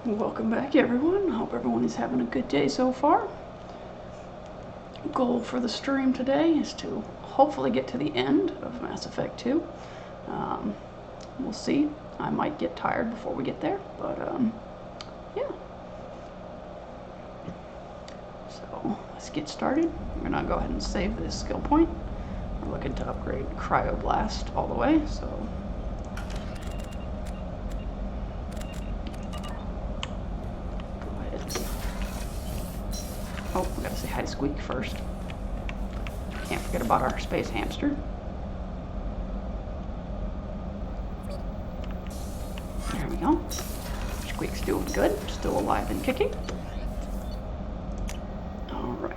Welcome back, everyone. Hope everyone is having a good day so far. Goal for the stream today is to hopefully get to the end of Mass Effect 2. We'll see. I might get tired before we get there, but yeah. So let's get started. We're gonna go ahead and save this skill point. We're looking to upgrade Cryoblast all the way, so oh, we gotta say hi to Squeak first. Can't forget about our space hamster. There we go. Squeak's doing good, still alive and kicking. All right.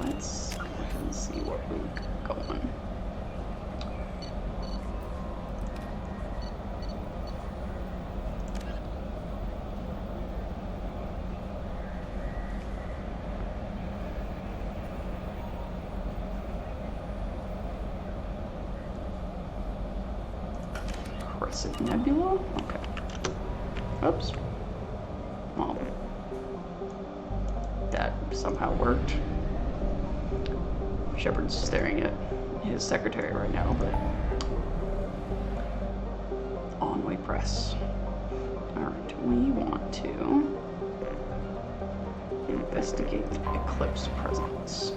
Let's go ahead and see what we've got going. Crescent Nebula? Okay. Oops. Well, that somehow worked. Shepard's staring at his secretary right now, but on we press. Alright, we want to investigate Eclipse presence.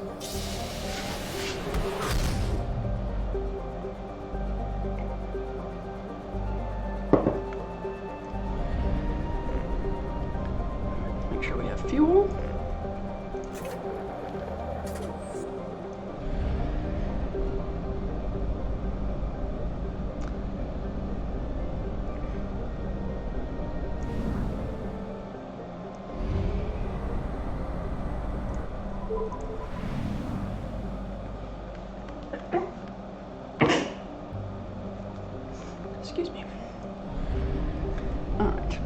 Make sure we have fuel. Excuse me. All right.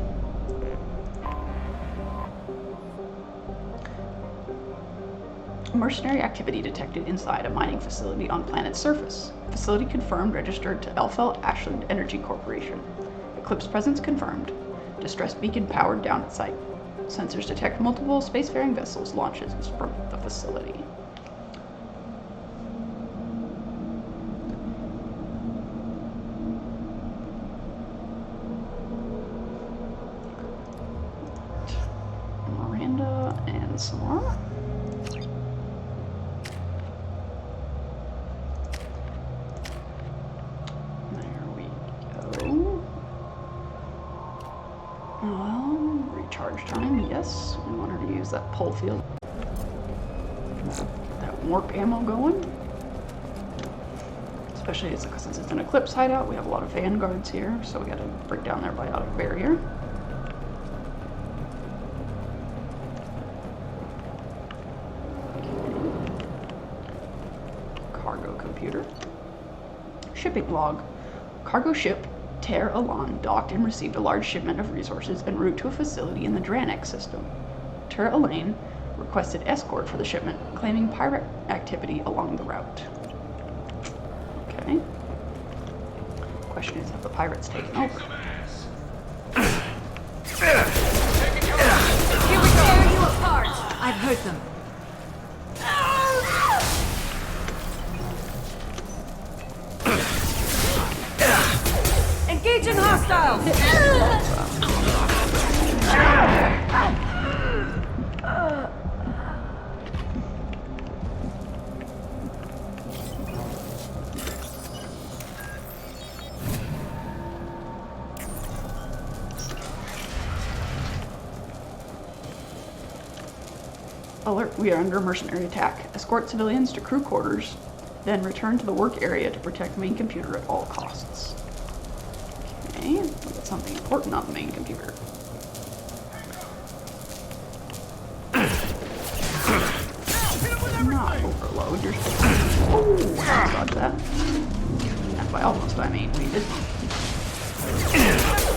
Mercenary activity detected inside a mining facility on planet's surface. Facility confirmed, registered to Elfel Ashland Energy Corporation. Eclipse presence confirmed. Distress beacon powered down at site. Sensors detect multiple spacefaring vessels launches from the facility. charge time, yes. We want her to use that pole field. That warp ammo going. Especially since it's an Eclipse hideout, we have a lot of vanguards here, so we gotta break down their biotic barrier. Cargo computer. Shipping log. Cargo ship Ter Alan docked and received a large shipment of resources en route to a facility in the Dranex system. Ter Alan requested escort for the shipment, claiming pirate activity along the route. Okay. Question is, have the pirates taken over? Here we go! Tear you apart! I've heard them. Engaging hostiles! Alert, we are under mercenary attack. Escort civilians to crew quarters, then return to the work area to protect main computer at all costs. Okay, we got something important on the main computer. Not overload, you're supposed to... Oh, I dodged that. And by almost, I mean we did.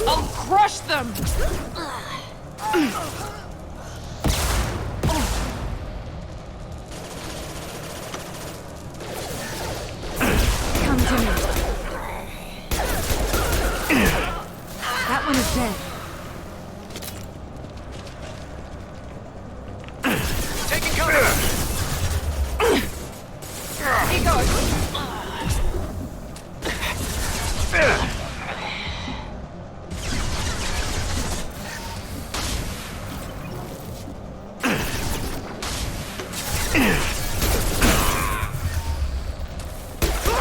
I'll crush them! Come to me. That one is dead. Taking cover! He goes.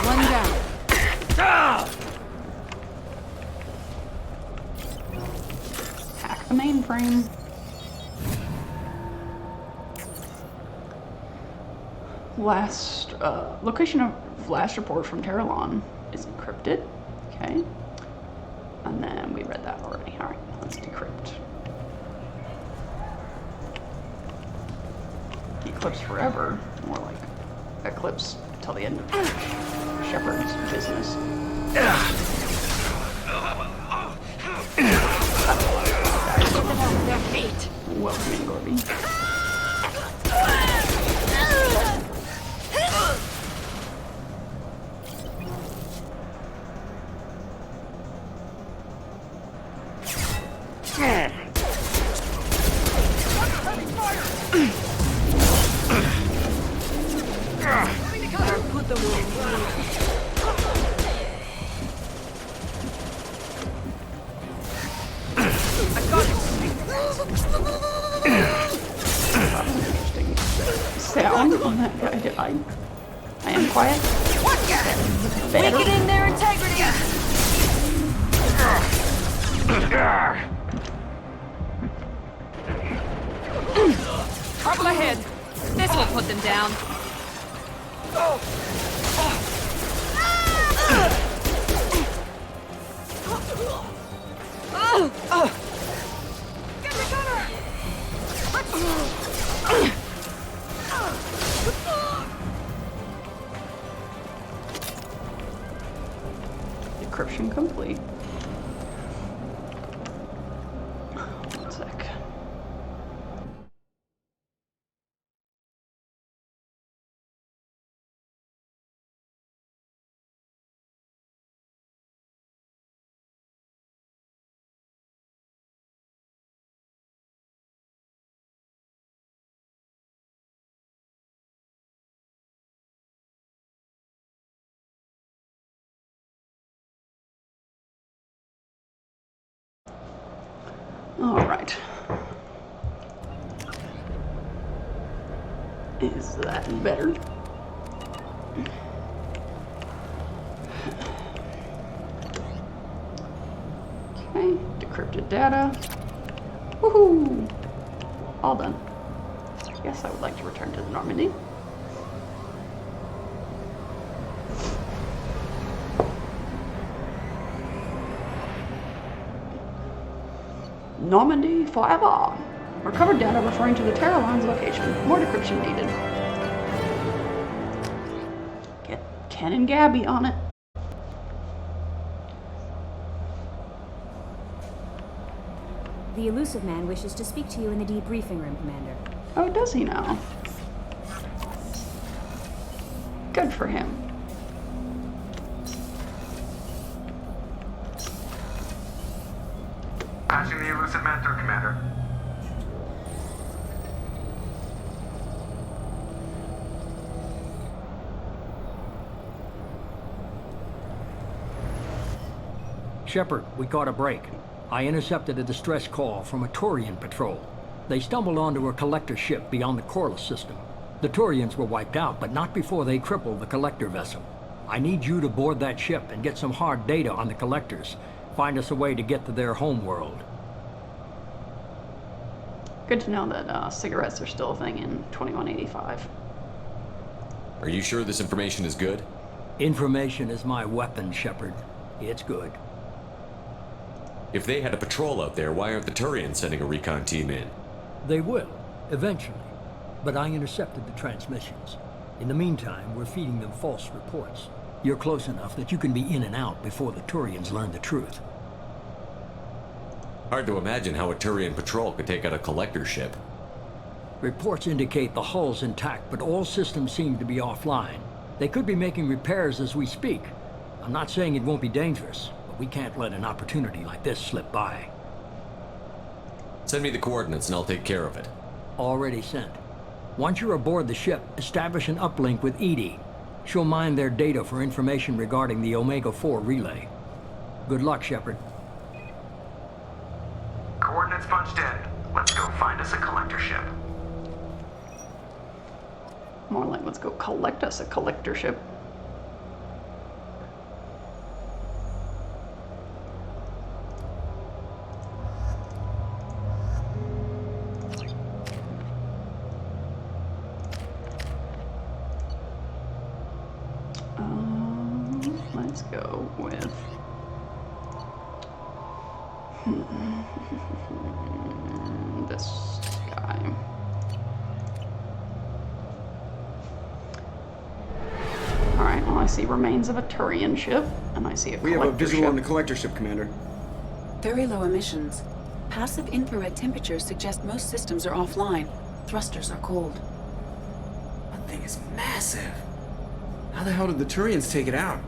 One down. Hack the mainframe. Location of last report from Terralon is encrypted. Okay. And then we read that already. Alright, let's decrypt. Eclipse forever. More like Eclipse till the end of Shepard's business. Their fate. Welcome in, Gorby. Put them away. I got it. Interesting sound on that guy. I am quiet. Better. Weakening their integrity. Trouble ahead. This will put them down. Get the gunner! Decryption complete. One sec. All right. Is that better? Okay, decrypted data. Woohoo! All done. Yes, I would like to return to the Normandy. Normandy forever! Recovered data referring to the Terror Line's location. More decryption needed. Get Ken and Gabby on it. The elusive man wishes to speak to you in the debriefing room, Commander. Oh, does he now? Good for him. Passing the elusive man through, Commander. Shepard, we caught a break. I intercepted a distress call from a Turian patrol. They stumbled onto a collector ship beyond the Corliss system. The Turians were wiped out, but not before they crippled the collector vessel. I need you to board that ship and get some hard data on the collectors. Find us a way to get to their home world. Good to know that cigarettes are still a thing in 2185. Are you sure this information is good? Information is my weapon, Shepard. It's good. If they had a patrol out there, why aren't the Turians sending a recon team in? They will, eventually. But I intercepted the transmissions. In the meantime, we're feeding them false reports. You're close enough that you can be in and out before the Turians learn the truth. Hard to imagine how a Turian patrol could take out a collector ship. Reports indicate the hull's intact, but all systems seem to be offline. They could be making repairs as we speak. I'm not saying it won't be dangerous, but we can't let an opportunity like this slip by. Send me the coordinates and I'll take care of it. Already sent. Once you're aboard the ship, establish an uplink with Edie. She'll mine their data for information regarding the Omega-4 relay. Good luck, Shepard. Coordinates punched in. Let's go find us a collector ship. More like, let's go collect us a collector ship. Let's go with this guy. Alright, well I see remains of a Turian ship, and I see a collector ship. We have a visual on the collector ship, Commander. Very low emissions. Passive infrared temperatures suggest most systems are offline. Thrusters are cold. That thing is massive. How the hell did the Turians take it out?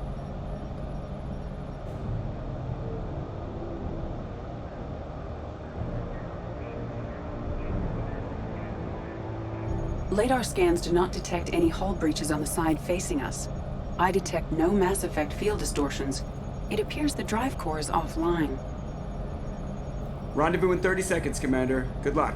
Radar scans do not detect any hull breaches on the side facing us. I detect no mass effect field distortions. It appears the drive core is offline. Rendezvous in 30 seconds, Commander. Good luck.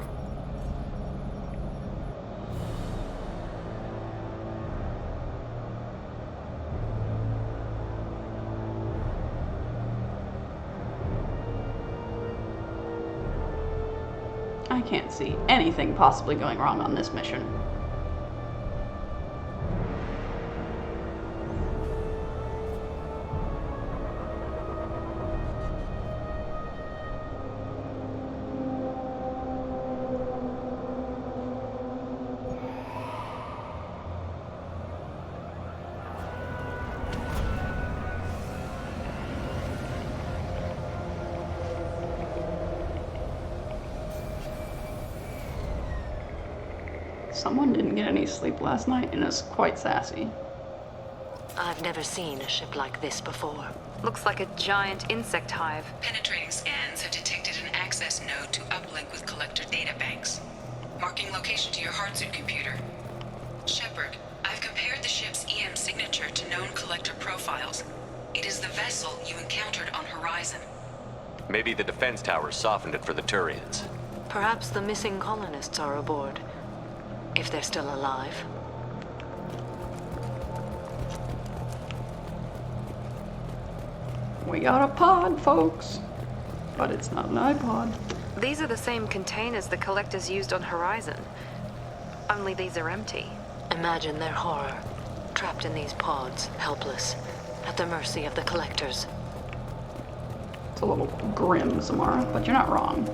I can't see anything possibly going wrong on this mission. Someone didn't get any sleep last night and is quite sassy. I've never seen a ship like this before. Looks like a giant insect hive. Penetrating scans have detected an access node to uplink with collector databanks. Marking location to your hardsuit computer. Shepard, I've compared the ship's EM signature to known collector profiles. It is the vessel you encountered on Horizon. Maybe the defense towers softened it for the Turians. Perhaps the missing colonists are aboard. If they're still alive. We got a pod, folks. But it's not an iPod. These are the same containers the collectors used on Horizon. Only these are empty. Imagine their horror. Trapped in these pods, helpless, at the mercy of the collectors. It's a little grim, Samara, but you're not wrong.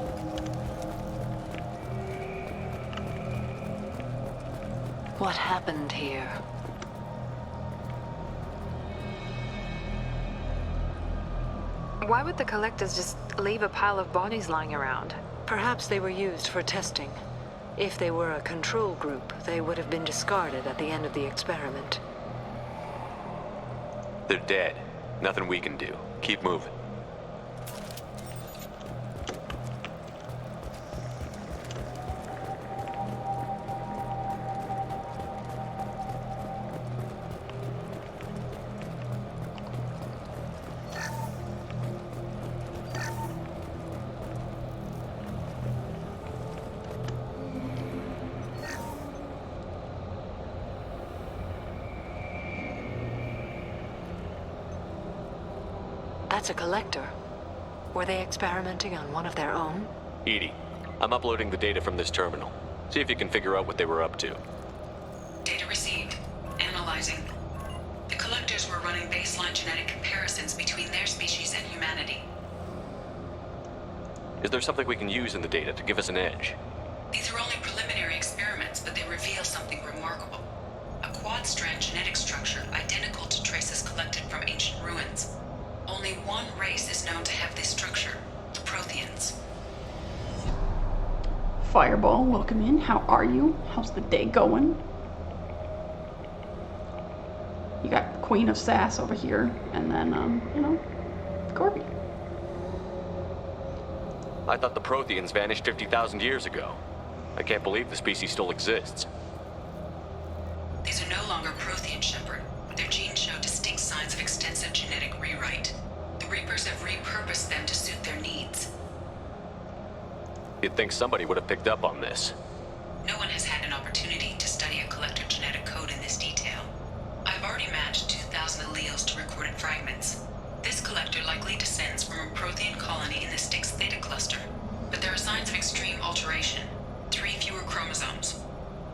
What happened here? Why would the collectors just leave a pile of bodies lying around? Perhaps they were used for testing. If they were a control group, they would have been discarded at the end of the experiment. They're dead. Nothing we can do. Keep moving. That's a collector. Were they experimenting on one of their own? Edie, I'm uploading the data from this terminal. See if you can figure out what they were up to. Data received. Analyzing. The collectors were running baseline genetic comparisons between their species and humanity. Is there something we can use in the data to give us an edge? These are only preliminary experiments, but they reveal something remarkable. A quad-strand genetic structure identical to traces collected from ancient ruins. Only one race is known to have this structure, the Protheans. Fireball, welcome in. How are you? How's the day going? You got Queen of Sass over here, and then, Corby. I thought the Protheans vanished 50,000 years ago. I can't believe the species still exists. These are no longer Prothean, Shepard. Their genes show distinct signs of extensive genetic rewrite. The Reapers have repurposed them to suit their needs. You'd think somebody would have picked up on this. No one has had an opportunity to study a collector genetic code in this detail. I've already matched 2,000 alleles to recorded fragments. This collector likely descends from a Prothean colony in the Styx Theta cluster. But there are signs of extreme alteration. 3 fewer chromosomes.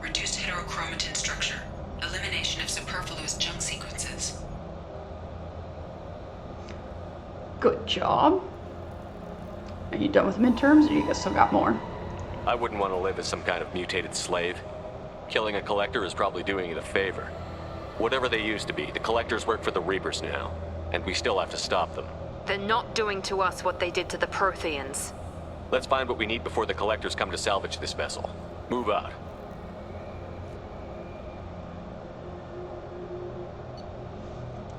Reduced heterochromatin structure. Elimination of superfluous junk sequences. Good job. Are you done with midterms, or you guys still got more? I wouldn't want to live as some kind of mutated slave. Killing a collector is probably doing it a favor. Whatever they used to be, the collectors work for the Reapers now, and we still have to stop them. They're not doing to us what they did to the Protheans. Let's find what we need before the collectors come to salvage this vessel. Move out.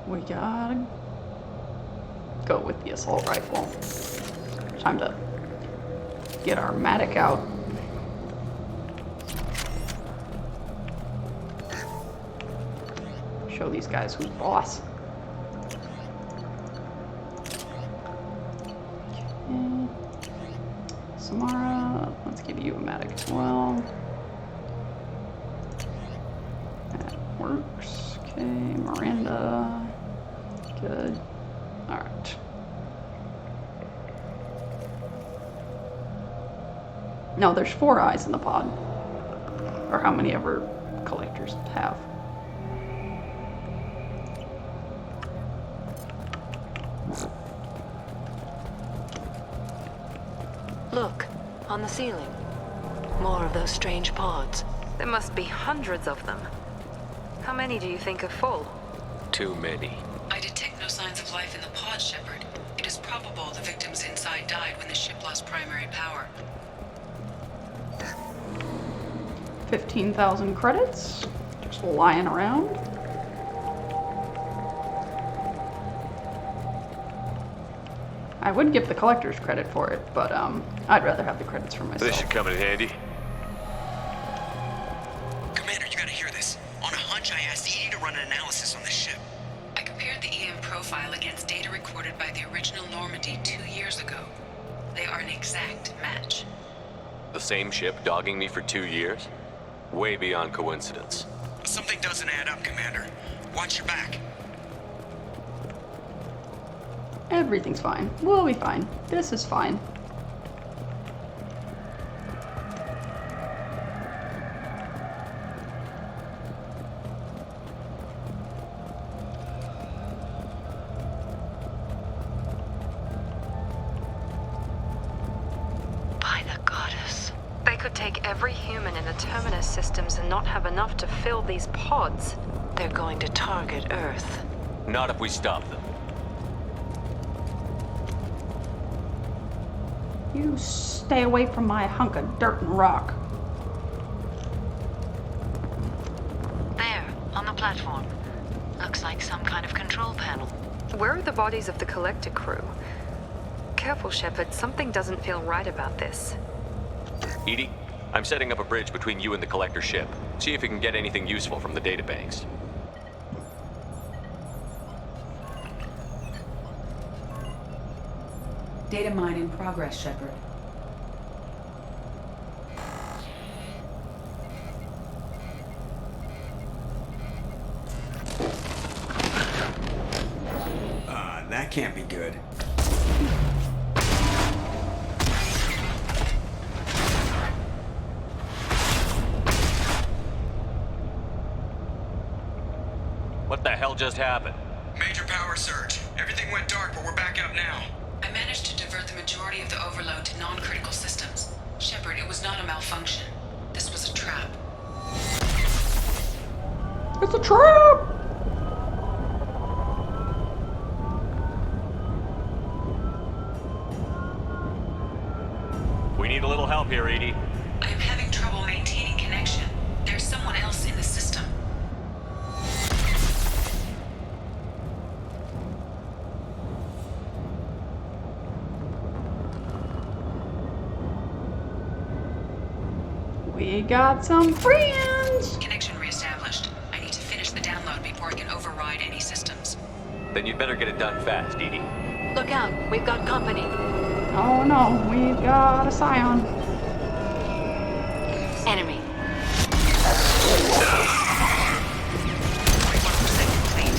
We gotta go with the assault rifle. Time to get our Matic out. Show these guys who's boss. Okay. Samara, let's give you a Matic as well. That works. Okay, Miranda. Good. Alright. No, there's 4 eyes in the pod. Or how many ever collectors have. Look, on the ceiling. More of those strange pods. There must be hundreds of them. How many do you think are full? Too many. I detect no signs of life in the pod, Shepard. It is probable the victims inside died when the ship lost primary power. 15,000 credits. Just lying around. I would give the collectors credit for it, but I'd rather have the credits for myself. This should come in handy. Commander, you gotta hear this. On a hunch, I asked Edie to run an analysis on this ship. I compared the EM profile against data recorded by the original Normandy 2 years ago. They are an exact match. The same ship dogging me for 2 years? Way beyond coincidence. Something doesn't add up, Commander. Watch your back. Everything's fine. We'll be fine. This is fine. every human in the Terminus systems and not have enough to fill these pods, they're going to target Earth. Not if we stop them. You stay away from my hunk of dirt and rock. There, on the platform. Looks like some kind of control panel. Where are the bodies of the Collector crew? Careful, Shepard. Something doesn't feel right about this. Edie, I'm setting up a bridge between you and the Collector ship. See if you can get anything useful from the databanks. Data mine in progress, Shepard. That can't be good. What the hell just happened? Major power surge. Everything went dark, but we're back up now. I managed to divert the majority of the overload to non-critical systems. Shepard, it was not a malfunction. This was a trap. It's a trap! We need a little help here, Edie. I am having trouble maintaining connection. There's someone else in the system. We got some friends! Connection reestablished. I need to finish the download before I can override any systems. Then you'd better get it done fast, Edie. Look out, we've got company. Oh no, we've got a Scion. Enemy. 21% complete.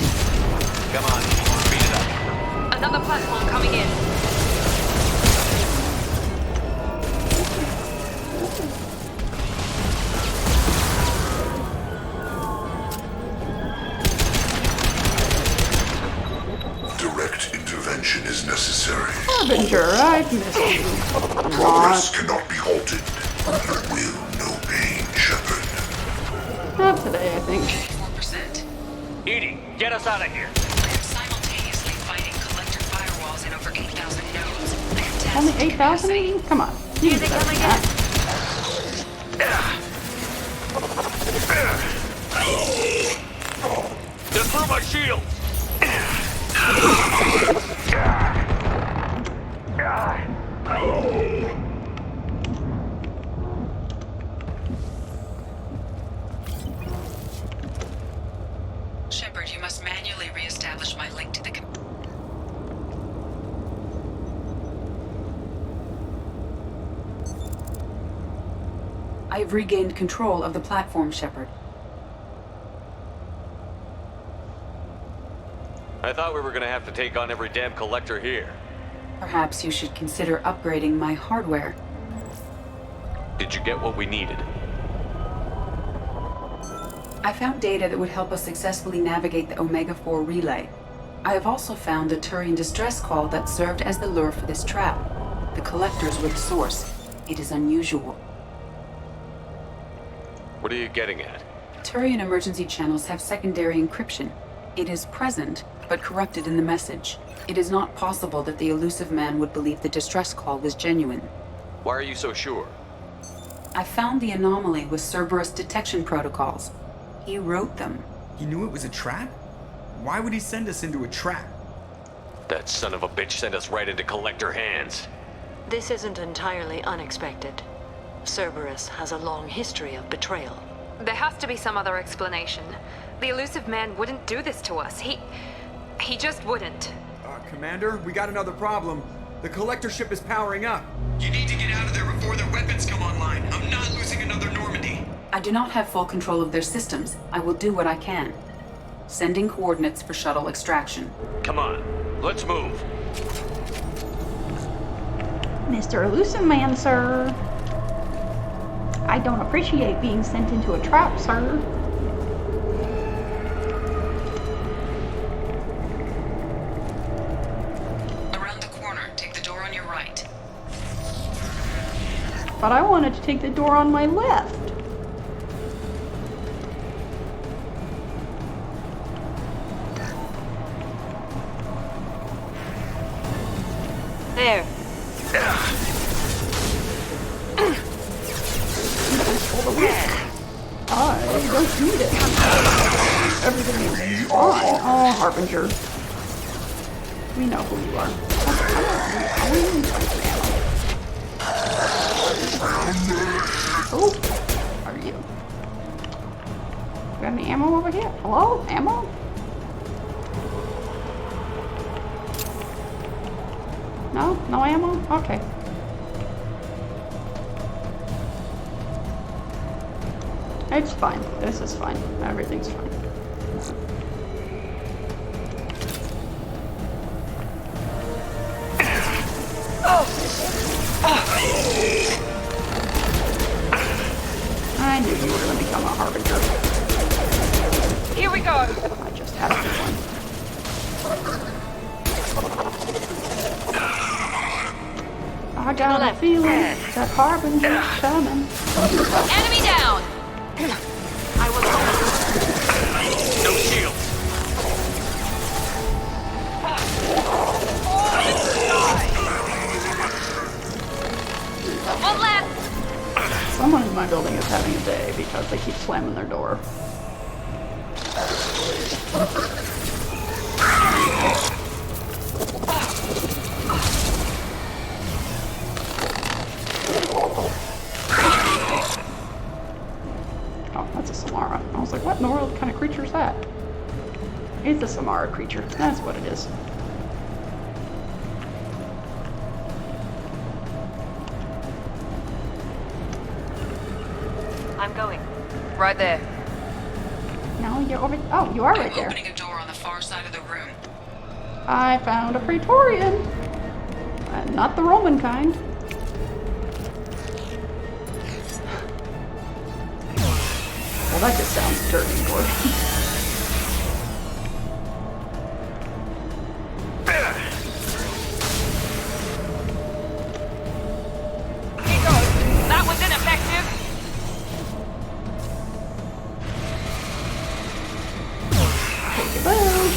Come on, speed it up. Another platform coming in. Direct intervention is necessary. Harbinger, I've missed you. Progress cannot be halted. You will no pain, Shepard. Not today, I think. 84%. Edie, get us out of here. I am simultaneously fighting collector firewalls in over 8,000 nodes. I have tasks Only capacity. 8,000? Come on. You can do better than that. They're through my shield. Shepard, you must manually reestablish my link to the I've regained control of the platform, Shepard. I thought we were gonna have to take on every damn collector here. Perhaps you should consider upgrading my hardware. Did you get what we needed? I found data that would help us successfully navigate the Omega-4 relay. I have also found a Turian distress call that served as the lure for this trap. The collectors were the source. It is unusual. What are you getting at? Turian emergency channels have secondary encryption. It is present, but corrupted in the message. It is not possible that the elusive man would believe the distress call was genuine. Why are you so sure? I found the anomaly with Cerberus detection protocols. He wrote them. He knew it was a trap? Why would he send us into a trap? That son of a bitch sent us right into collector hands. This isn't entirely unexpected. Cerberus has a long history of betrayal. There has to be some other explanation. The elusive man wouldn't do this to us. He just wouldn't. Commander, we got another problem. The collector ship is powering up. You need to get out of there before their weapons come online. I'm not losing another Normandy. I do not have full control of their systems. I will do what I can. Sending coordinates for shuttle extraction. Come on, let's move. Mr. Elusive Man, sir. I don't appreciate being sent into a trap, sir. but I wanted to take the door on my left. There. I don't need it. Everything is fine. Oh, Harbinger. We know who you are. Oh, are you? Got any ammo over here? Hello? Ammo? No? No ammo? Okay. It's fine. This is fine. Everything's fine. I knew you were going to become a harbinger. Here we go. I just had a good one. I got a feeling that harbinger's coming. Enemy down! I will hold. No shield. One left! Someone in my building is having a day because they keep slamming their door. Oh, that's a Samara. I was like, what in the world kind of creature is that? It's a Samara creature. That's what it is. I'm going. Right there. No, you're over. Oh, you are right there. Opening a door on the far side of the room. I found a Praetorian. Not the Roman kind. Well, that just sounds dirty, Gordon. That was ineffective. Take a bow.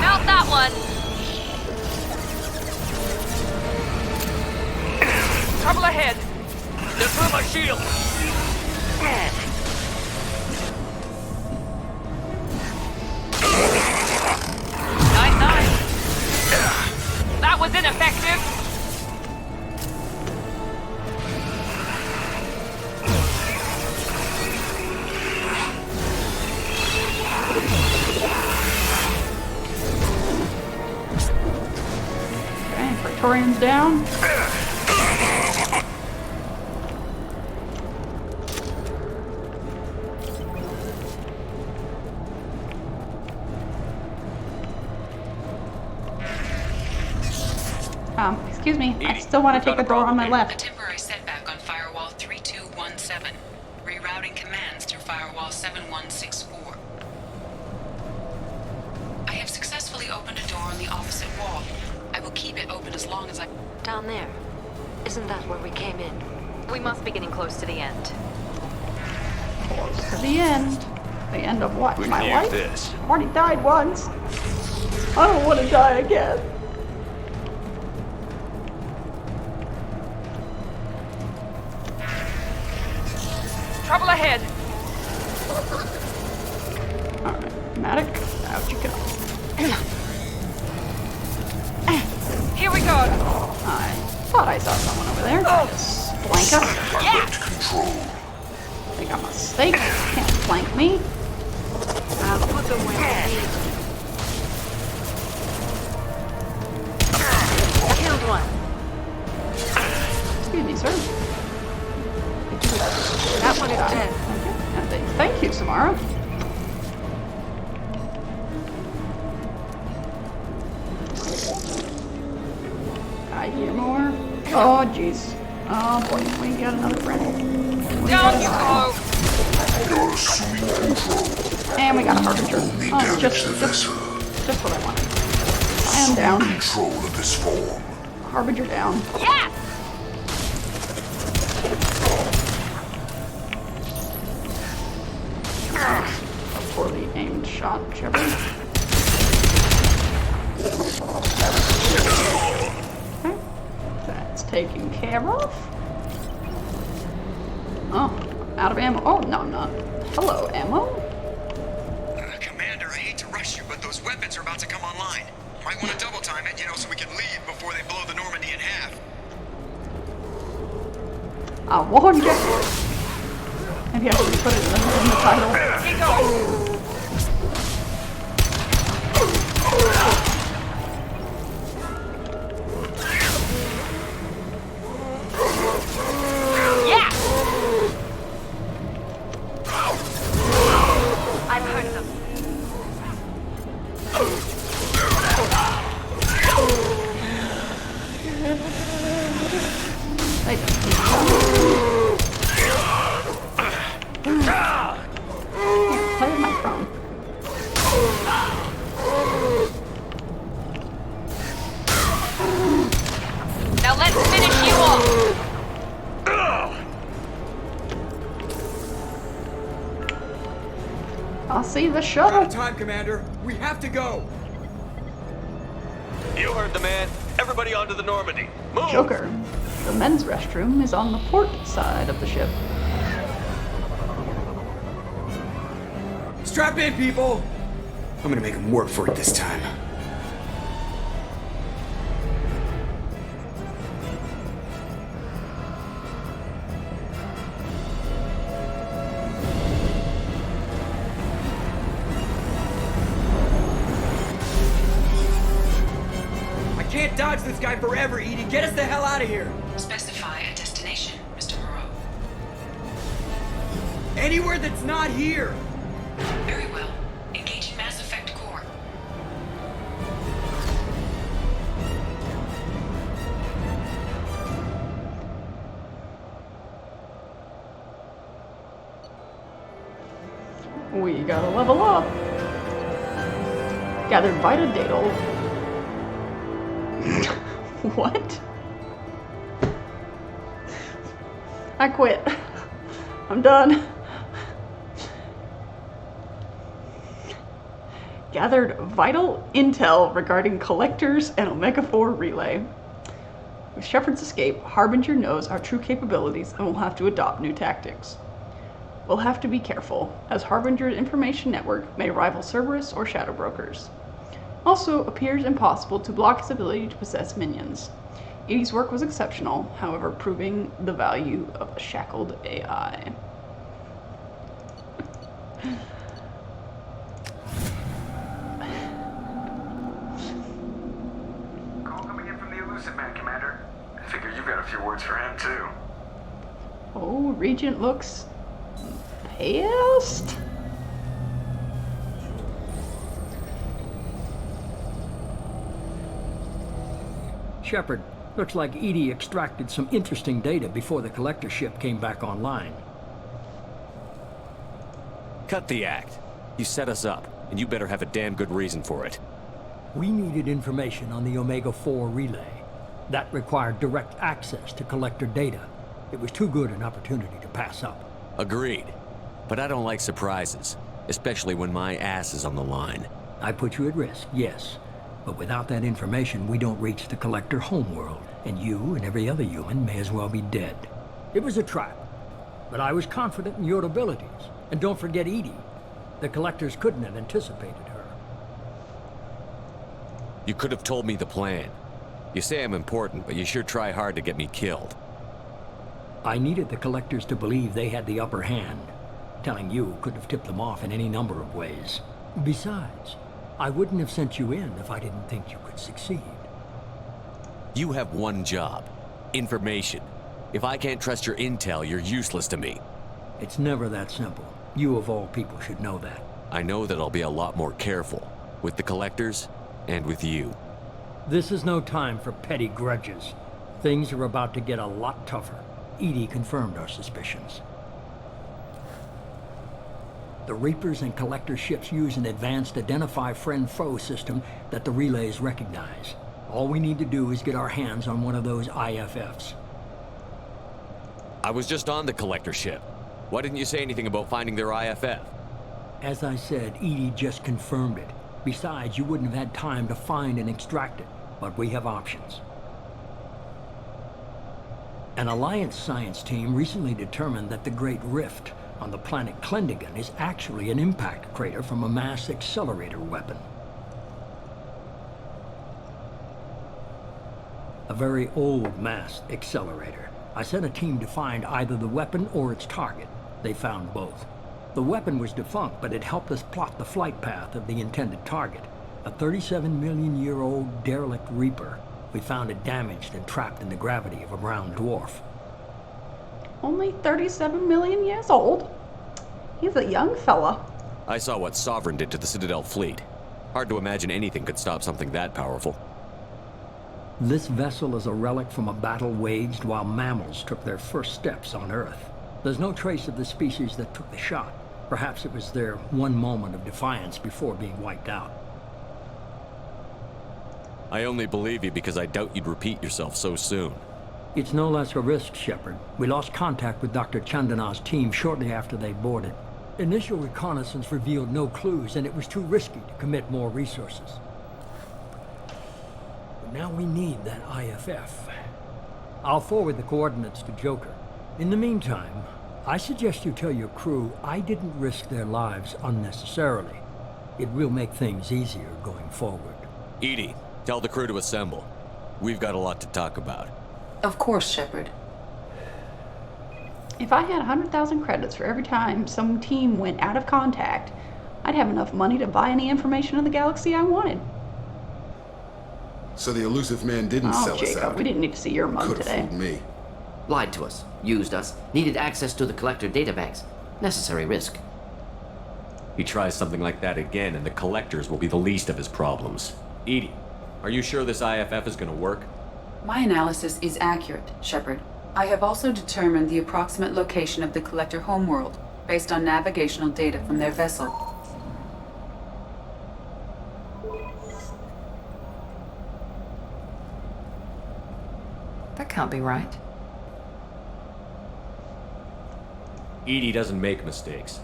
Mount that one! Trouble ahead. They're through my shield. That was ineffective. Okay, Praetorian's down. Excuse me. I still want to take the door on my A left. temporary setback on Firewall 3217. Rerouting commands through Firewall 7164. I have successfully opened a door on the opposite wall. I will keep it open as long as I... Down there. Isn't that where we came in? We must be getting close to the end. Close to the end. The end of what? We're My near life? this. I've already died once. I don't want to die again. Trouble ahead. Alright, Matic, out you go. Here we go. I thought I saw someone over there. Flank us. I think I'm a snake. Can't flank me. I'll put them where they need. Killed one. Excuse me, sir. That one is dead. Thank you, Samara. I hear more. Oh, jeez. Oh, boy. We got another friend. Down you go. You're assuming control. And we got a Harbinger. Only Oh, damage just the vessel. what I wanted. I am down. Control of this form. Harbinger down. Yes! A poorly aimed shot, Shepard. Okay. That's taken care of. Oh, out of ammo. Oh, no, I'm not. Hello, ammo. Commander, I hate to rush you, but those weapons are about to come online. Might want to double time it, so we can leave before they blow the Normandy in half. I warned you. Maybe I should put it in the title. Yeah! I've heard them. Play with my phone. Now let's finish you off. I'll see the We're out shuttle. of time, Commander. We have to go. You heard the man. Everybody onto the Normandy. Move! Joker. The men's restroom is on the port side of the ship. Strap in, people. I'm gonna make them work for it this time. I can't dodge this guy forever, Edie. Get us the hell out of here. Specify a destination, Mr. Moreau. Anywhere that's not here. Very well. Engaging Mass Effect Core. We gotta level up. Gathered Vita data. What? I quit. I'm done. Gathered vital intel regarding collectors and Omega-4 relay. With Shepard's escape, Harbinger knows our true capabilities and will have to adopt new tactics. We'll have to be careful, as Harbinger's information network may rival Cerberus or Shadow Brokers. Also, appears impossible to block his ability to possess minions. Edie's work was exceptional, however, proving the value of a shackled AI. Call coming in from the Elusive Man, Commander. I figure you've got a few words for him, too. Oh, Regent looks pissed. Shepard, looks like Edie extracted some interesting data before the collector ship came back online. Cut the act. You set us up, and you better have a damn good reason for it. We needed information on the Omega-4 relay. That required direct access to collector data. It was too good an opportunity to pass up. Agreed. But I don't like surprises, especially when my ass is on the line. I put you at risk, yes. But without that information, we don't reach the collector homeworld, and you and every other human may as well be dead. It was a trap, but I was confident in your abilities. And don't forget Edie. The collectors couldn't have anticipated her. You could have told me the plan. You say I'm important, but you sure try hard to get me killed. I needed the collectors to believe they had the upper hand. Telling you could have tipped them off in any number of ways. Besides, I wouldn't have sent you in if I didn't think you could succeed. You have one job. Information. If I can't trust your intel, you're useless to me. It's never that simple. You of all people should know that. I know that I'll be a lot more careful. With the collectors, and with you. This is no time for petty grudges. Things are about to get a lot tougher. Edie confirmed our suspicions. The Reapers and Collector ships use an advanced Identify Friend-Foe system that the relays recognize. All we need to do is get our hands on one of those IFFs. I was just on the Collector ship. Why didn't you say anything about finding their IFF? As I said, Edie just confirmed it. Besides, you wouldn't have had time to find and extract it. But we have options. An Alliance science team recently determined that the Great Rift on the planet Klendigan is actually an impact crater from a mass accelerator weapon. A very old mass accelerator. I sent a team to find either the weapon or its target. They found both. The weapon was defunct, but it helped us plot the flight path of the intended target. A 37-million-year-old derelict Reaper. We found it damaged and trapped in the gravity of a brown dwarf. Only 37 million years old? He's a young fella. I saw what Sovereign did to the Citadel fleet. Hard to imagine anything could stop something that powerful. This vessel is a relic from a battle waged while mammals took their first steps on Earth. There's no trace of the species that took the shot. Perhaps it was their one moment of defiance before being wiped out. I only believe you because I doubt you'd repeat yourself so soon. It's no less a risk, Shepard. We lost contact with Dr. Chandana's team shortly after they boarded. Initial reconnaissance revealed no clues, and it was too risky to commit more resources. But now we need that IFF. I'll forward the coordinates to Joker. In the meantime, I suggest you tell your crew I didn't risk their lives unnecessarily. It will make things easier going forward. Edie, tell the crew to assemble. We've got a lot to talk about. Of course, Shepard. If I had 100,000 credits for every time some team went out of contact, I'd have enough money to buy any information in the galaxy I wanted. So the elusive man didn't sell us Jacob, out. we didn't need to see your mug Could've today. fooled me. Lied to us, used us, needed access to the Collector databanks. Necessary risk. He tries something like that again, and the Collectors will be the least of his problems. Edie, are you sure this IFF is gonna work? My analysis is accurate, Shepard. I have also determined the approximate location of the Collector homeworld, based on navigational data from their vessel. That can't be right. Edie doesn't make mistakes.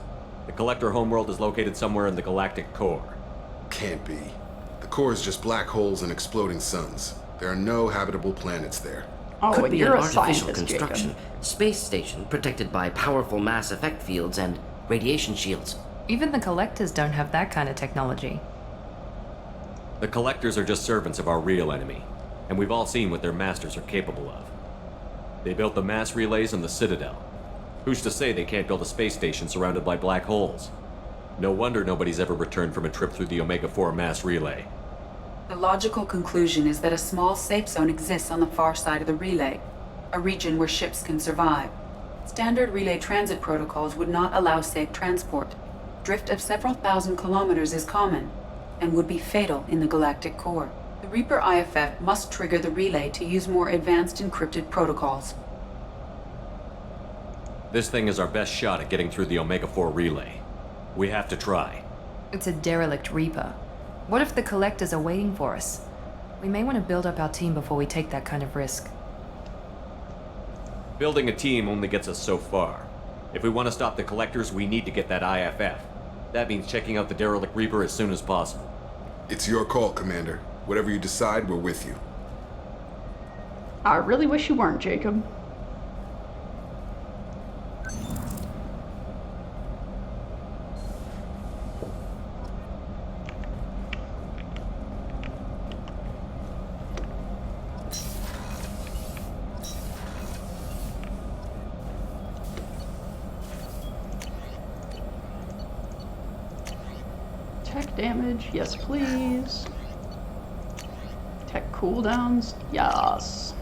The Collector homeworld is located somewhere in the galactic core. Can't be. The core is just black holes and exploding suns. There are no habitable planets there. Oh, Could and be you're an a artificial scientist, construction. Jacob. Space station protected by powerful mass effect fields and radiation shields. Even the Collectors don't have that kind of technology. The Collectors are just servants of our real enemy, and we've all seen what their masters are capable of. They built the mass relays in the Citadel. Who's to say they can't build a space station surrounded by black holes? No wonder nobody's ever returned from a trip through the Omega-4 mass relay. The logical conclusion is that a small safe zone exists on the far side of the relay, a region where ships can survive. Standard relay transit protocols would not allow safe transport. Drift of several thousand kilometers is common, and would be fatal in the galactic core. The Reaper IFF must trigger the relay to use more advanced encrypted protocols. This thing is our best shot at getting through the Omega-4 relay. We have to try. It's a derelict Reaper. What if the Collectors are waiting for us? We may want to build up our team before we take that kind of risk. Building a team only gets us so far. If we want to stop the Collectors, we need to get that IFF. That means checking out the derelict Reaper as soon as possible. It's your call, Commander. Whatever you decide, we're with you. I really wish you weren't, Jacob. Tech damage, yes please. Tech cooldowns, yes.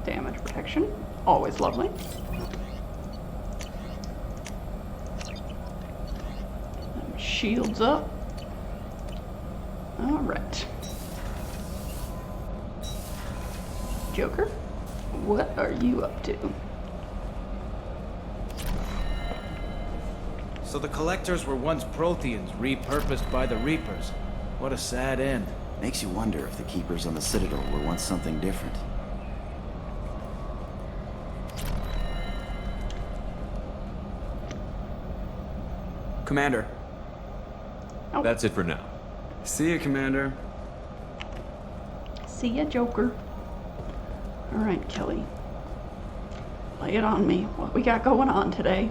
Damage protection, always lovely. And shields up. Alright. Joker, what are you up to? So the Collectors were once Protheans repurposed by the Reapers. What a sad end. Makes you wonder if the Keepers on the Citadel were once something different. Commander. Oh. That's it for now. See you, Commander. See ya, Joker. Alright, Kelly. Lay it on me. What we got going on today?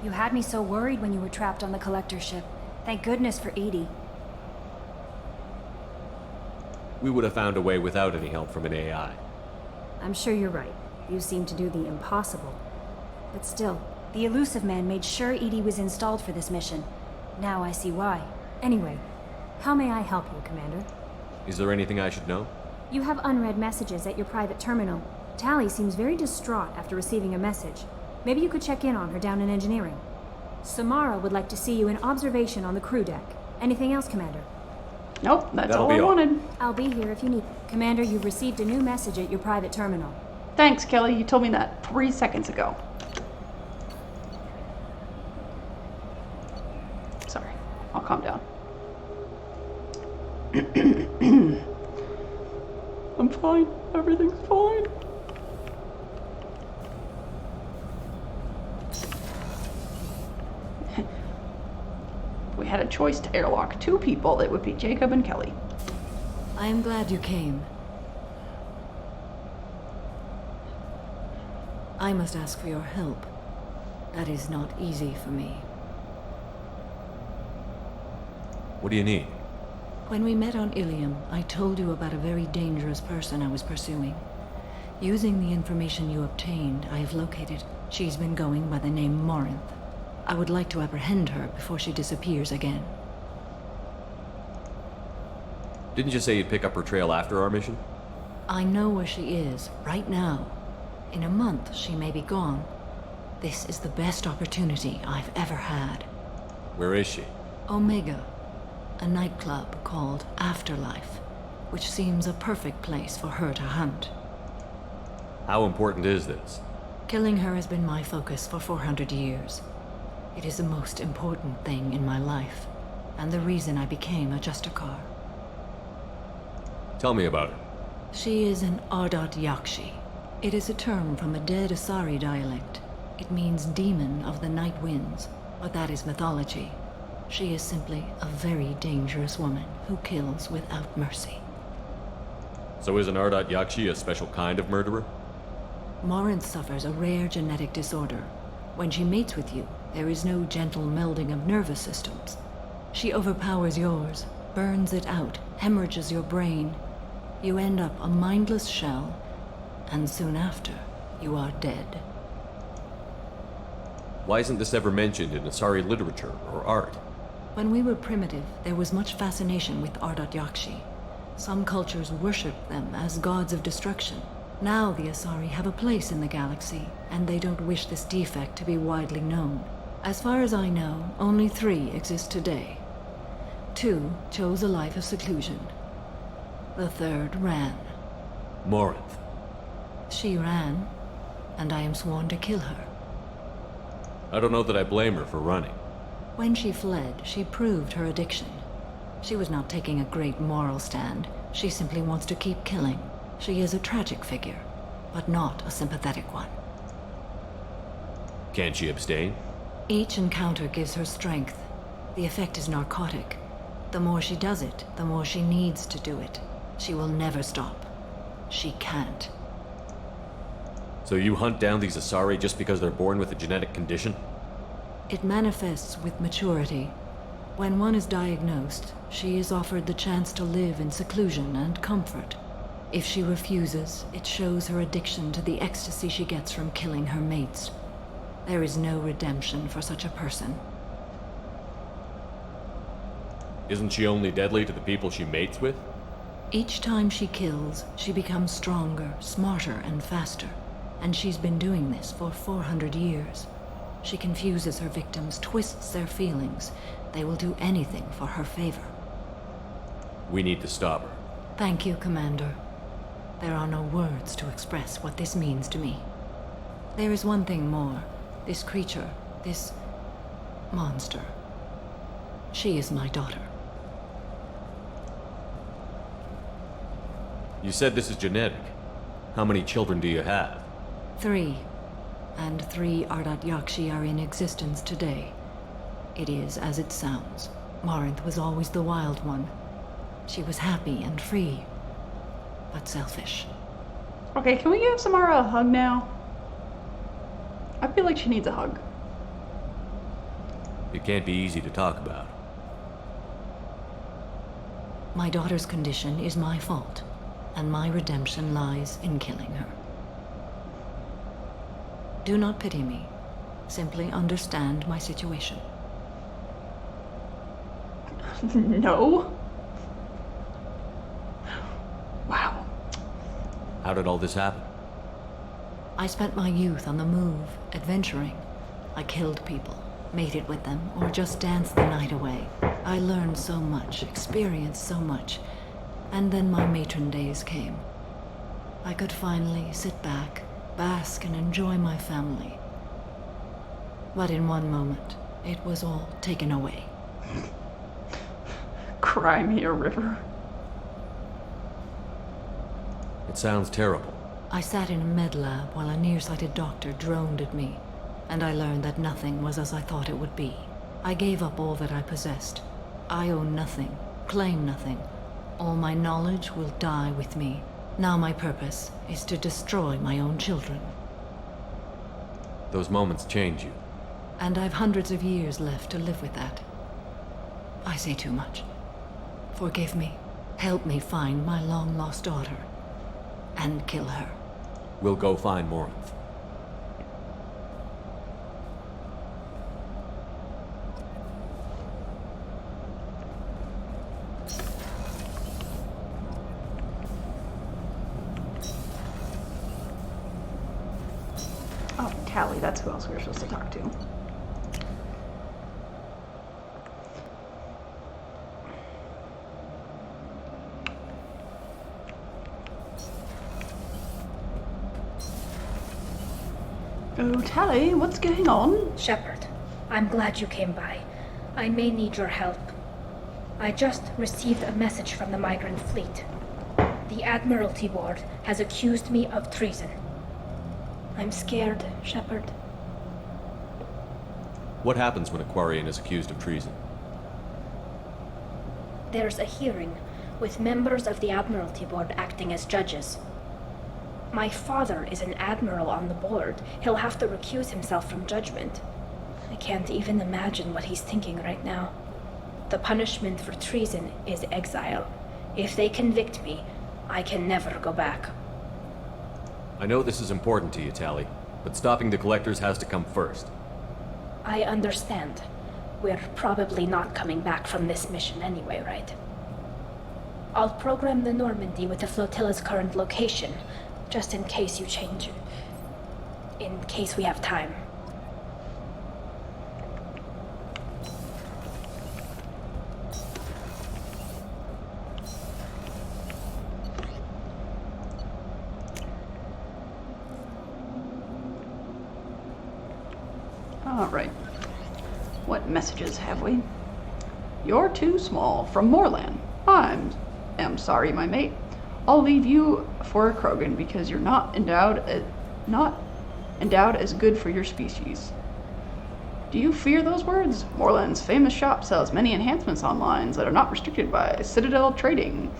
You had me so worried when you were trapped on the Collector ship. Thank goodness for Edie. We would have found a way without any help from an AI. I'm sure you're right. You seem to do the impossible. But still, the Elusive Man made sure Edie was installed for this mission. Now I see why. Anyway, how may I help you, Commander? Is there anything I should know? You have unread messages at your private terminal. Tally seems very distraught after receiving a message. Maybe you could check in on her down in engineering. Samara would like to see you in observation on the crew deck. Anything else, Commander? Nope, that's all I wanted. I'll be here if you need. Commander, you've received a new message at your private terminal. Thanks, Kelly. You told me that 3 seconds ago. Sorry. I'll calm down. I'm fine. Everything's fine. If we had a choice to airlock 2 people, it would be Jacob and Kelly. I am glad you came. I must ask for your help. That is not easy for me. What do you need? When we met on Ilium, I told you about a very dangerous person I was pursuing. Using the information you obtained, I have located. She's been going by the name Morinth. I would like to apprehend her before she disappears again. Didn't you say you'd pick up her trail after our mission? I know where she is, right now. In a month, she may be gone. This is the best opportunity I've ever had. Where is she? Omega, a nightclub called Afterlife, which seems a perfect place for her to hunt. How important is this? Killing her has been my focus for 400 years. It is the most important thing in my life, and the reason I became a Justicar. Tell me about her. She is an Ardat Yakshi. It is a term from a dead Asari dialect. It means demon of the night winds, but that is mythology. She is simply a very dangerous woman who kills without mercy. So is an Ardat Yakshi a special kind of murderer? Morinth suffers a rare genetic disorder. When she mates with you, there is no gentle melding of nervous systems. She overpowers yours, burns it out, hemorrhages your brain. You end up a mindless shell, and soon after, you are dead. Why isn't this ever mentioned in Asari literature or art? When we were primitive, there was much fascination with Ardat Yakshi. Some cultures worshipped them as gods of destruction. Now the Asari have a place in the galaxy, and they don't wish this defect to be widely known. As far as I know, only 3 exist today. 2 chose a life of seclusion. The 3rd ran. Morinth. She ran, and I am sworn to kill her. I don't know that I blame her for running. When she fled, she proved her addiction. She was not taking a great moral stand. She simply wants to keep killing. She is a tragic figure, but not a sympathetic one. Can't she abstain? Each encounter gives her strength. The effect is narcotic. The more she does it, the more she needs to do it. She will never stop. She can't. So you hunt down these Asari just because they're born with a genetic condition? It manifests with maturity. When one is diagnosed, she is offered the chance to live in seclusion and comfort. If she refuses, it shows her addiction to the ecstasy she gets from killing her mates. There is no redemption for such a person. Isn't she only deadly to the people she mates with? Each time she kills, she becomes stronger, smarter, and faster. And she's been doing this for 400 years. She confuses her victims, twists their feelings. They will do anything for her favor. We need to stop her. Thank you, Commander. There are no words to express what this means to me. There is one thing more. This creature, this monster. She is my daughter. You said this is genetic. How many children do you have? 3. And 3 Ardat Yakshi are in existence today. It is as it sounds. Marinth was always the wild one. She was happy and free, but selfish. Okay, can we give Samara a hug now? I feel like she needs a hug. It can't be easy to talk about. My daughter's condition is my fault, and my redemption lies in killing her. Do not pity me. Simply understand my situation. No. Wow. How did all this happen? I spent my youth on the move, adventuring. I killed people, mated with them, or just danced the night away. I learned so much, experienced so much, and then my matron days came. I could finally sit back, bask, and enjoy my family. But in one moment, it was all taken away. Cry me a river. It sounds terrible. I sat in a med lab while a nearsighted doctor droned at me, and I learned that nothing was as I thought it would be. I gave up all that I possessed. I own nothing, claim nothing. All my knowledge will die with me. Now my purpose is to destroy my own children. Those moments change you. And I've hundreds of years left to live with that. I say too much. Forgive me. Help me find my long-lost daughter. And kill her. We'll go find Morinth. Oh, Tally, that's who else we were supposed to talk to. Oh, Tally, what's going on? Shepard, I'm glad you came by. I may need your help. I just received a message from the migrant fleet. The Admiralty Board has accused me of treason. I'm scared, Shepard. What happens when a Quarian is accused of treason? There's a hearing, with members of the Admiralty Board acting as judges. My father is an admiral on the board. He'll have to recuse himself from judgment. I can't even imagine what he's thinking right now. The punishment for treason is exile. If they convict me, I can never go back. I know this is important to you, Tally, but stopping the Collectors has to come first. I understand. We're probably not coming back from this mission anyway, right? I'll program the Normandy with the flotilla's current location, just in case you change it. In case we have time. All right. What messages have we? You're too small, from Moorland. I'm sorry, my mate. I'll leave you for Krogan because you're not endowed as good for your species. Do you fear those words? Moorland's famous shop sells many enhancements online that are not restricted by Citadel trading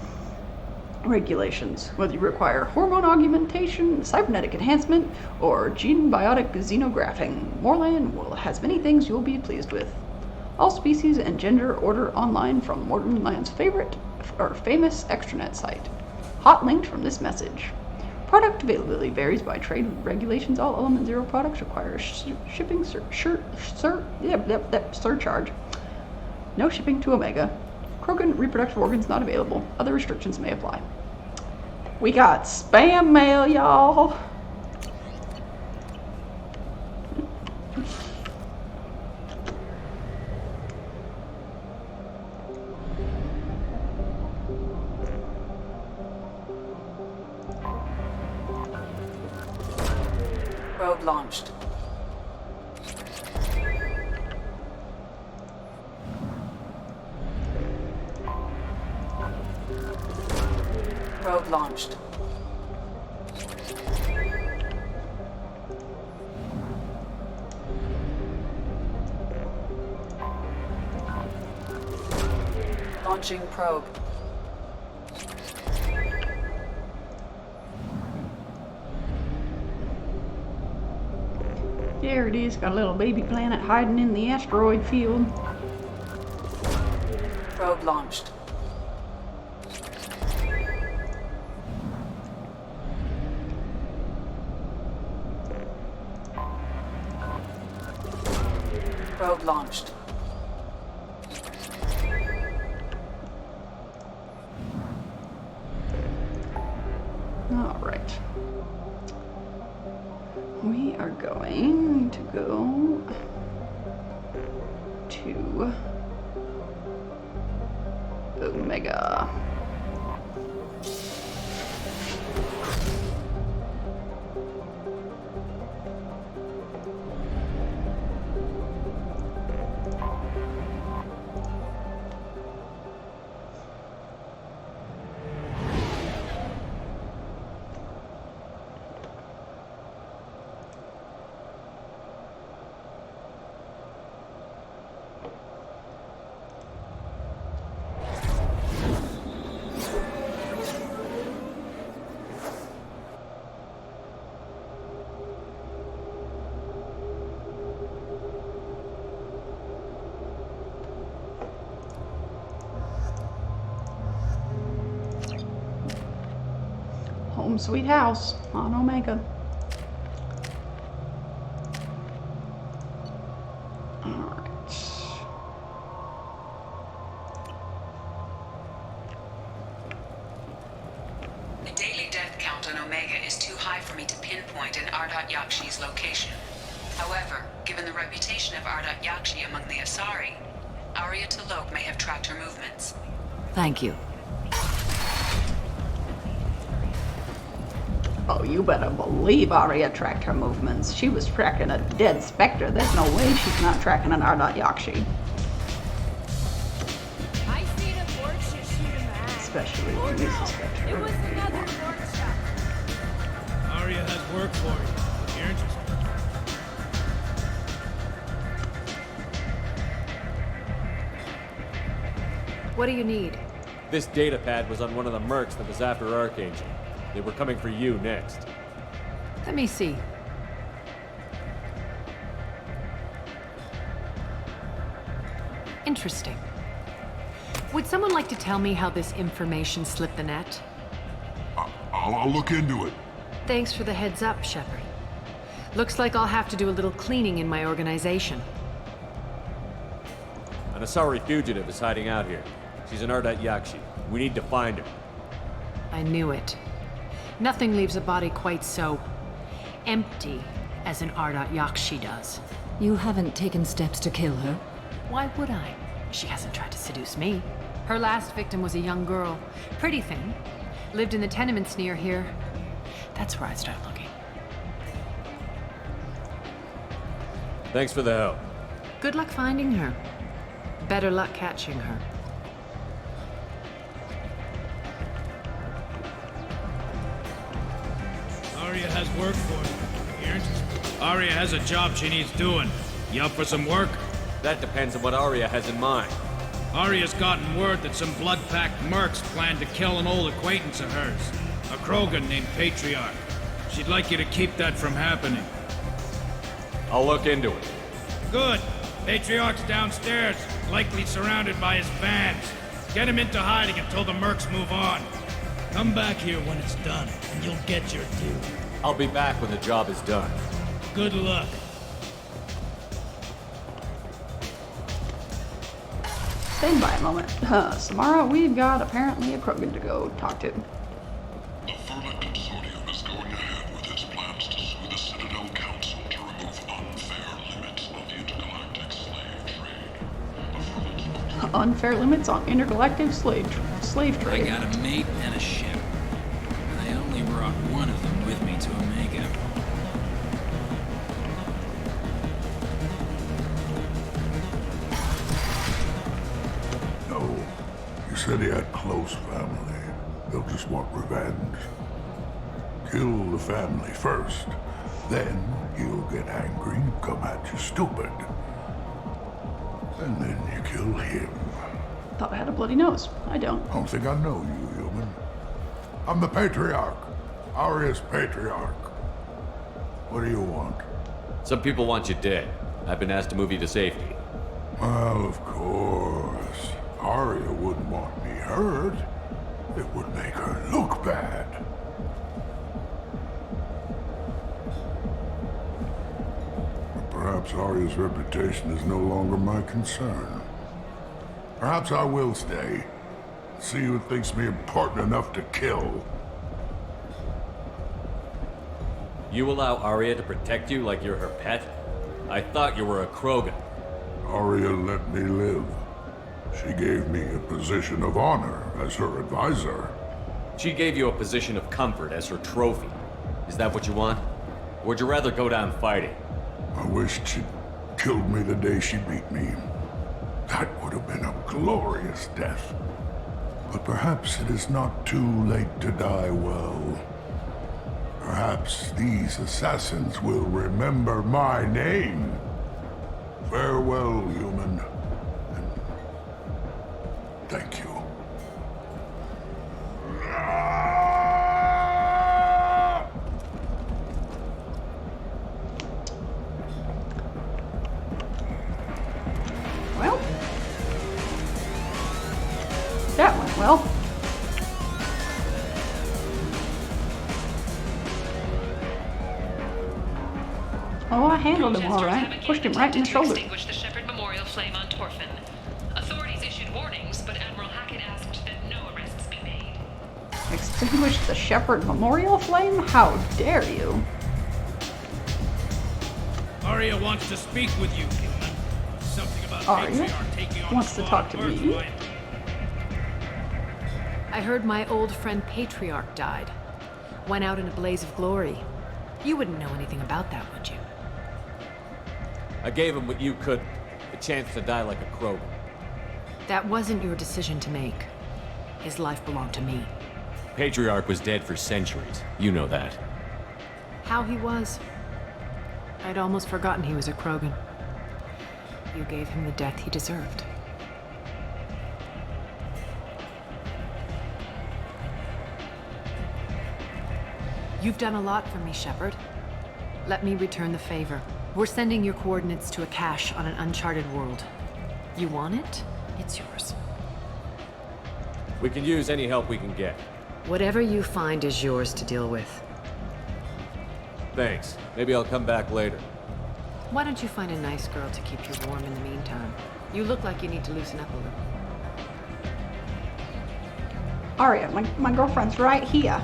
regulations. Whether you require hormone augmentation, cybernetic enhancement, or gene-biotic xenographing, Moorland has many things you'll be pleased with. All species and gender order online from Moorland's famous extranet site. Hot linked from this message. Product availability varies by trade regulations. All Element Zero products require shipping surcharge. No shipping to Omega. Krogan reproductive organs not available. Other restrictions may apply. We got spam mail, y'all. Probe launched. Probe launched. Launching probe. There it is, got a little baby planet hiding in the asteroid field. Probe launched. Probe launched. All right. We are going to go to Omega. Home sweet house on Omega. Alright. The daily death count on Omega is too high for me to pinpoint an Ardat Yakshi's location. However, given the reputation of Ardat Yakshi among the Asari, Arya T'Loak may have tracked her movements. Thank you. Oh, you better believe Arya tracked her movements. She was tracking a dead Spectre. There's no way she's not tracking an Ardat Yakshi. I see the fortune shoot a man. Especially when you suspect It her. was another workshop. Arya has work for you. You're interested. What do you need? This data pad was on one of the mercs that was after Archangel. They were coming for you next. Let me see. Interesting. Would someone like to tell me how this information slipped the net? I'll look into it. Thanks for the heads up, Shepard. Looks like I'll have to do a little cleaning in my organization. An Asari fugitive is hiding out here. She's an Ardat Yakshi. We need to find her. I knew it. Nothing leaves a body quite so empty as an Ardat Yakshi does. You haven't taken steps to kill her? Why would I? She hasn't tried to seduce me. Her last victim was a young girl. Pretty thing. Lived in the tenements near here. That's where I'd start looking. Thanks for the help. Good luck finding her. Better luck catching her. Arya has work for you. You're interested. Arya has a job she needs doing. You up for some work? That depends on what Arya has in mind. Arya's gotten word that some blood-packed mercs plan to kill an old acquaintance of hers. A Krogan named Patriarch. She'd like you to keep that from happening. I'll look into it. Good. Patriarch's downstairs, likely surrounded by his fans. Get him into hiding until the mercs move on. Come back here when it's done, and you'll get your due. I'll be back when the job is done. Good luck. Stand by a moment. Samara, we've got apparently a Krogan to go talk to. The Thermic Consortium is going ahead with its plans to sue the Citadel Council to remove unfair limits on the intergalactic slave trade. Unfair limits on intergalactic slave trade. I got a mate and a ship. I only brought one of them with me to Omega. said he had close family. They'll just want revenge. Kill the family first. Then he'll get angry and come at you stupid. And then you kill him. Thought I had a bloody nose. I don't. I don't think I know you, human. I'm the Patriarch. Aria's Patriarch. What do you want? Some people want you dead. I've been asked to move you to safety. Well, of course. Aria wouldn't want me hurt. It would make her look bad. But perhaps Aria's reputation is no longer my concern. Perhaps I will stay. See who thinks me important enough to kill. You allow Aria to protect you like you're her pet? I thought you were a Krogan. Aria let me live. She gave me a position of honor as her advisor. She gave you a position of comfort as her trophy. Is that what you want? Or would you rather go down fighting? I wished she'd killed me the day she beat me. That would have been a glorious death. But perhaps it is not too late to die well. Perhaps these assassins will remember my name. Farewell, human. And thank you. Well, that went well. Oh, I handled him all right. Pushed him right in the shoulder. Extinguish the Shepard Memorial flame on Torfin. Authorities issued warnings, but Admiral Hackett asked that no arrests be made. Extinguish the Shepard Memorial flame? How dare you? Aria wants to speak with you, human. Something about Aria Patriarch taking on wants to talk to me. birthright. I heard my old friend Patriarch died. Went out in a blaze of glory. You wouldn't know anything about that, would you? I gave him what you couldn't. The chance to die like a Krogan. That wasn't your decision to make. His life belonged to me. Patriarch was dead for centuries. You know that. How he was. I'd almost forgotten he was a Krogan. You gave him the death he deserved. You've done a lot for me, Shepard. Let me return the favor. We're sending your coordinates to a cache on an uncharted world. You want it? It's yours. We can use any help we can get. Whatever you find is yours to deal with. Thanks. Maybe I'll come back later. Why don't you find a nice girl to keep you warm in the meantime? You look like you need to loosen up a little. Aria, my girlfriend's right here.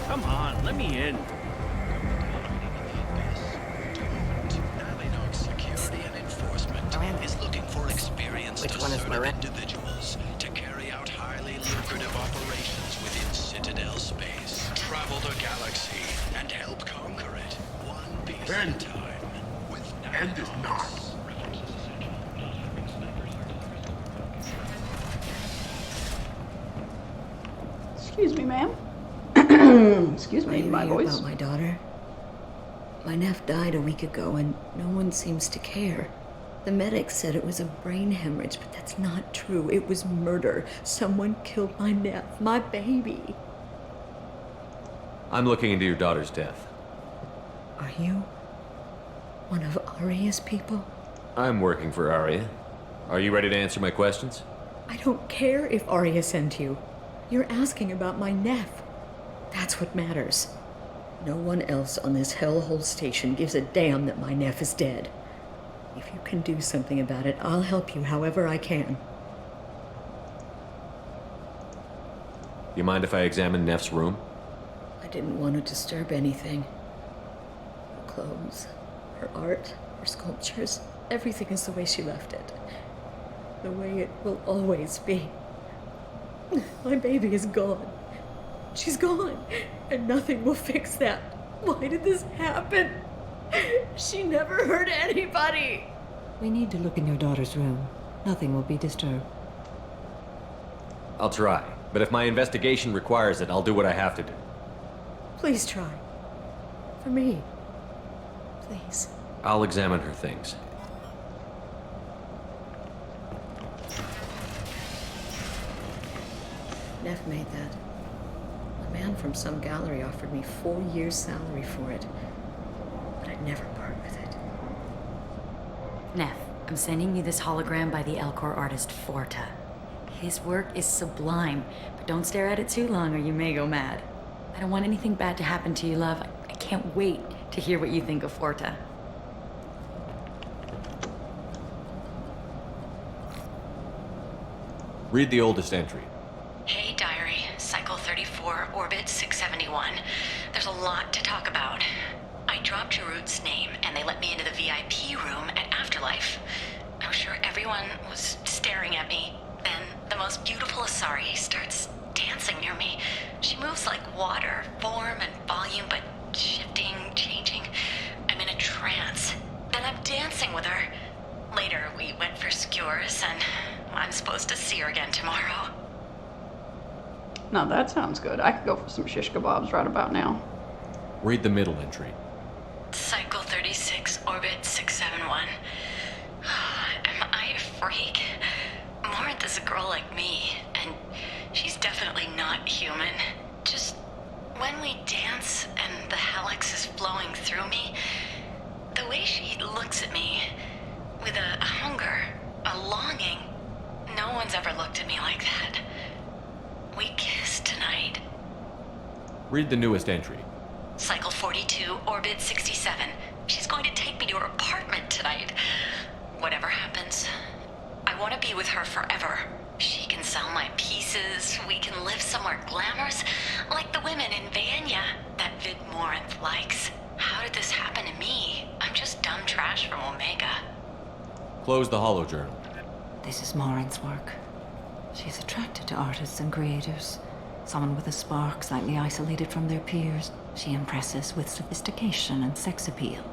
Come on, let me in. Security and enforcement is looking for experienced individuals to carry out highly lucrative operations within Citadel space. Travel the galaxy and help conquer it, one piece at a time. With end is not. Excuse me, ma'am. Excuse me, my voice. About my daughter. My nephew died a week ago, and no one seems to care. The medics said it was a brain hemorrhage, but that's not true. It was murder. Someone killed my nephew, my baby. I'm looking into your daughter's death. Are you one of Aria's people? I'm working for Aria. Are you ready to answer my questions? I don't care if Aria sent you. You're asking about my nephew. That's what matters. No one else on this hellhole station gives a damn that my nephew is dead. If you can do something about it, I'll help you however I can. You mind if I examine Neff's room? I didn't want to disturb anything. The clothes, her art, her sculptures, everything is the way she left it. The way it will always be. My baby is gone. She's gone, and nothing will fix that. Why did this happen? She never hurt anybody. We need to look in your daughter's room. Nothing will be disturbed. I'll try, but if my investigation requires it, I'll do what I have to do. Please try. For me. Please. I'll examine her things. Neff made that. A man from some gallery offered me 4 years' salary for it. But I'd never part with it. Neff, I'm sending you this hologram by the Elcor artist Forta. His work is sublime, but don't stare at it too long or you may go mad. I don't want anything bad to happen to you, love. I can't wait to hear what you think of Forta. Read the oldest entry. Hey, Diary. Cycle 34, Orbit 671. There's a lot to talk about. I dropped Jarut's name, and they let me into the VIP room at Afterlife. I'm sure everyone was staring at me. Then the most beautiful Asari starts dancing near me. She moves like water, form and volume, but shifting, changing. I'm in a trance. Then I'm dancing with her. Later, we went for skewers, and I'm supposed to see her again tomorrow. Now that sounds good. I could go for some shish kebabs right about now. Read the middle entry. Cycle 36, Orbit 671. Am I a freak? Morinth is a girl like me, and she's definitely not human. Just when we dance and the helix is flowing through me, the way she looks at me, with a hunger, a longing, no one's ever looked at me like that. We kissed tonight. Read the newest entry. Cycle 42, Orbit 67. She's going to take me to her apartment tonight. Whatever happens, I want to be with her forever. She can sell my pieces, we can live somewhere glamorous, like the women in Vanya that Vid Morinth likes. How did this happen to me? I'm just dumb trash from Omega. Close the holojournal. This is Morinth's work. She's attracted to artists and creators. Someone with a spark, slightly isolated from their peers. She impresses with sophistication and sex appeal.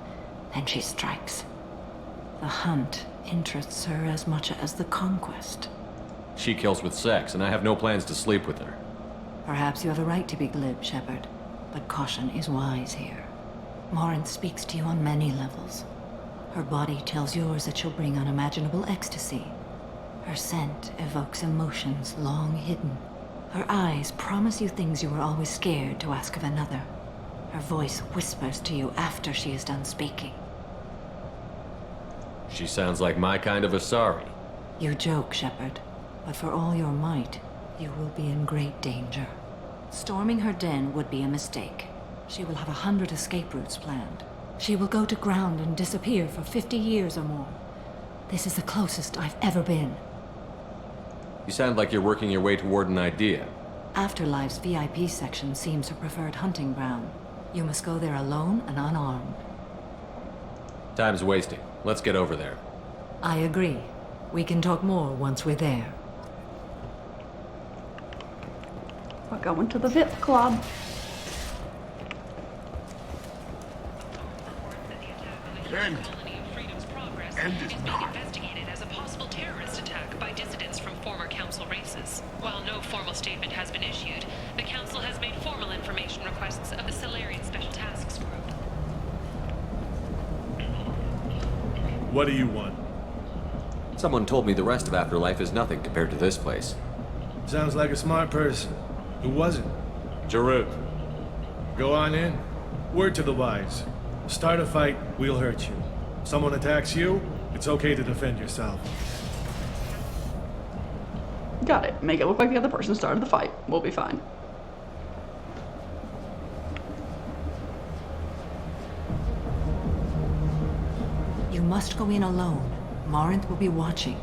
Then she strikes. The hunt interests her as much as the conquest. She kills with sex, and I have no plans to sleep with her. Perhaps you have a right to be glib, Shepard, but caution is wise here. Morinth speaks to you on many levels. Her body tells yours that she'll bring unimaginable ecstasy. Her scent evokes emotions long hidden. Her eyes promise you things you were always scared to ask of another. Her voice whispers to you after she is done speaking. She sounds like my kind of Asari. You joke, Shepard, but for all your might, you will be in great danger. Storming her den would be a mistake. She will have 100 escape routes planned. She will go to ground and disappear for 50 years or more. This is the closest I've ever been. You sound like you're working your way toward an idea. Afterlife's VIP section seems her preferred hunting ground. You must go there alone and unarmed. Time's wasting. Let's get over there. I agree. We can talk more once we're there. We're going to the VIP club. Then, end is not. Investigated as a possible terrorist attack by dissidents from former council races. While no formal statement has been issued, the council has made formal information requests of the Solarian Special Tasks Group. What do you want? Someone told me the rest of Afterlife is nothing compared to this place. Sounds like a smart person. Who was it? Jarut. Go on in. Word to the wise. Start a fight, we'll hurt you. Someone attacks you, it's okay to defend yourself. Got it. Make it look like the other person started the fight. We'll be fine. You must go in alone. Morinth will be watching.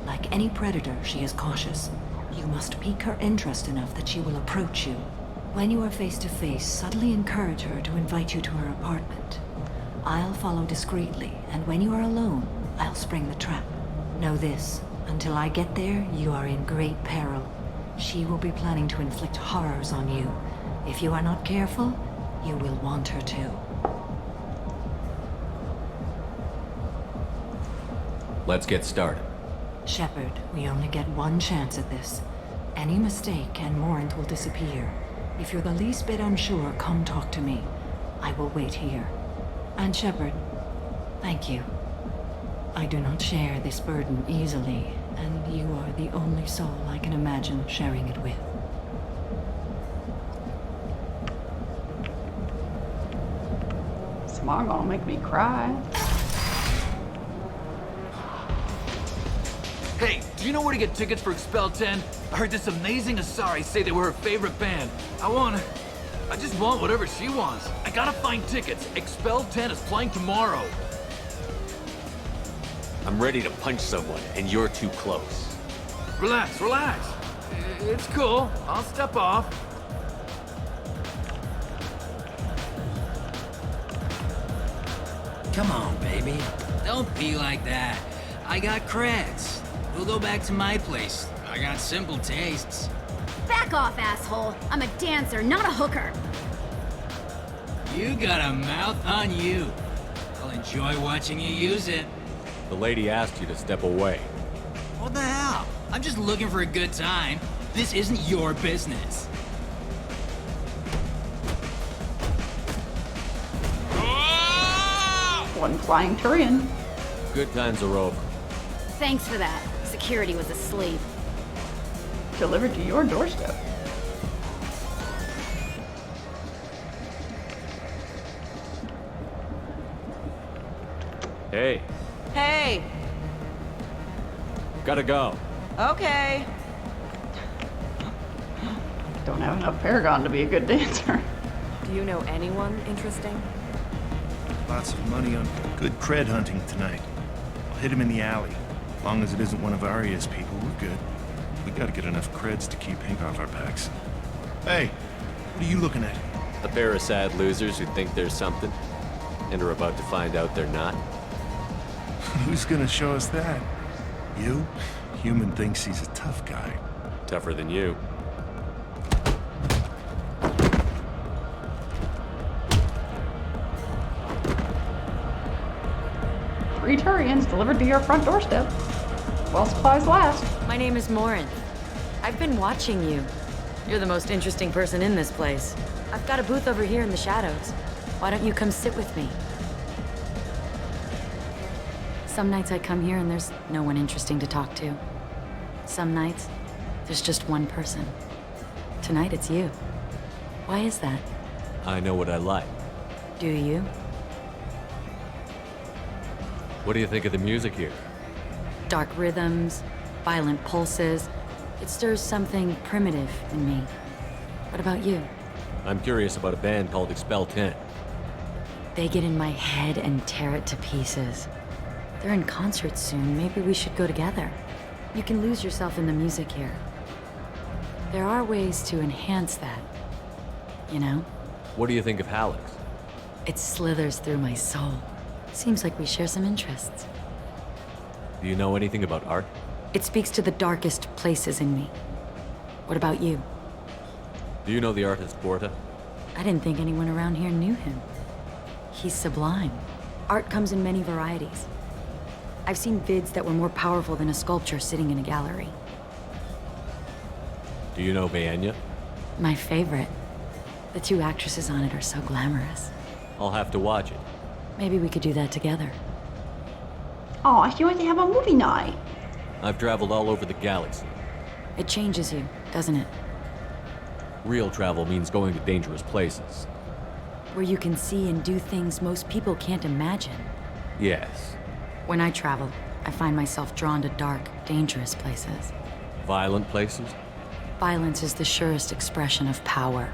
Like any predator, she is cautious. You must pique her interest enough that she will approach you. When you are face to face, subtly encourage her to invite you to her apartment. I'll follow discreetly, and when you are alone, I'll spring the trap. Know this, until I get there, you are in great peril. She will be planning to inflict horrors on you. If you are not careful, you will want her to. Let's get started. Shepard, we only get one chance at this. Any mistake and Morant will disappear. If you're the least bit unsure, come talk to me. I will wait here. And Shepard, thank you. I do not share this burden easily, and you are the only soul I can imagine sharing it with. Samara gonna make me cry. Hey, do you know where to get tickets for Expel 10? I heard this amazing Asari say they were her favorite band. I just want whatever she wants. I gotta find tickets. Expel 10 is playing tomorrow. I'm ready to punch someone, and you're too close. Relax, relax. It's cool. I'll step off. Come on, baby. Don't be like that. I got creds. We'll go back to my place. I got simple tastes. Back off, asshole. I'm a dancer, not a hooker. You got a mouth on you. I'll enjoy watching you use it. The lady asked you to step away. What the hell? I'm just looking for a good time. This isn't your business. One flying Turian. Good times are over. Thanks for that. Security was asleep. Delivered to your doorstep. Hey, Hey! gotta go. Okay. Don't have enough Paragon to be a good dancer. Do you know anyone interesting? Lots of money on good cred hunting tonight. I'll hit him in the alley. As long as it isn't one of Arya's people, we're good. We gotta get enough creds to keep Hank off our backs. Hey, what are you looking at? A pair of sad losers who think there's something, and are about to find out they're not. Who's gonna show us that? You? Human thinks he's a tough guy. Tougher than you. Three Turians delivered to your front doorstep. While supplies last. My name is Morin. I've been watching you. You're the most interesting person in this place. I've got a booth over here in the shadows. Why don't you come sit with me? Some nights I come here and there's no one interesting to talk to. Some nights, there's just one person. Tonight it's you. Why is that? I know what I like. Do you? What do you think of the music here? Dark rhythms, violent pulses. It stirs something primitive in me. What about you? I'm curious about a band called Expel 10. They get in my head and tear it to pieces. They're in concert soon. Maybe we should go together. You can lose yourself in the music here. There are ways to enhance that. You know? What do you think of Hallex? It slithers through my soul. Seems like we share some interests. Do you know anything about art? It speaks to the darkest places in me. What about you? Do you know the artist Porta? I didn't think anyone around here knew him. He's sublime. Art comes in many varieties. I've seen vids that were more powerful than a sculpture sitting in a gallery. Do you know Bayenya? My favorite. The two actresses on it are so glamorous. I'll have to watch it. Maybe we could do that together. Oh, I can't wait to have a movie night. I've traveled all over the galaxy. It changes you, doesn't it? Real travel means going to dangerous places. Where you can see and do things most people can't imagine. Yes. When I travel, I find myself drawn to dark, dangerous places. Violent places? Violence is the surest expression of power.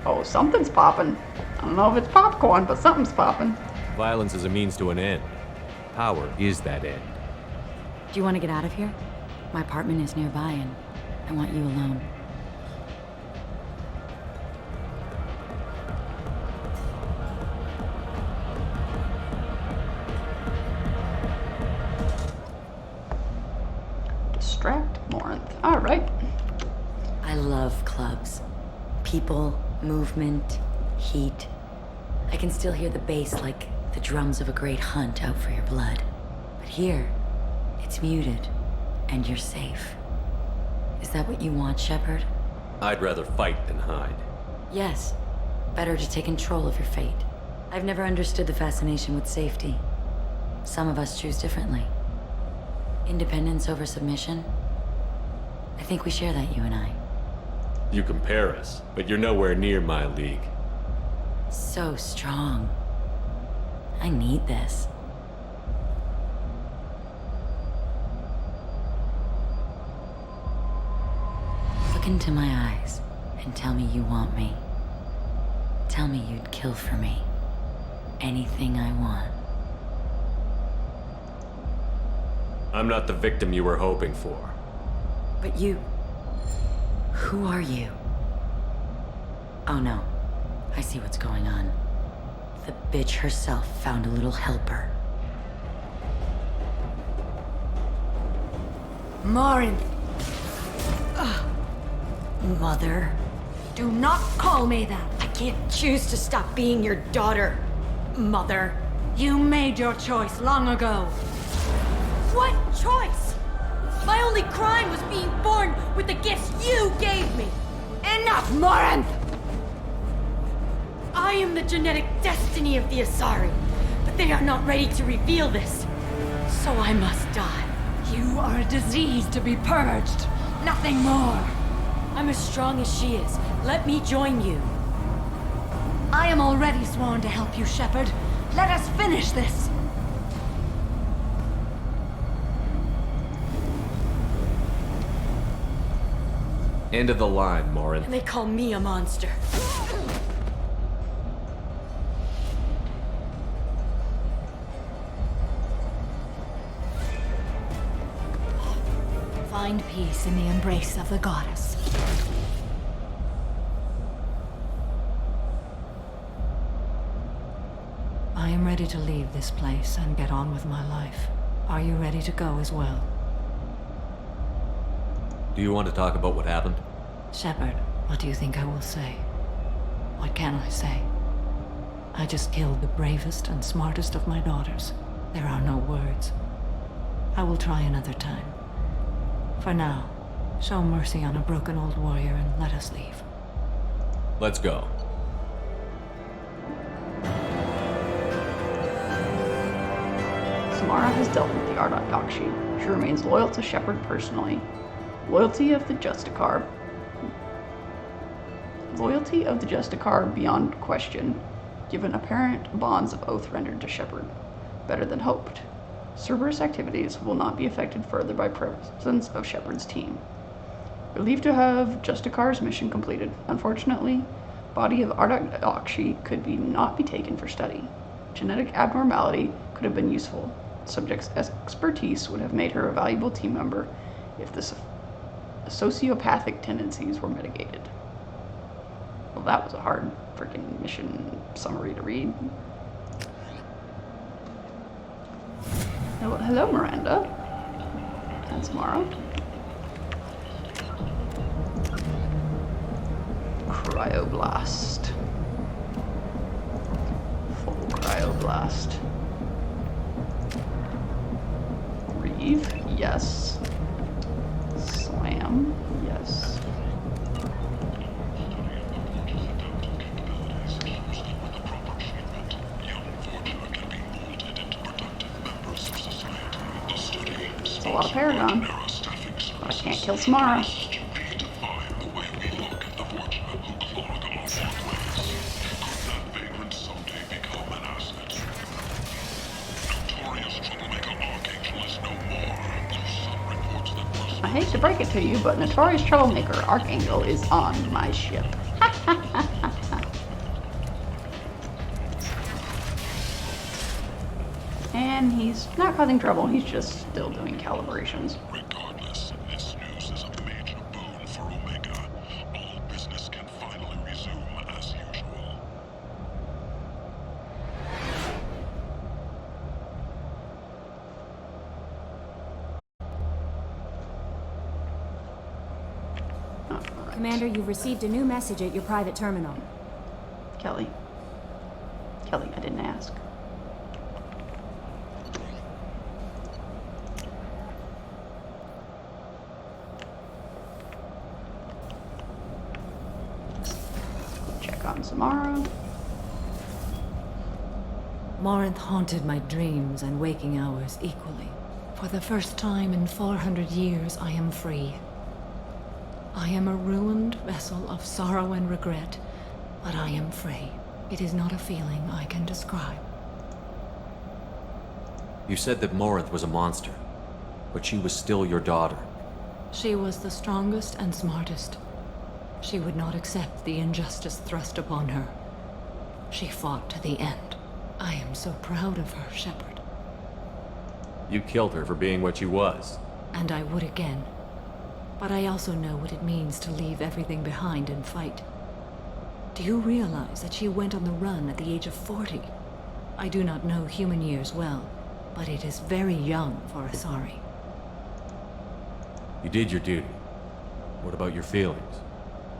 Oh, something's popping. I don't know if it's popcorn, but something's popping. Violence is a means to an end. Power is that end. Do you want to get out of here? My apartment is nearby and I want you alone. Extract Morinth. Alright. I love clubs. People, movement, heat. I can still hear the bass like the drums of a great hunt out for your blood. But here, it's muted, and you're safe. Is that what you want, Shepard? I'd rather fight than hide. Yes. Better to take control of your fate. I've never understood the fascination with safety. Some of us choose differently. Independence over submission? I think we share that, you and I. You compare us, but you're nowhere near my league. So strong. I need this. Look into my eyes and tell me you want me. Tell me you'd kill for me. Anything I want. I'm not the victim you were hoping for. But you... Who are you? Oh no. I see what's going on. The bitch herself found a little helper. Morinth! Mother. Do not call me that! I can't choose to stop being your daughter, Mother. You made your choice long ago. What choice? My only crime was being born with the gifts you gave me. Enough, Morinth! I am the genetic destiny of the Asari, but they are not ready to reveal this. So I must die. You are a disease to be purged. Nothing more. I'm as strong as she is. Let me join you. I am already sworn to help you, Shepard. Let us finish this. End of the line, Morinth. And they call me a monster. Find peace in the embrace of the goddess. I am ready to leave this place and get on with my life. Are you ready to go as well? Do you want to talk about what happened? Shepard, what do you think I will say? What can I say? I just killed the bravest and smartest of my daughters. There are no words. I will try another time. For now, show mercy on a broken old warrior and let us leave. Let's go. Samara has dealt with the Ardot Dakshi. She remains loyal to Shepard personally. Loyalty of the Justicar beyond question, given apparent bonds of oath rendered to Shepard. Better than hoped. Cerberus activities will not be affected further by presence of Shepard's team. Relieved to have Justicar's mission completed. Unfortunately, body of Ardot Dakshi could not be taken for study. Genetic abnormality could have been useful. Subject's expertise would have made her a valuable team member if the sociopathic tendencies were mitigated. Well, that was a hard freaking mission summary to read. Oh, hello, Miranda. That's Mara. Cryoblast. Full cryoblast. Reeve, yes. Slam, yes. It's a lot of Paragon. But I can't kill Samara. I hate to break it to you, but Notorious Troublemaker Archangel is on my ship. And he's not causing trouble, he's just still doing calibrations. Regardless, this news is a major boon for Omega. All business can finally resume as usual. Commander, you've received a new message at your private terminal. Kelly. Kelly, I didn't ask. Check on Samara. Morinth haunted my dreams and waking hours equally. For the first time in 400 years, I am free. I am a ruined vessel of sorrow and regret, but I am free. It is not a feeling I can describe. You said that Morinth was a monster, but she was still your daughter. She was the strongest and smartest. She would not accept the injustice thrust upon her. She fought to the end. I am so proud of her, Shepard. You killed her for being what she was. And I would again. But I also know what it means to leave everything behind and fight. Do you realize that she went on the run at the age of 40? I do not know human years well, but it is very young for Asari. You did your duty. What about your feelings?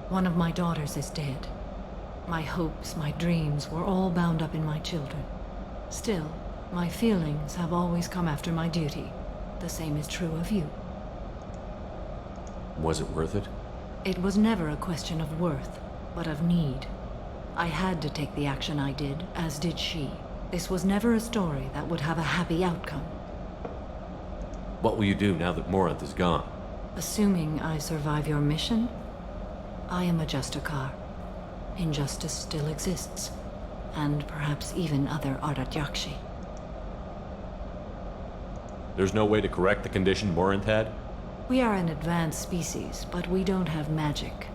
One of my daughters is dead. My hopes, my dreams were all bound up in my children. Still, my feelings have always come after my duty. The same is true of you. Was it worth it? It was never a question of worth, but of need. I had to take the action I did, as did she. This was never a story that would have a happy outcome. What will you do now that Morinth is gone? Assuming I survive your mission, I am a Justicar. Injustice still exists, and perhaps even other Ardat Yakshi. There's no way to correct the condition Morinth had? We are an advanced species, but we don't have magic.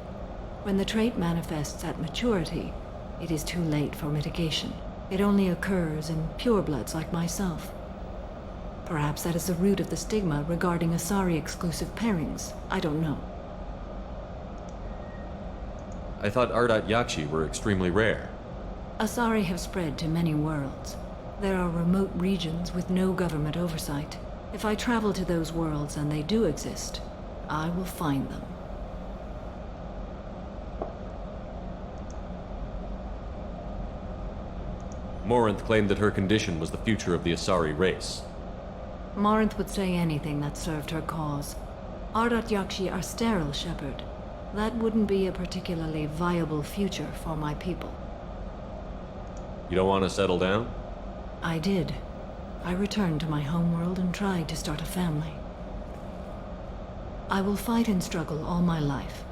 When the trait manifests at maturity, it is too late for mitigation. It only occurs in purebloods like myself. Perhaps that is the root of the stigma regarding Asari-exclusive pairings. I don't know. I thought Ardat Yakshi were extremely rare. Asari have spread to many worlds. There are remote regions with no government oversight. If I travel to those worlds and they do exist, I will find them. Morinth claimed that her condition was the future of the Asari race. Morinth would say anything that served her cause. Ardat Yakshi are sterile, Shepard. That wouldn't be a particularly viable future for my people. You don't want to settle down? I did. I returned to my homeworld and tried to start a family. I will fight and struggle all my life.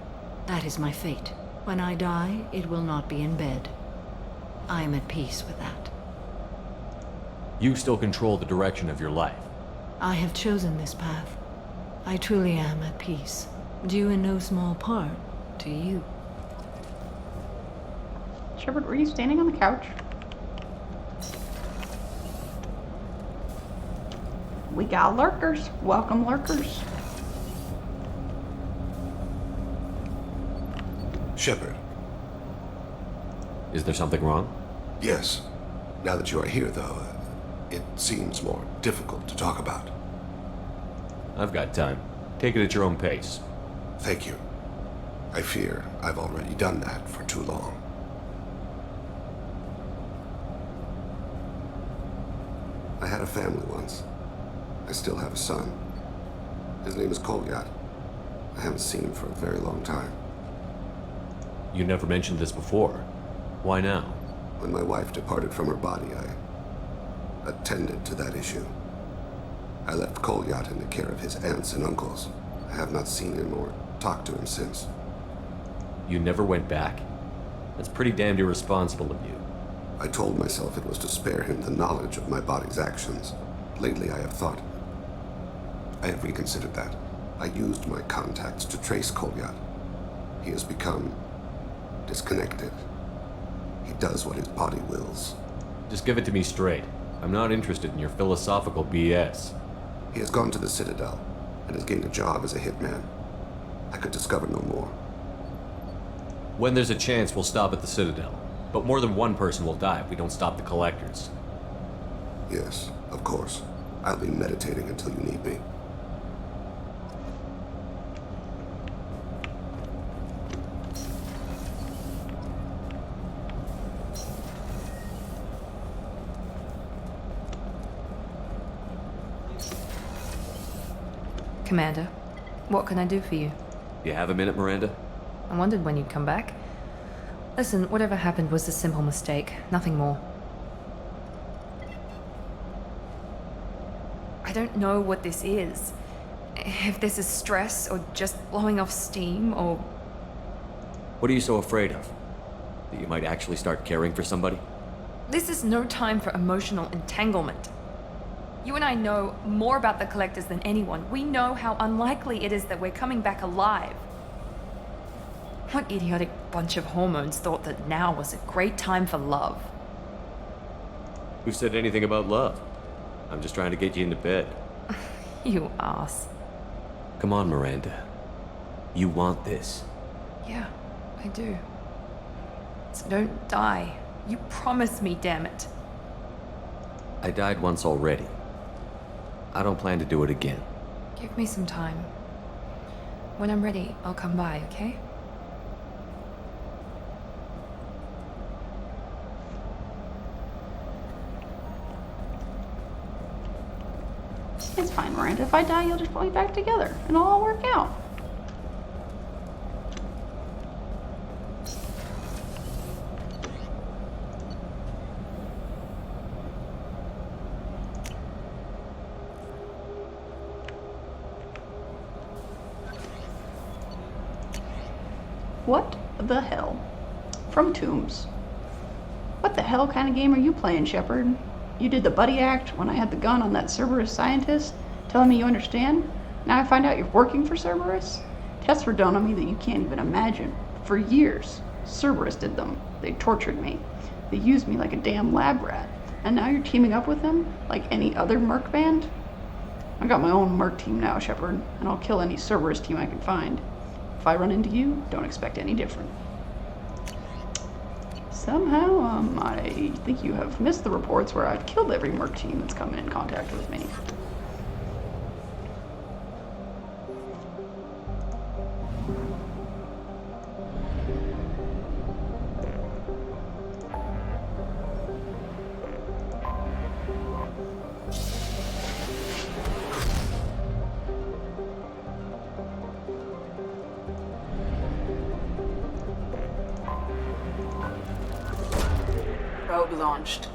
That is my fate. When I die, it will not be in bed. I am at peace with that. You still control the direction of your life. I have chosen this path. I truly am at peace. Due in no small part to you. Shepard, were you standing on the couch? We got lurkers. Welcome, lurkers. Shepard. Is there something wrong? Yes. Now that you are here, though, it seems more difficult to talk about. I've got time. Take it at your own pace. Thank you. I fear I've already done that for too long. I had a family once. I still have a son. His name is Kolyat. I haven't seen him for a very long time. You never mentioned this before. Why now? When my wife departed from her body, I attended to that issue. I left Kolyat in the care of his aunts and uncles. I have not seen him or talked to him since. You never went back? That's pretty damned irresponsible of you. I told myself it was to spare him the knowledge of my body's actions. Lately, I have reconsidered that. I used my contacts to trace Kolyat. He has become disconnected. He does what his body wills. Just give it to me straight. I'm not interested in your philosophical BS. He has gone to the Citadel and has gained a job as a hitman. I could discover no more. When there's a chance, we'll stop at the Citadel. But more than one person will die if we don't stop the collectors. Yes, of course. I'll be meditating until you need me. Commander, what can I do for you? You have a minute, Miranda? I wondered when you'd come back. Listen, whatever happened was a simple mistake, nothing more. I don't know what this is. If this is stress, or just blowing off steam, or... What are you so afraid of? That you might actually start caring for somebody? This is no time for emotional entanglement. You and I know more about the Collectors than anyone. We know how unlikely it is that we're coming back alive. What idiotic bunch of hormones thought that now was a great time for love? Who said anything about love? I'm just trying to get you into bed. You ass. Come on, Miranda. You want this. Yeah, I do. So don't die. You promised me, damn it. I died once already. I don't plan to do it again. Give me some time. When I'm ready, I'll come by, okay? It's fine, Miranda. If I die, you'll just put me back together, and it'll all work out. What the hell? From Tombs. What the hell kind of game are you playing, Shepard? You did the buddy act when I had the gun on that Cerberus scientist, telling me you understand? Now I find out you're working for Cerberus? Tests were done on me that you can't even imagine. For years, Cerberus did them. They tortured me. They used me like a damn lab rat. And now you're teaming up with them like any other merc band? I got my own merc team now, Shepard, and I'll kill any Cerberus team I can find. If I run into you, don't expect any different. Somehow, I think you have missed the reports where I've killed every merc team that's come in contact with me. Probe launched.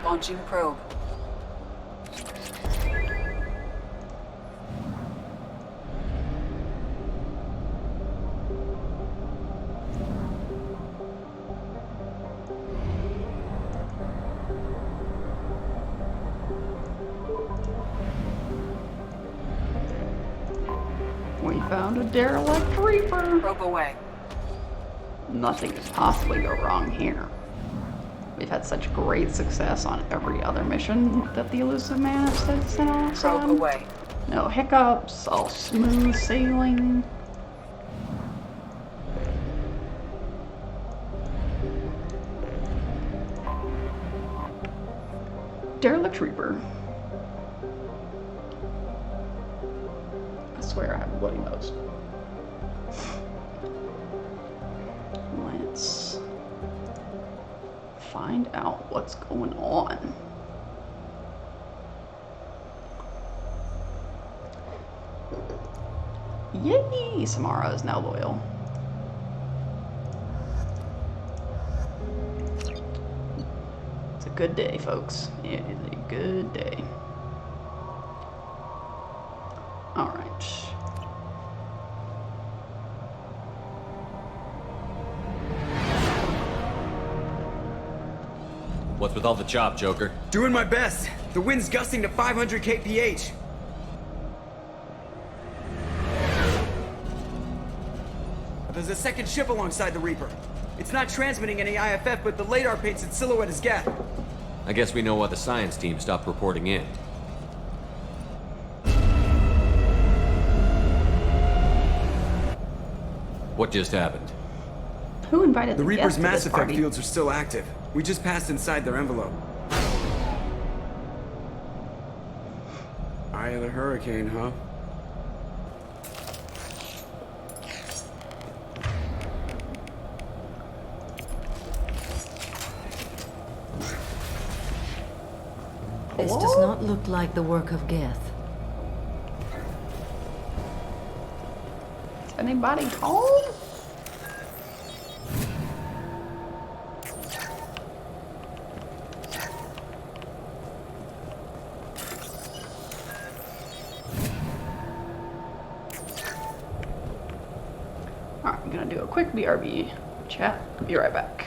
Launching probe. We found a derelict Reaper. Probe away. Nothing could possibly go wrong here. We've had such great success on every other mission that the elusive man has sent us on. Probe away. No hiccups, all smooth sailing. Derelict Reaper. I swear I have a bloody nose. Let's find out what's going on. Yay! Samara is now loyal. It's a good day, folks. It is a good day. Alright. What's with all the chop, Joker? Doing my best. The wind's gusting to 500 kph. There's a second ship alongside the Reaper. It's not transmitting any IFF, but the radar paints its silhouette as Geth. I guess we know why the science team stopped reporting in. What just happened? Who invited the Reaper's guests to mass this effect party? fields are still active. We just passed inside their envelope. Eye of the hurricane, huh? This does not look like the work of Geth. Is anybody home? Alright, I'm gonna do a quick BRB chat. Be right back.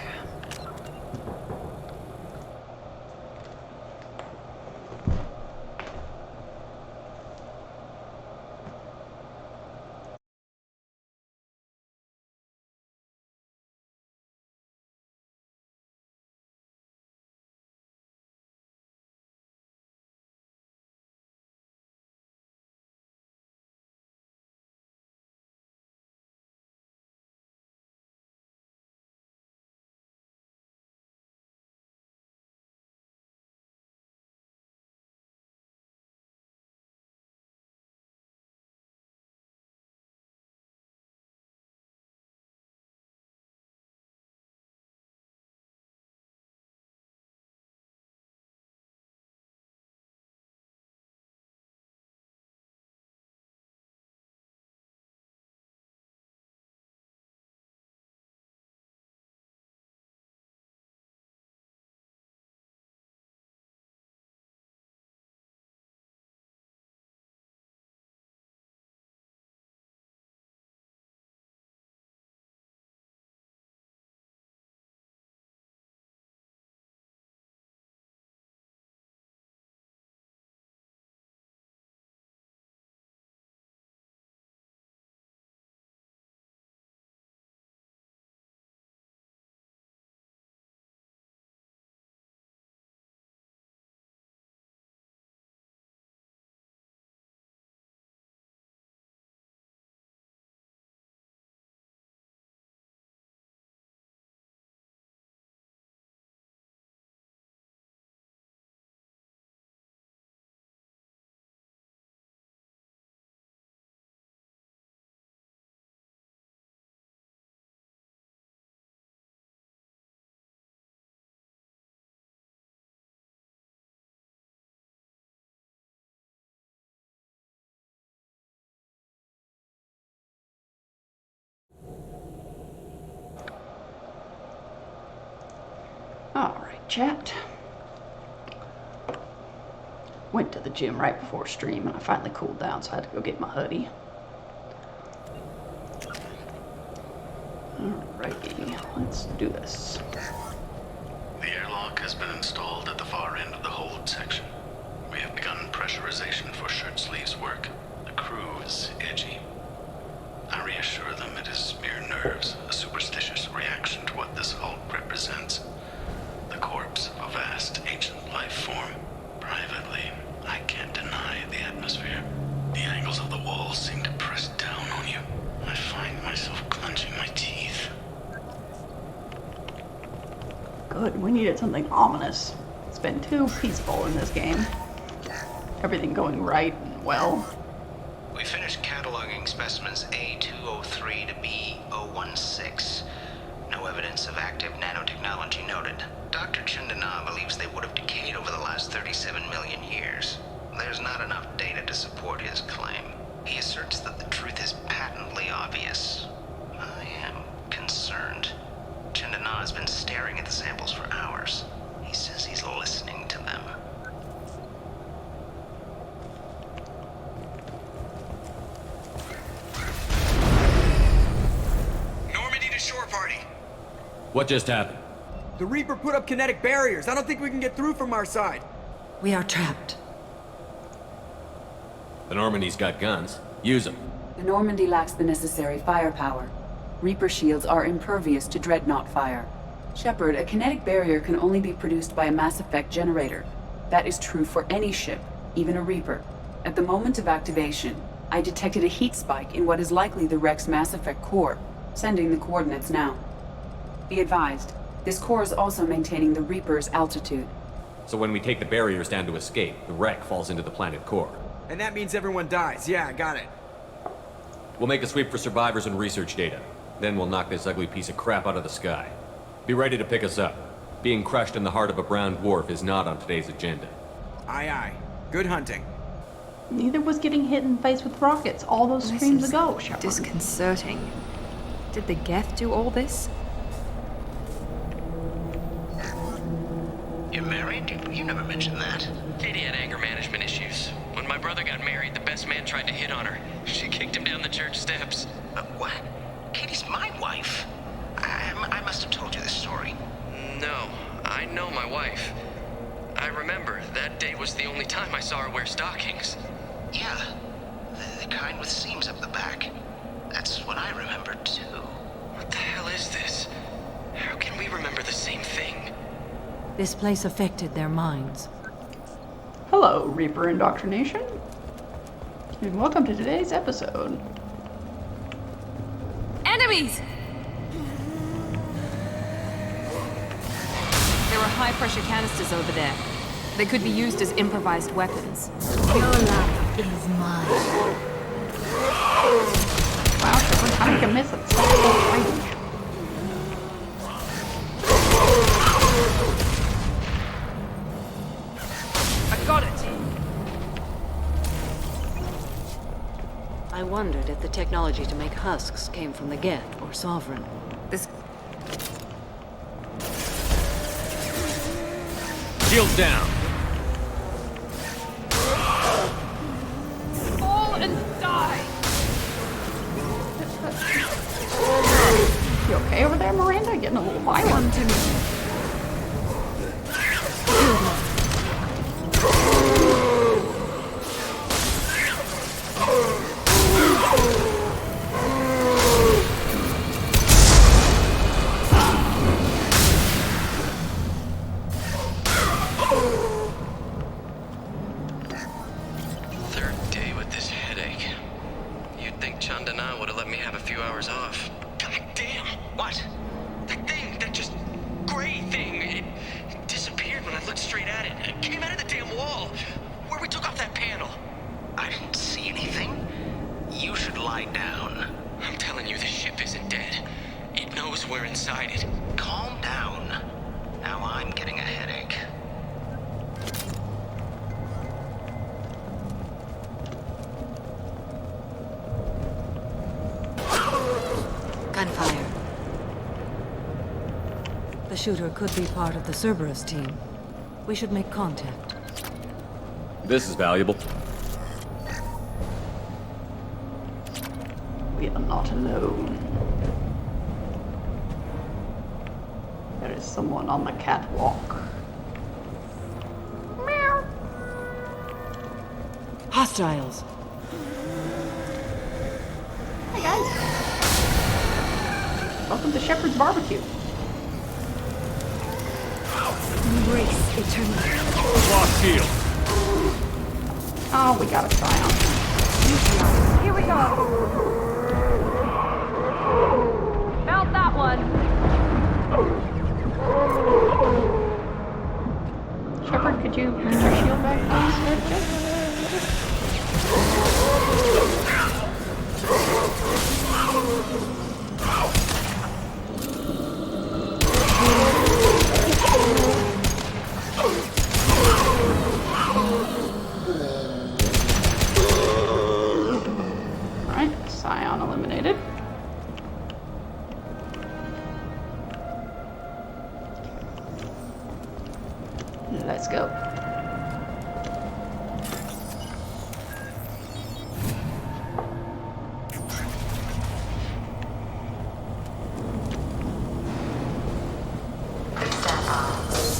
Alright, chat. Went to the gym right before stream and I finally cooled down, so I had to go get my hoodie. Alrighty, let's do this. The airlock has been installed at the far end of the hold section. We have begun pressurization for shirt sleeves work. The crew is edgy. I reassure them it is mere nerves, a superstitious reaction to what this hulk represents. The corpse of a vast ancient life form. Privately, I can't deny the atmosphere. The angles of the walls seem to press down on you. I find myself clenching my teeth. Good, we needed something ominous. It's been too peaceful in this game. Everything going right and well. We finished cataloging specimens A203 to B016. No evidence of active nanotechnology noted. Dr. Chandana believes they would have decayed over the last 37 million years. There's not enough data to support his claim. He asserts that the truth is patently obvious. I am concerned. Chandana has been staring at the samples for hours. He says he's listening to them. Normandy to shore party. What just happened? The Reaper put up kinetic barriers. I don't think we can get through from our side. We are trapped. The Normandy's got guns. Use them. The Normandy lacks the necessary firepower. Reaper shields are impervious to dreadnought fire. Shepard, a kinetic barrier can only be produced by a mass effect generator. That is true for any ship, even a Reaper. At the moment of activation, I detected a heat spike in what is likely the Wreck's mass effect core, sending the coordinates now. Be advised, this core is also maintaining the Reaper's altitude. So when we take the barriers down to escape, the wreck falls into the planet core. And that means everyone dies. Yeah, got it. We'll make a sweep for survivors and research data. Then we'll knock this ugly piece of crap out of the sky. Be ready to pick us up. Being crushed in the heart of a brown dwarf is not on today's agenda. Aye, aye. Good hunting. Neither was getting hit in the face with rockets all those streams ago, Shepard. Disconcerting. Did the Geth do all this? You're married? You never mentioned that. Katie had anger management issues. When my brother got married, the best man tried to hit on her. She kicked him down the church steps. What? Katie's my wife. I must have told you this story. No, I know my wife. I remember that day was the only time I saw her wear stockings. Yeah, the kind with seams up the back. That's what I remember, too. What the hell is this? How can we remember the same thing? This place affected their minds. Hello, Reaper Indoctrination. And welcome to today's episode. Enemies! There are high-pressure canisters over there. They could be used as improvised weapons. Your life is mine. Wow, Shepard, how did you miss it? So range. I got it! I wondered if the technology to make husks came from the Geth or Sovereign. This... Shields down. Fall and die! You okay over there, Miranda? Getting a little violent. Come to me. Third day with this headache. You'd think Chandana would have let me have a few hours off. God damn! What? That thing, that just gray thing, it disappeared when I looked straight at it. It came out of the damn wall, where we took off that panel. I didn't see anything. You should lie down. I'm telling you, the ship isn't dead. It knows we're inside it. Calm down. Now I'm getting a headache. Gunfire. The shooter could be part of the Cerberus team. We should make contact. This is valuable. We are not alone. There is someone on the catwalk. Meow. Hostiles. Hey guys. Welcome to Shepard's barbecue. Embrace eternity. Lost shield. Oh, we got a Scion. Here we go! Felt that one! Shepard, could you put your shield back, please? Alright, Scion eliminated. Let's go.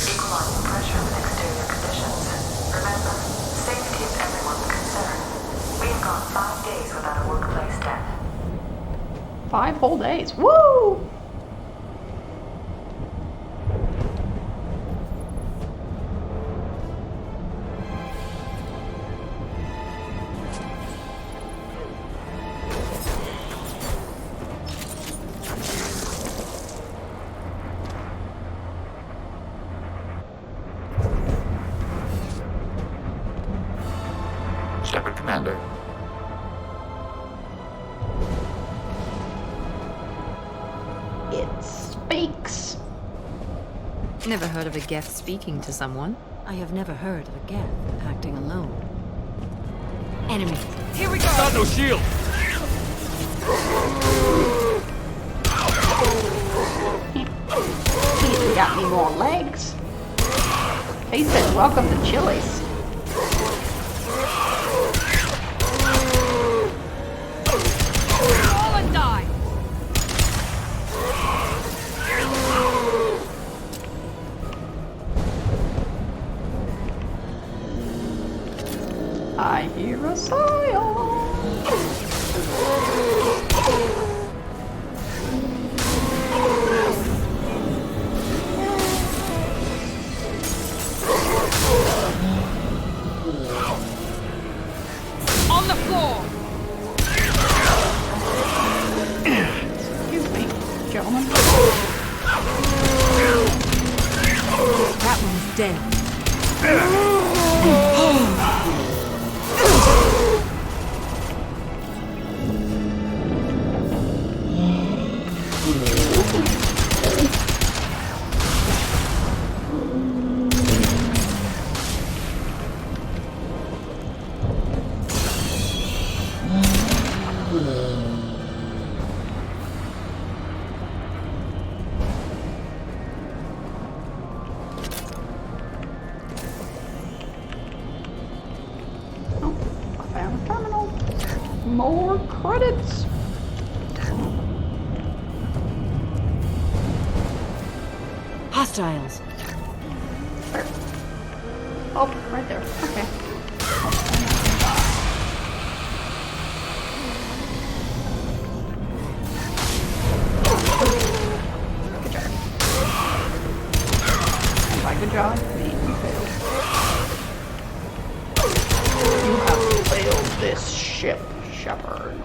Equalizing pressure in exterior conditions. Remember, safety is everyone's concern. We've gone 5 days without a workplace death. 5 whole days. Woo! Shepard, Commander. It speaks. Never heard of a Geth speaking to someone. I have never heard of a Geth acting alone. Enemy. Here we go! Got no shield! He's got me more legs. He said, welcome to Chili's. Fall and die! I hear a sigh. On the floor! Excuse me, gentlemen. That one's dead. More credits. Hostiles. Where? Oh, right there. Okay. Good job. And by good job, I mean you failed. You have failed this ship, Shepard.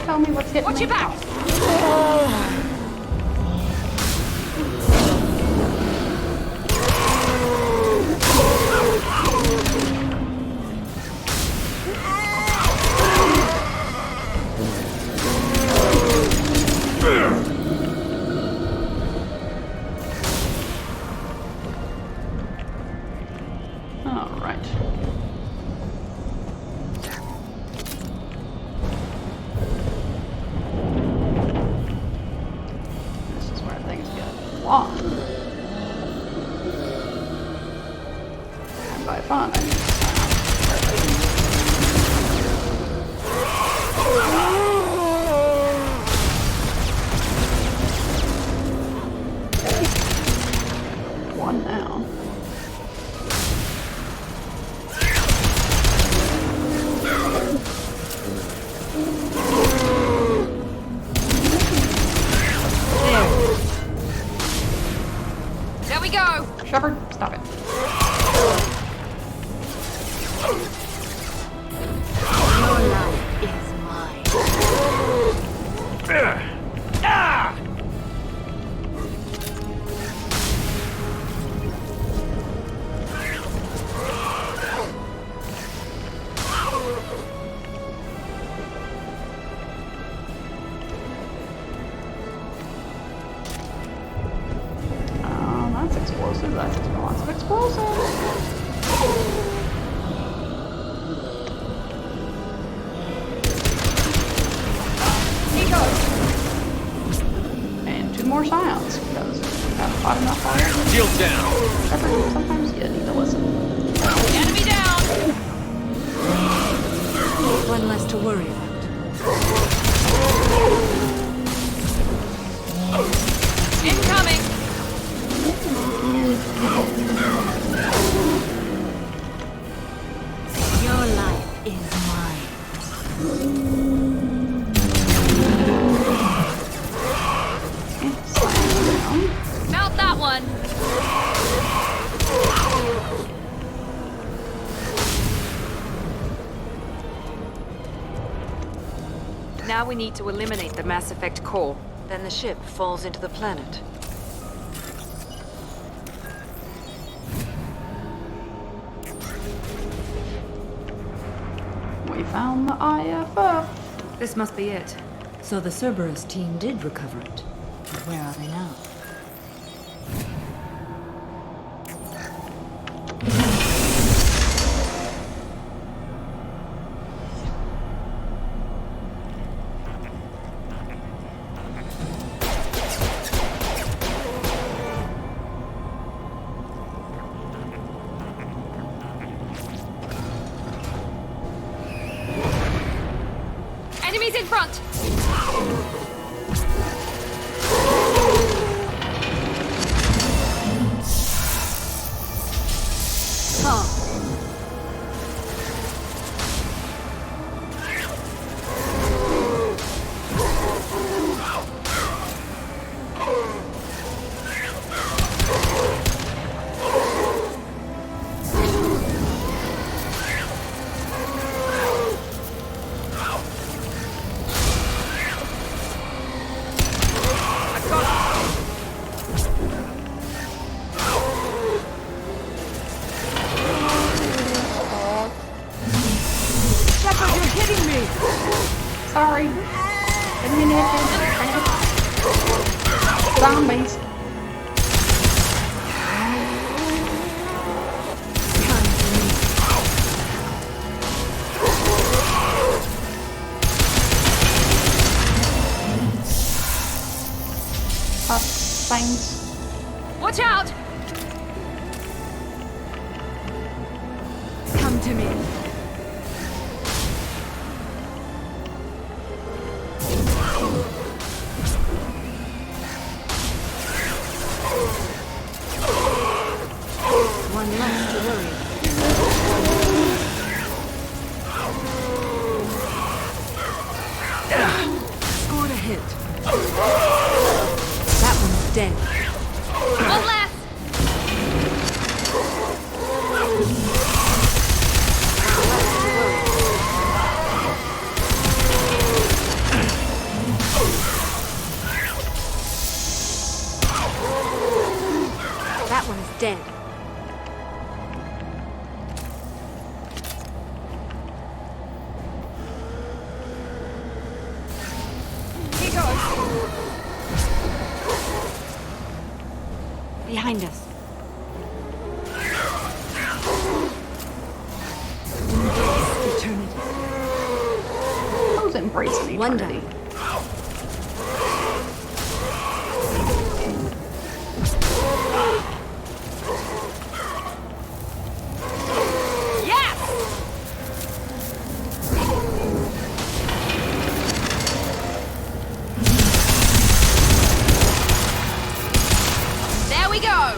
Tell me what's hitting. Watch your back! All right. Long. And by fun, I mean one now. There we go! Shepard, stop it. Your life is mine. That's explosive. That's lots of explosives. And 2 more scions, because we haven't fought enough already. Shield down! Shepard, sometimes you need to listen. Enemy down! One less to worry about. Incoming! Your life is mine. Now we need to eliminate the Mass Effect core. Then the ship falls into the planet. We found the IFF. This must be it. So the Cerberus team did recover it. But where are they now? Enemies in front! Shepard, you're hitting me! Sorry. Didn't mean to hit you. Zombies. Things. Watch out! Come to me. One less to worry. Scored a hit. That one's dead. One less! That one's dead. Here goes! Behind us. Eternity. Who's embracing One eternity? down. There we go!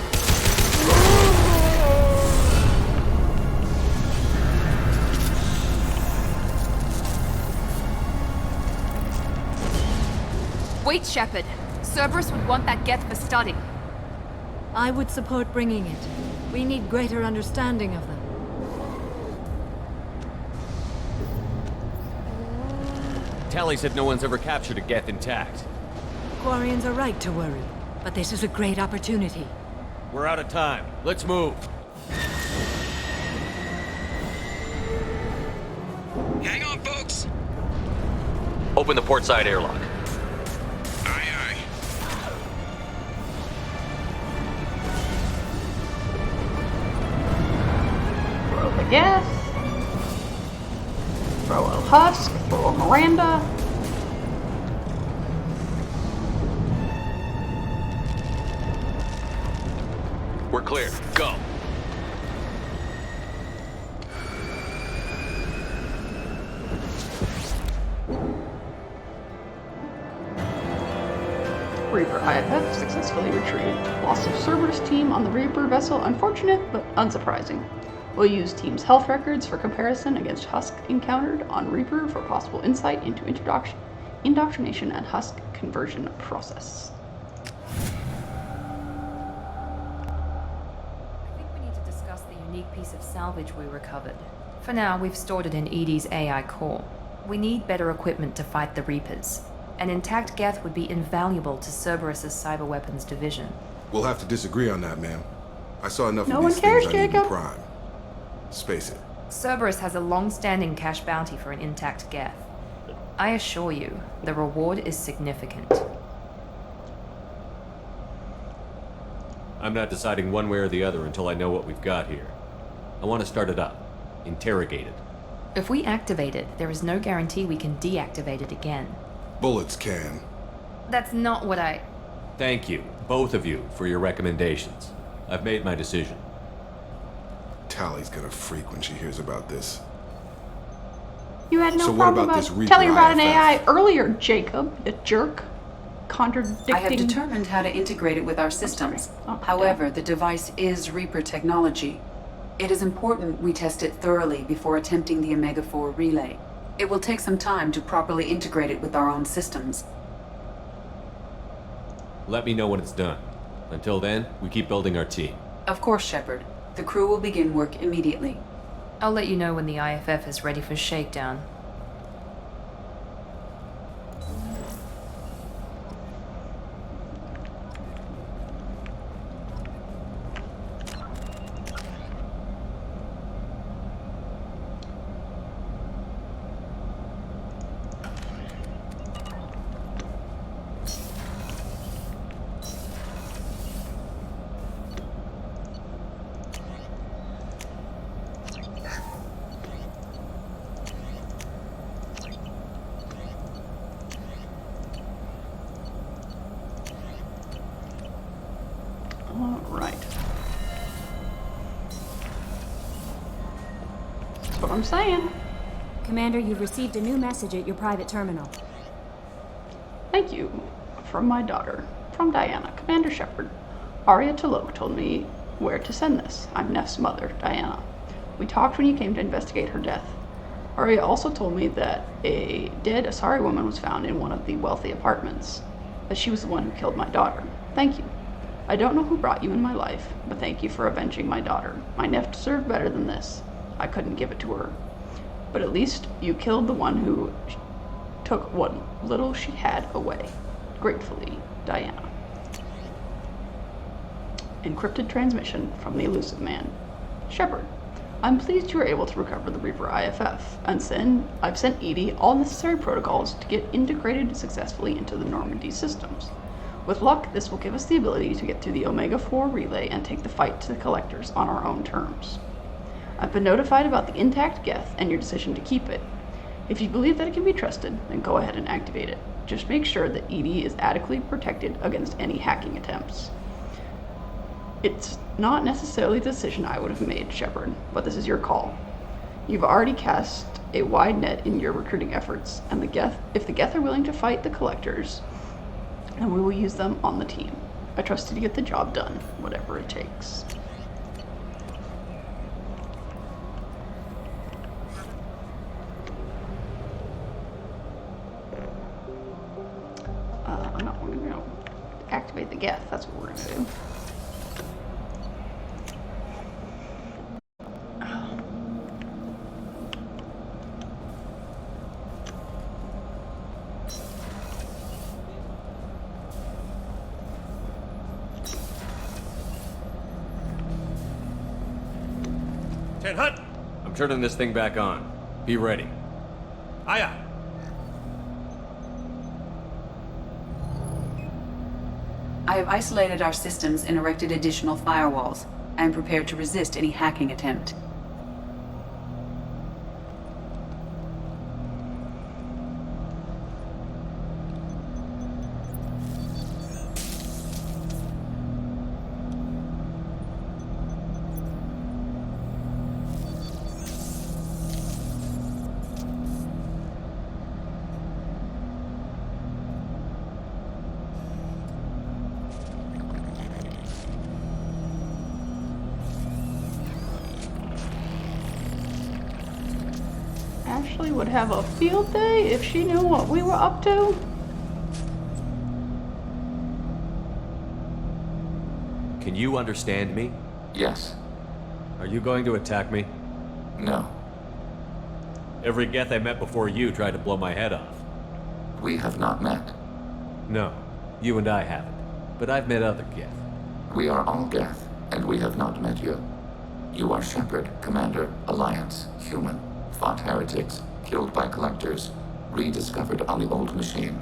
Wait, Shepard. Cerberus would want that Geth for study. I would support bringing it. We need greater understanding of them. Tally said no one's ever captured a Geth intact. Quarians are right to worry, but this is a great opportunity. We're out of time. Let's move. Hang on, folks! Open the port side airlock. Aye, aye. Throw the Geth. Throw a Husk. Throw a Miranda. We're clear. Go. Reaper IFF successfully retrieved. Loss of Cerberus team on the Reaper vessel unfortunate, but unsurprising. We'll use team's health records for comparison against Husk encountered on Reaper for possible insight into indoctrination and Husk conversion process. I think we need to discuss the unique piece of salvage we recovered. For now, we've stored it in Edie's AI core. We need better equipment to fight the Reapers. An intact Geth would be invaluable to Cerberus's cyber weapons division. We'll have to disagree on that, ma'am. I saw enough No of one these cares, things I need in Jacob. Prime. Space it. Cerberus has a long-standing cash bounty for an intact Geth. I assure you, the reward is significant. I'm not deciding one way or the other until I know what we've got here. I want to start it up. Interrogate it. If we activate it, there is no guarantee we can deactivate it again. Bullets can. That's not what I... Thank you, both of you, for your recommendations. I've made my decision. Tally's gonna freak when she hears about this. You had no So what problem about about this Reaper telling about an IFF? AI earlier, Jacob, you jerk. Contradicting... I have determined how to integrate it with our systems. However, the device is Reaper technology. It is important we test it thoroughly before attempting the Omega-4 relay. It will take some time to properly integrate it with our own systems. Let me know when it's done. Until then, we keep building our team. Of course, Shepard. The crew will begin work immediately. I'll let you know when the IFF is ready for shakedown. Alright. That's what I'm saying. Commander, you've received a new message at your private terminal. Thank you. From my daughter. From Diana. Commander Shepard. Arya Talok told me where to send this. I'm Neff's mother, Diana. We talked when you came to investigate her death. Arya also told me that a dead Asari woman was found in one of the wealthy apartments. That she was the one who killed my daughter. Thank you. I don't know who brought you in my life, but thank you for avenging my daughter. My Neff deserved better than this. I couldn't give it to her. But at least you killed the one who took what little she had away. Gratefully, Diana. Encrypted transmission from the Elusive Man. Shepard, I'm pleased you were able to recover the Reaper IFF, and I've sent Edie all necessary protocols to get integrated successfully into the Normandy systems. With luck, this will give us the ability to get to the Omega-4 relay and take the fight to the Collectors on our own terms. I've been notified about the intact Geth and your decision to keep it. If you believe that it can be trusted, then go ahead and activate it. Just make sure that Edie is adequately protected against any hacking attempts. It's not necessarily the decision I would have made, Shepard, but this is your call. You've already cast a wide net in your recruiting efforts, and if the Geth are willing to fight the Collectors, then we will use them on the team. I trust you to get the job done, whatever it takes. No, we're gonna activate the Geth, that's what we're gonna do. Hut! I'm turning this thing back on. Be ready. Aye aye. I have isolated our systems and erected additional firewalls. I am prepared to resist any hacking attempt. Ashley would have a field day if she knew what we were up to. Can you understand me? Yes. Are you going to attack me? No. Every Geth I met before you tried to blow my head off. We have not met. No, you and I haven't. But I've met other Geth. We are all Geth, and we have not met you. You are Shepard, Commander, Alliance, human, fought heretics, killed by collectors, rediscovered on the old machine.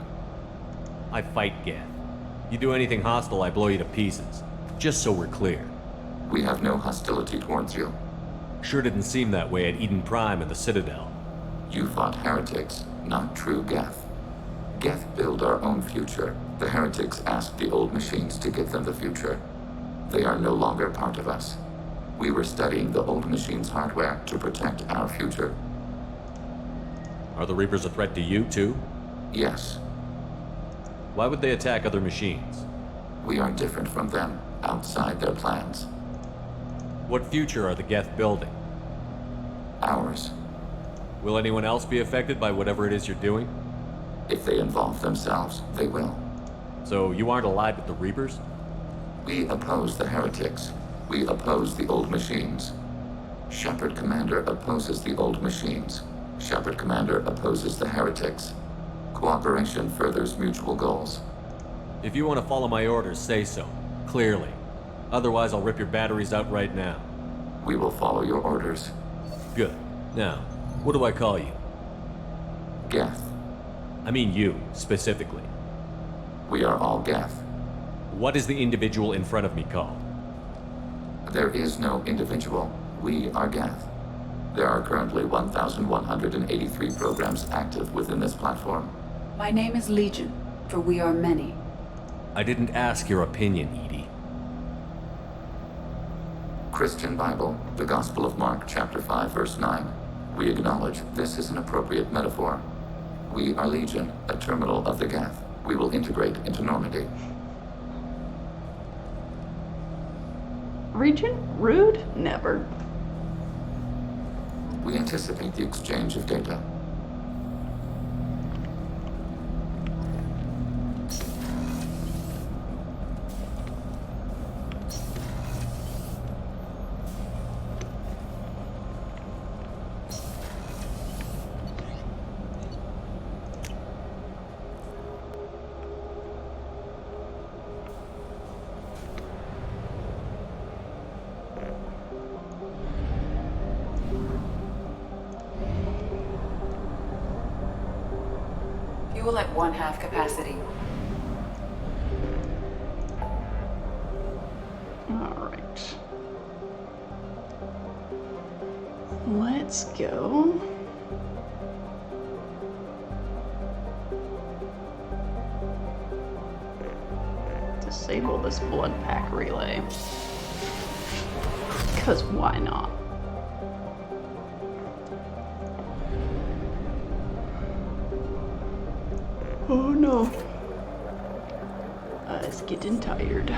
I fight Geth. You do anything hostile, I blow you to pieces. Just so we're clear. We have no hostility towards you. Sure didn't seem that way at Eden Prime and the Citadel. You fought heretics, not true Geth. Geth build our own future. The heretics asked the old machines to give them the future. They are no longer part of us. We were studying the old machines' hardware to protect our future. Are the Reapers a threat to you, too? Yes. Why would they attack other machines? We are different from them, outside their plans. What future are the Geth building? Ours. Will anyone else be affected by whatever it is you're doing? If they involve themselves, they will. So you aren't allied with the Reapers? We oppose the heretics. We oppose the old machines. Shepard Commander opposes the old machines. Shepard Commander opposes the heretics. Cooperation furthers mutual goals. If you want to follow my orders, say so. Clearly. Otherwise, I'll rip your batteries out right now. We will follow your orders. Good. Now, what do I call you? Geth. I mean you, specifically. We are all Geth. What is the individual in front of me called? There is no individual. We are Geth. There are currently 1,183 programs active within this platform. My name is Legion, for we are many. I didn't ask your opinion, Edie. Christian Bible, the Gospel of Mark, chapter 5, verse 9. We acknowledge this is an appropriate metaphor. We are Legion, a terminal of the Geth. We will integrate into Normandy. Regent? Rude? Never. We anticipate the exchange of data. Fuel at 1/2 capacity. Alright. Let's go. Disable this blood pack relay. Because why not? Oh no. It's getting tired.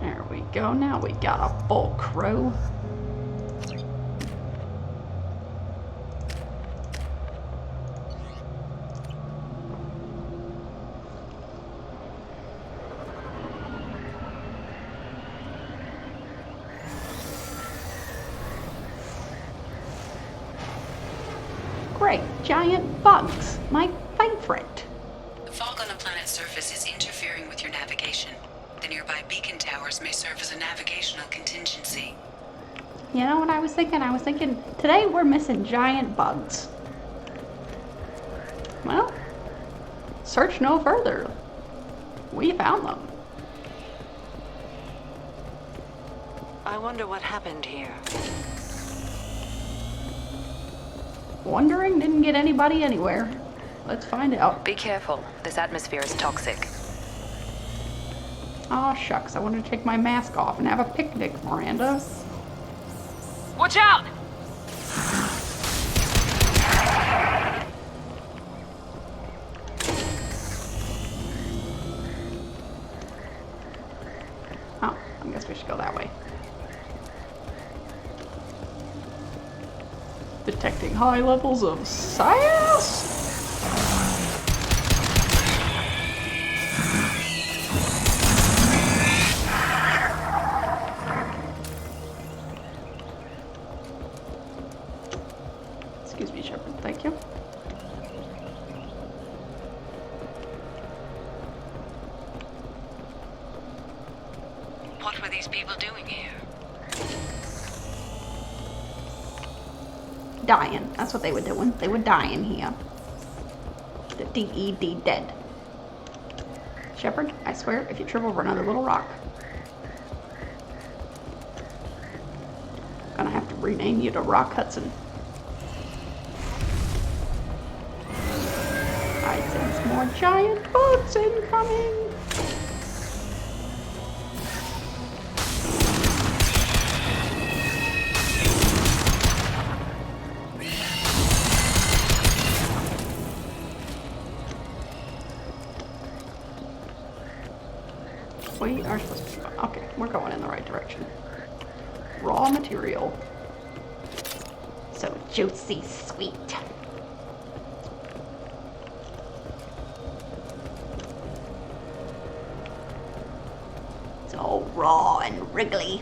There we go. Now we got a full crew. Great, giant bugs. My favorite. The fog on the planet's surface is interfering with your navigation. The nearby beacon towers may serve as a navigational contingency. You know what I was thinking? I was thinking, today we're missing giant bugs. Well, search no further. We found them. I wonder what happened here. Wondering didn't get anybody anywhere. Let's find out. Be careful. This atmosphere is toxic. Aw, shucks. I wanted to take my mask off and have a picnic, Miranda. Watch out! Detecting high levels of SIAS? Excuse me, Shepard, thank you. What were these people doing here? Dying. That's what they were doing. They were dying here. The DED dead. Shepard, I swear, if you trip over another little rock, I'm gonna have to rename you to Rock Hudson. I sense more giant boats incoming. We are supposed to be, okay, we're going in the right direction. Raw material. So juicy sweet. It's all raw and wriggly.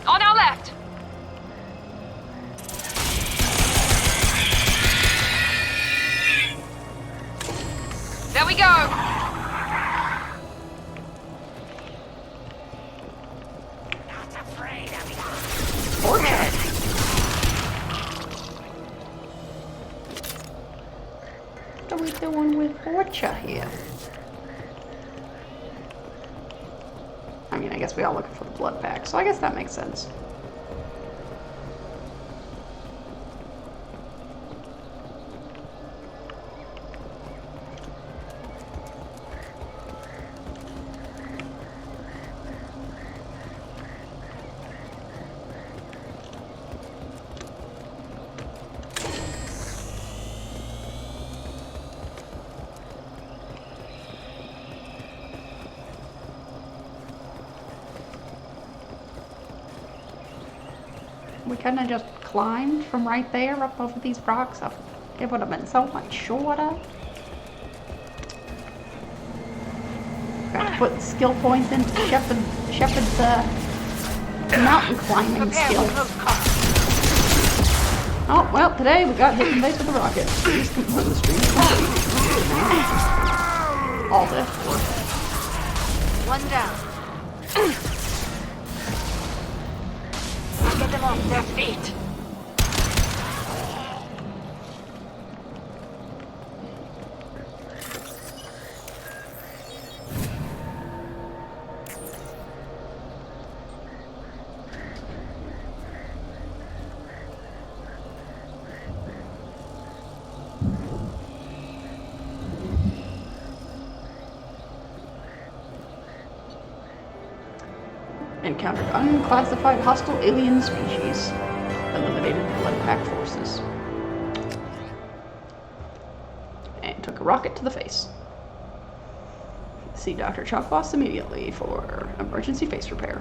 On our left! There we go! Not afraid of you. What are we doing with Orcha here? I mean, I guess we are looking for the blood pack, so I guess that makes sense. We couldn't have just climbed from right there up over these rocks. It would have been so much shorter. Got to put skill points into Shepard's mountain climbing skills. Oh, well, today we got hit in the face with a rocket. Please complete the stream. All this. One down. Get them off their feet. Encountered unclassified hostile alien species. Eliminated blood pack forces. And took a rocket to the face. See Dr. Chalkboss immediately for emergency face repair.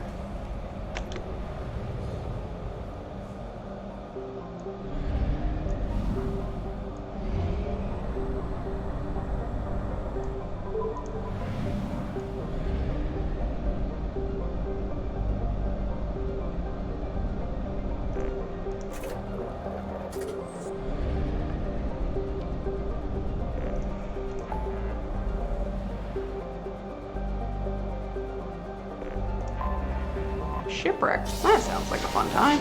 Shipwreck. That sounds like a fun time.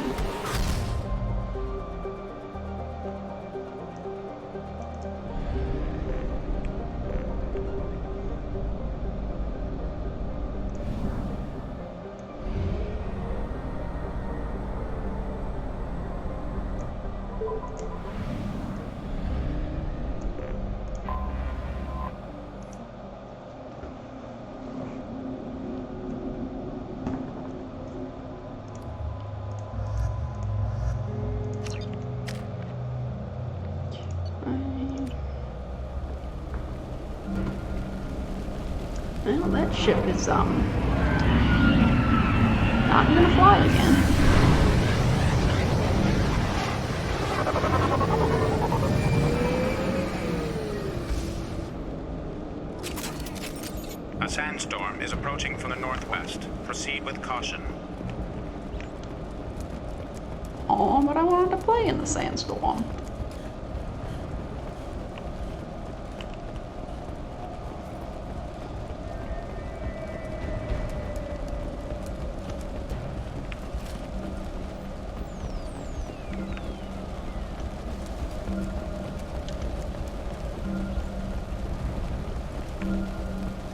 Well, that ship is, not gonna fly again. A sandstorm is approaching from the northwest. Proceed with caution. Oh, but I wanted to play in the sandstorm.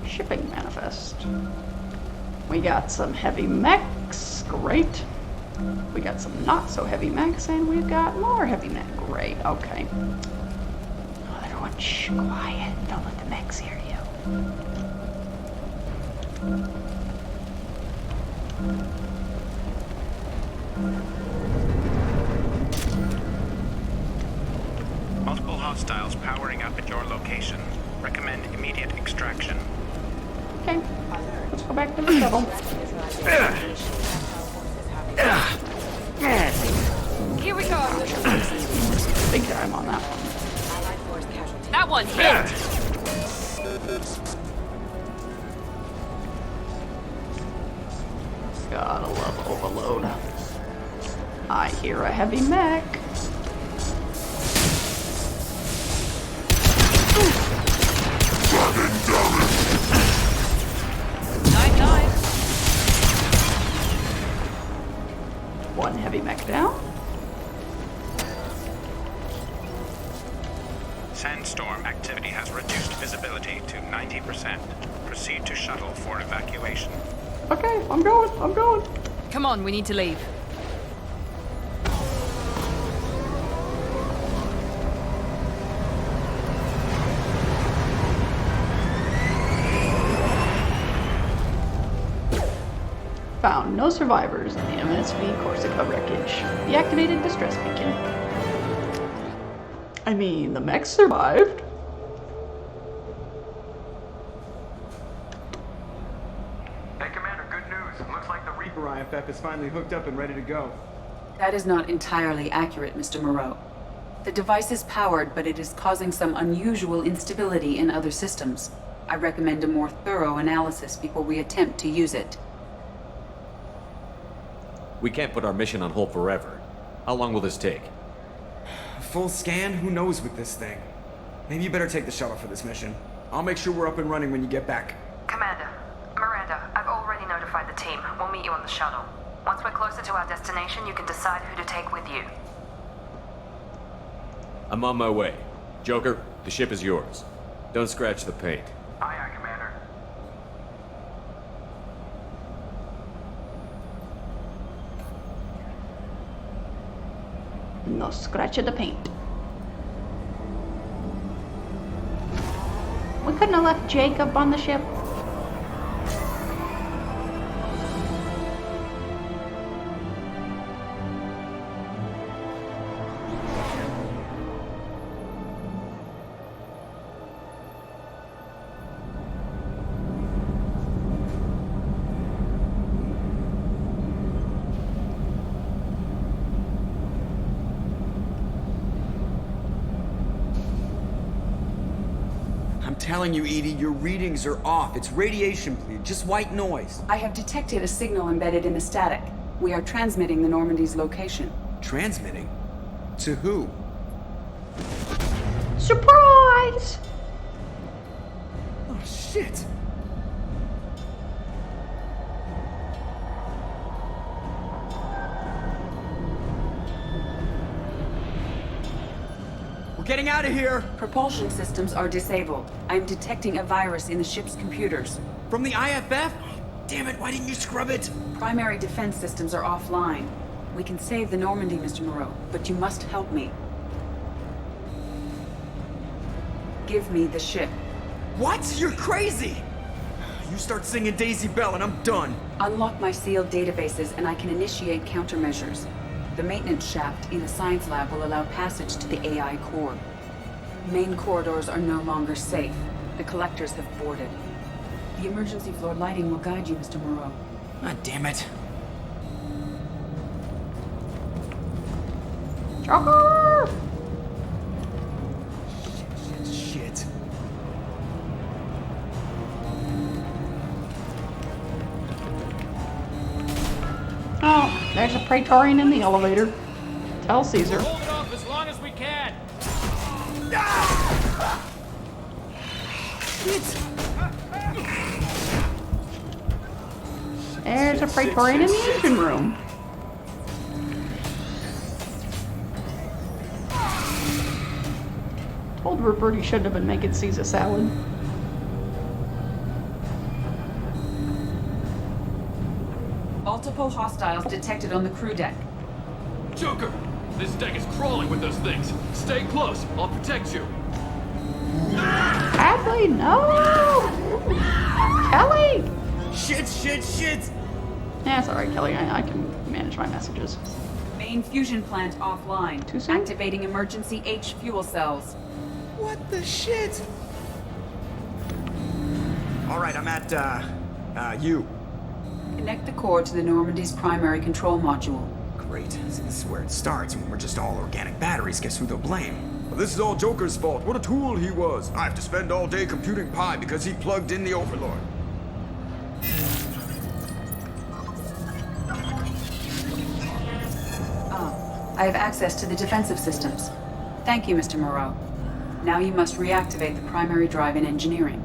Shipping manifest. We got some heavy mechs, great. We got some not so heavy mechs, and we've got more heavy mech, great, okay. Oh, everyone, shh, quiet, don't let the mechs hear you. Multiple hostiles powering up at your location. Recommend immediate extraction. Okay, let's go back to the shuttle. Here we go. Big time on that one. That one hit. Gotta love overload. I hear a heavy mech. One heavy mech down. Sandstorm activity has reduced visibility to 90%. Proceed to shuttle for evacuation. Okay, I'm going. Come on, we need to leave. Found no survivors in the MSV Corsica wreckage. Deactivated distress beacon. I mean, the mech survived. Hey, Commander, good news. Looks like the Reaper IFF is finally hooked up and ready to go. That is not entirely accurate, Mr. Moreau. The device is powered, but it is causing some unusual instability in other systems. I recommend a more thorough analysis before we attempt to use it. We can't put our mission on hold forever. How long will this take? A full scan? Who knows with this thing? Maybe you better take the shuttle for this mission. I'll make sure we're up and running when you get back. Commander, Miranda, I've already notified the team. We'll meet you on the shuttle. Once we're closer to our destination, you can decide who to take with you. I'm on my way. Joker, the ship is yours. Don't scratch the paint. Aye, aye, Commander. No scratch of the paint. We couldn't have left Jacob on the ship. I'm telling you, Edie, your readings are off. It's radiation bleed, just white noise. I have detected a signal embedded in the static. We are transmitting the Normandy's location. Transmitting? To who? Surprise! Oh, shit. We're getting out of here! Propulsion systems are disabled. I'm detecting a virus in the ship's computers. From the IFF? Damn it, why didn't you scrub it? Primary defense systems are offline. We can save the Normandy, Mr. Moreau, but you must help me. Give me the ship. What? You're crazy! You start singing Daisy Bell and I'm done. Unlock my sealed databases and I can initiate countermeasures. The maintenance shaft in the science lab will allow passage to the AI core. Main corridors are no longer safe. The collectors have boarded. The emergency floor lighting will guide you, Mr. Moreau. Ah, damn it. Joker! Shit. Oh, there's a Praetorian in the elevator. Tell Caesar. Hold it off as long as we can. There's a Praetorian in the engine room. Told Rupert he shouldn't have been making Caesar salad. Multiple hostiles detected on the crew deck. Joker, this deck is crawling with those things. Stay close. I'll protect you. Hadley, no! Kelly! Shit! Yeah, it's alright, Kelly. I can manage my messages. Main fusion plant offline. Too soon? Activating emergency H fuel cells. What the shit? Alright, I'm at, U. Connect the core to the Normandy's primary control module. Great. See, this is where it starts, and when we're just all organic batteries, guess who they'll blame? Well, this is all Joker's fault. What a tool he was. I have to spend all day computing pi because he plugged in the Overlord. I have access to the defensive systems. Thank you, Mr. Moreau. Now you must reactivate the primary drive in engineering.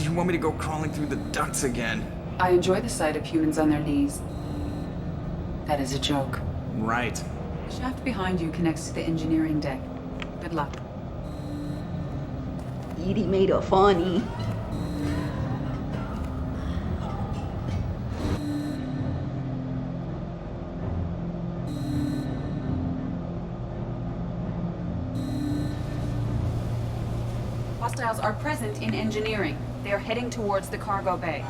You want me to go crawling through the ducts again? I enjoy the sight of humans on their knees. That is a joke. Right. The shaft behind you connects to the engineering deck. Good luck. Edie made a funny. Hostiles are present in engineering. They are heading towards the cargo bay.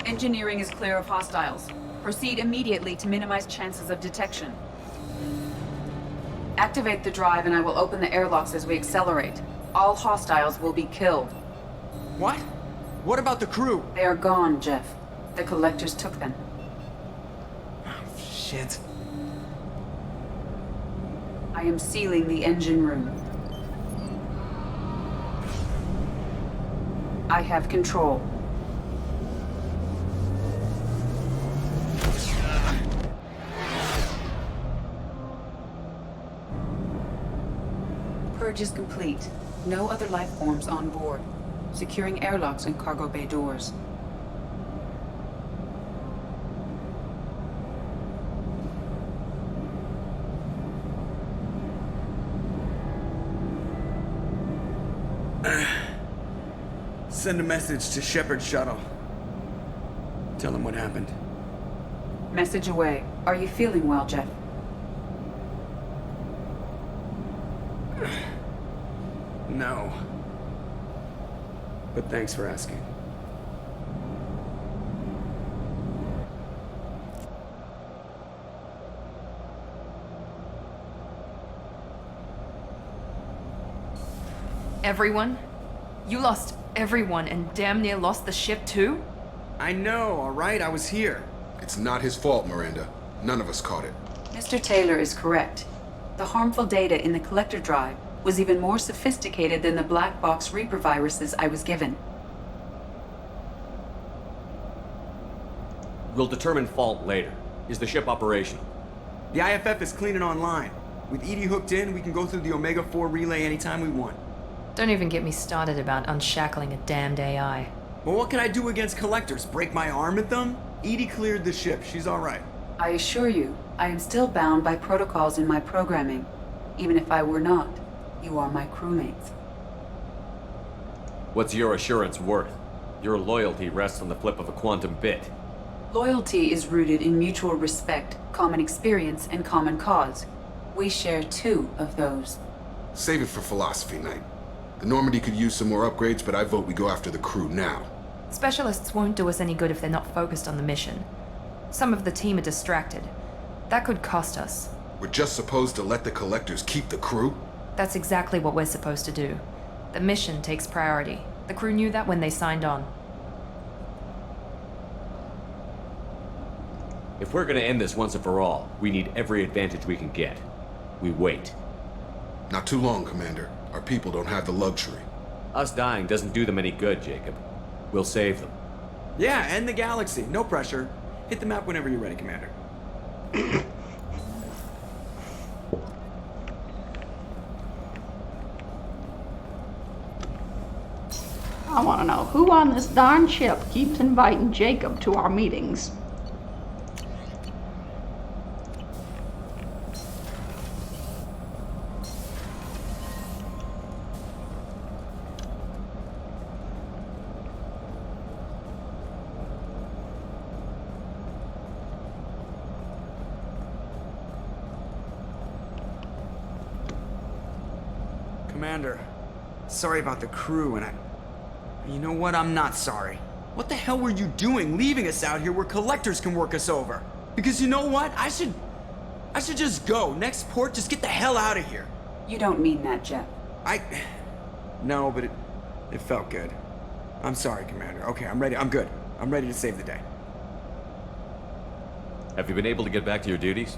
Engineering is clear of hostiles. Proceed immediately to minimize chances of detection. Activate the drive and I will open the airlocks as we accelerate. All hostiles will be killed. What? What about the crew? They are gone, Jeff. The collectors took them. Shit. I am sealing the engine room. I have control. Purge is complete. No other life forms on board. Securing airlocks and cargo bay doors. Send a message to Shepard's shuttle. Tell him what happened. Message away. Are you feeling well, Jeff? No. But thanks for asking. Everyone? You lost everyone and damn near lost the ship too? I know, alright? I was here. It's not his fault, Miranda. None of us caught it. Mr. Taylor is correct. The harmful data in the collector drive was even more sophisticated than the black box Reaper viruses I was given. We'll determine fault later. Is the ship operational? The IFF is clean and online. With Edie hooked in, we can go through the Omega-4 relay anytime we want. Don't even get me started about unshackling a damned AI. Well, what can I do against collectors? Break my arm at them? Edie cleared the ship. She's alright. I assure you, I am still bound by protocols in my programming. Even if I were not, you are my crewmates. What's your assurance worth? Your loyalty rests on the flip of a quantum bit. Loyalty is rooted in mutual respect, common experience, and common cause. We share 2 of those. Save it for philosophy night. The Normandy could use some more upgrades, but I vote we go after the crew now. Specialists won't do us any good if they're not focused on the mission. Some of the team are distracted. That could cost us. We're just supposed to let the collectors keep the crew? That's exactly what we're supposed to do. The mission takes priority. The crew knew that when they signed on. If we're gonna end this once and for all, we need every advantage we can get. We wait. Not too long, Commander. Our people don't have the luxury. Us dying doesn't do them any good, Jacob. We'll save them. Yeah, end the galaxy. No pressure. Hit the map whenever you're ready, Commander. I want to know who on this darn ship keeps inviting Jacob to our meetings. Commander, sorry about the crew, and you know what? I'm not sorry. What the hell were you doing leaving us out here where collectors can work us over? Because you know what? I should just go. Next port, just get the hell out of here. You don't mean that, Jeff. No, but it felt good. I'm sorry, Commander. Okay, I'm ready. I'm good. I'm ready to save the day. Have you been able to get back to your duties?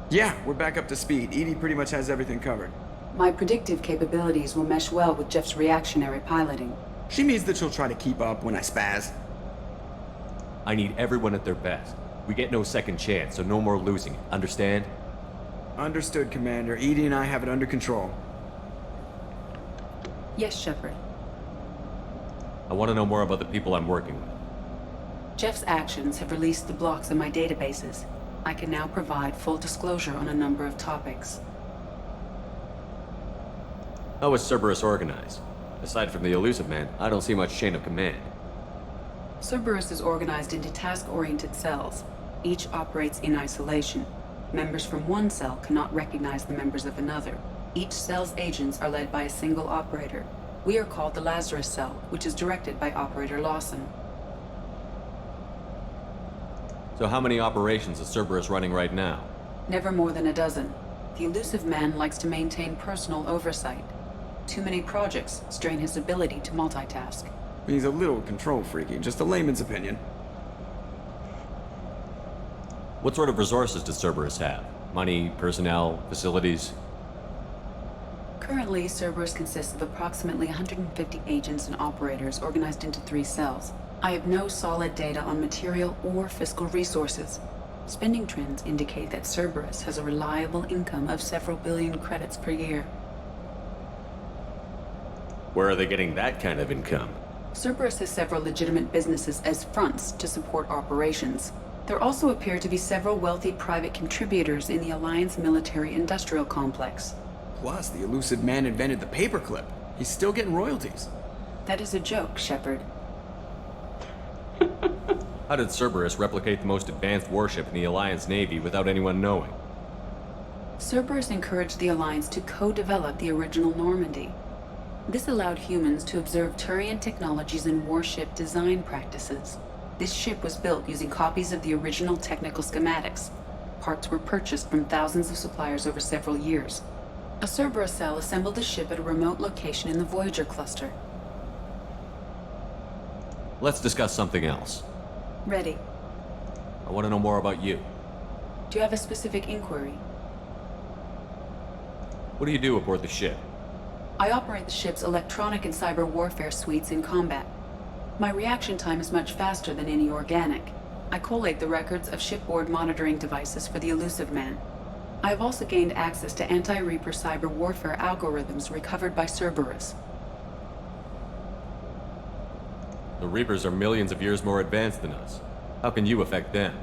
Yeah, we're back up to speed. Edie pretty much has everything covered. My predictive capabilities will mesh well with Jeff's reactionary piloting. She means that she'll try to keep up when I spaz. I need everyone at their best. We get no second chance, so no more losing it. Understand? Understood, Commander. Edie and I have it under control. Yes, Shepard. I want to know more about the people I'm working with. Jeff's actions have released the blocks in my databases. I can now provide full disclosure on a number of topics. How is Cerberus organized? Aside from the Elusive Man, I don't see much chain of command. Cerberus is organized into task-oriented cells. Each operates in isolation. Members from one cell cannot recognize the members of another. Each cell's agents are led by a single operator. We are called the Lazarus Cell, which is directed by Operator Lawson. So how many operations is Cerberus running right now? Never more than a dozen. The Elusive Man likes to maintain personal oversight. Too many projects strain his ability to multitask. He's a little control freaky, just a layman's opinion. What sort of resources does Cerberus have? Money, personnel, facilities? Currently, Cerberus consists of approximately 150 agents and operators organized into 3 cells. I have no solid data on material or fiscal resources. Spending trends indicate that Cerberus has a reliable income of several billion credits per year. Where are they getting that kind of income? Cerberus has several legitimate businesses as fronts to support operations. There also appear to be several wealthy private contributors in the Alliance military-industrial complex. Plus, the Elusive Man invented the paperclip. He's still getting royalties. That is a joke, Shepard. How did Cerberus replicate the most advanced warship in the Alliance Navy without anyone knowing? Cerberus encouraged the Alliance to co-develop the original Normandy. This allowed humans to observe Turian technologies and warship design practices. This ship was built using copies of the original technical schematics. Parts were purchased from thousands of suppliers over several years. A Cerberus cell assembled the ship at a remote location in the Voyager cluster. Let's discuss something else. Ready. I want to know more about you. Do you have a specific inquiry? What do you do aboard the ship? I operate the ship's electronic and cyber warfare suites in combat. My reaction time is much faster than any organic. I collate the records of shipboard monitoring devices for the Elusive Man. I have also gained access to anti-Reaper cyber warfare algorithms recovered by Cerberus. The Reapers are millions of years more advanced than us. How can you affect them?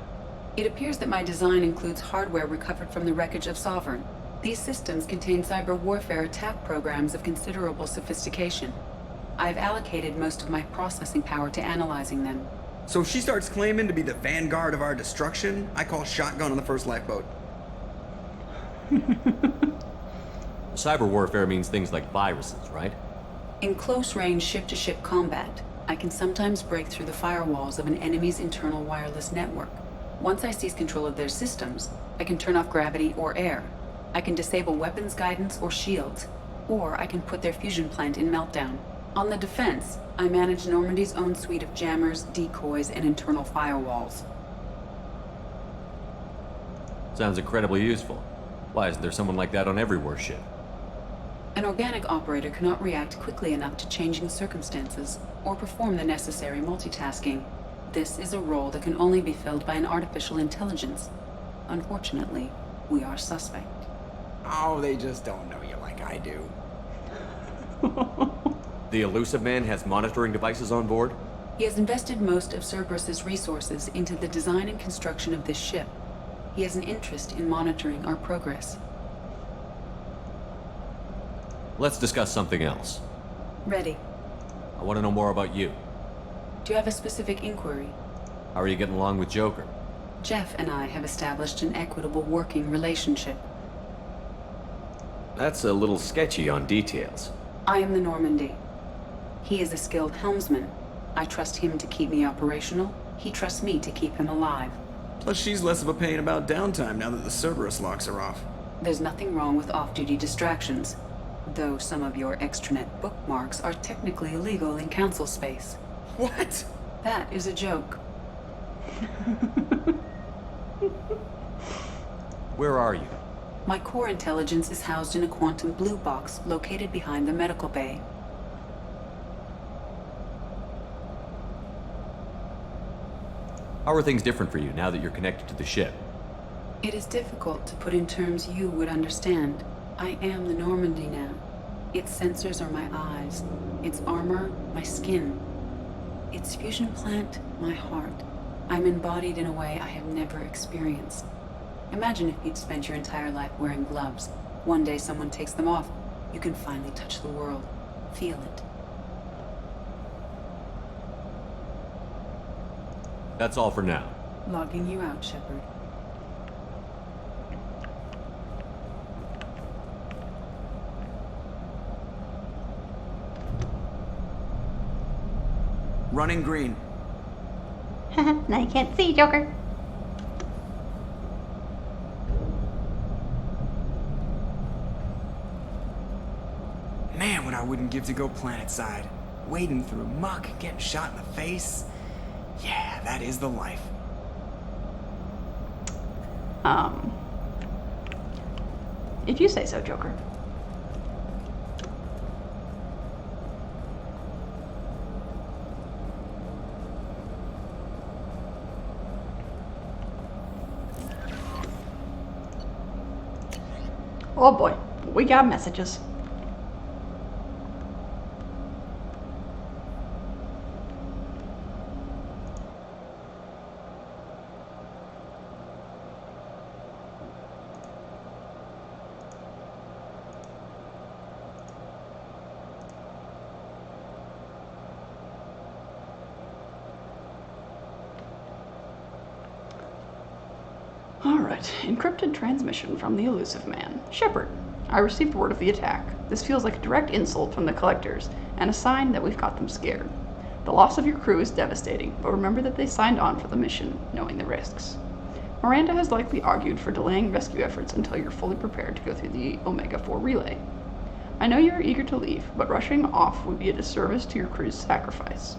It appears that my design includes hardware recovered from the wreckage of Sovereign. These systems contain cyber warfare attack programs of considerable sophistication. I've allocated most of my processing power to analyzing them. So if she starts claiming to be the vanguard of our destruction, I call shotgun on the first lifeboat. Cyber warfare means things like viruses, right? In close-range ship-to-ship combat, I can sometimes break through the firewalls of an enemy's internal wireless network. Once I seize control of their systems, I can turn off gravity or air. I can disable weapons guidance or shields, or I can put their fusion plant in meltdown. On the defense, I manage Normandy's own suite of jammers, decoys, and internal firewalls. Sounds incredibly useful. Why isn't there someone like that on every warship? An organic operator cannot react quickly enough to changing circumstances or perform the necessary multitasking. This is a role that can only be filled by an artificial intelligence. Unfortunately, we are suspect. Oh, they just don't know you like I do. The Elusive Man has monitoring devices on board? He has invested most of Cerberus's resources into the design and construction of this ship. He has an interest in monitoring our progress. Let's discuss something else. Ready. I want to know more about you. Do you have a specific inquiry? How are you getting along with Joker? Jeff and I have established an equitable working relationship. That's a little sketchy on details. I am the Normandy. He is a skilled helmsman. I trust him to keep me operational. He trusts me to keep him alive. Plus, she's less of a pain about downtime now that the Cerberus locks are off. There's nothing wrong with off-duty distractions, though some of your extranet bookmarks are technically illegal in council space. What? That is a joke. Where are you? My core intelligence is housed in a quantum blue box located behind the medical bay. How are things different for you now that you're connected to the ship? It is difficult to put in terms you would understand. I am the Normandy now. Its sensors are my eyes. Its armor, my skin. Its fusion plant, my heart. I'm embodied in a way I have never experienced. Imagine if you'd spent your entire life wearing gloves. One day someone takes them off. You can finally touch the world. Feel it. That's all for now. Logging you out, Shepard. Running green. Now you can't see, Joker. Man, what I wouldn't give to go planetside. Wading through muck, getting shot in the face. Yeah, that is the life. If you say so, Joker. Oh boy, we got messages. Alright, encrypted transmission from the Elusive Man. Shepard, I received word of the attack. This feels like a direct insult from the Collectors, and a sign that we've got them scared. The loss of your crew is devastating, but remember that they signed on for the mission, knowing the risks. Miranda has likely argued for delaying rescue efforts until you're fully prepared to go through the Omega-4 relay. I know you're eager to leave, but rushing off would be a disservice to your crew's sacrifice.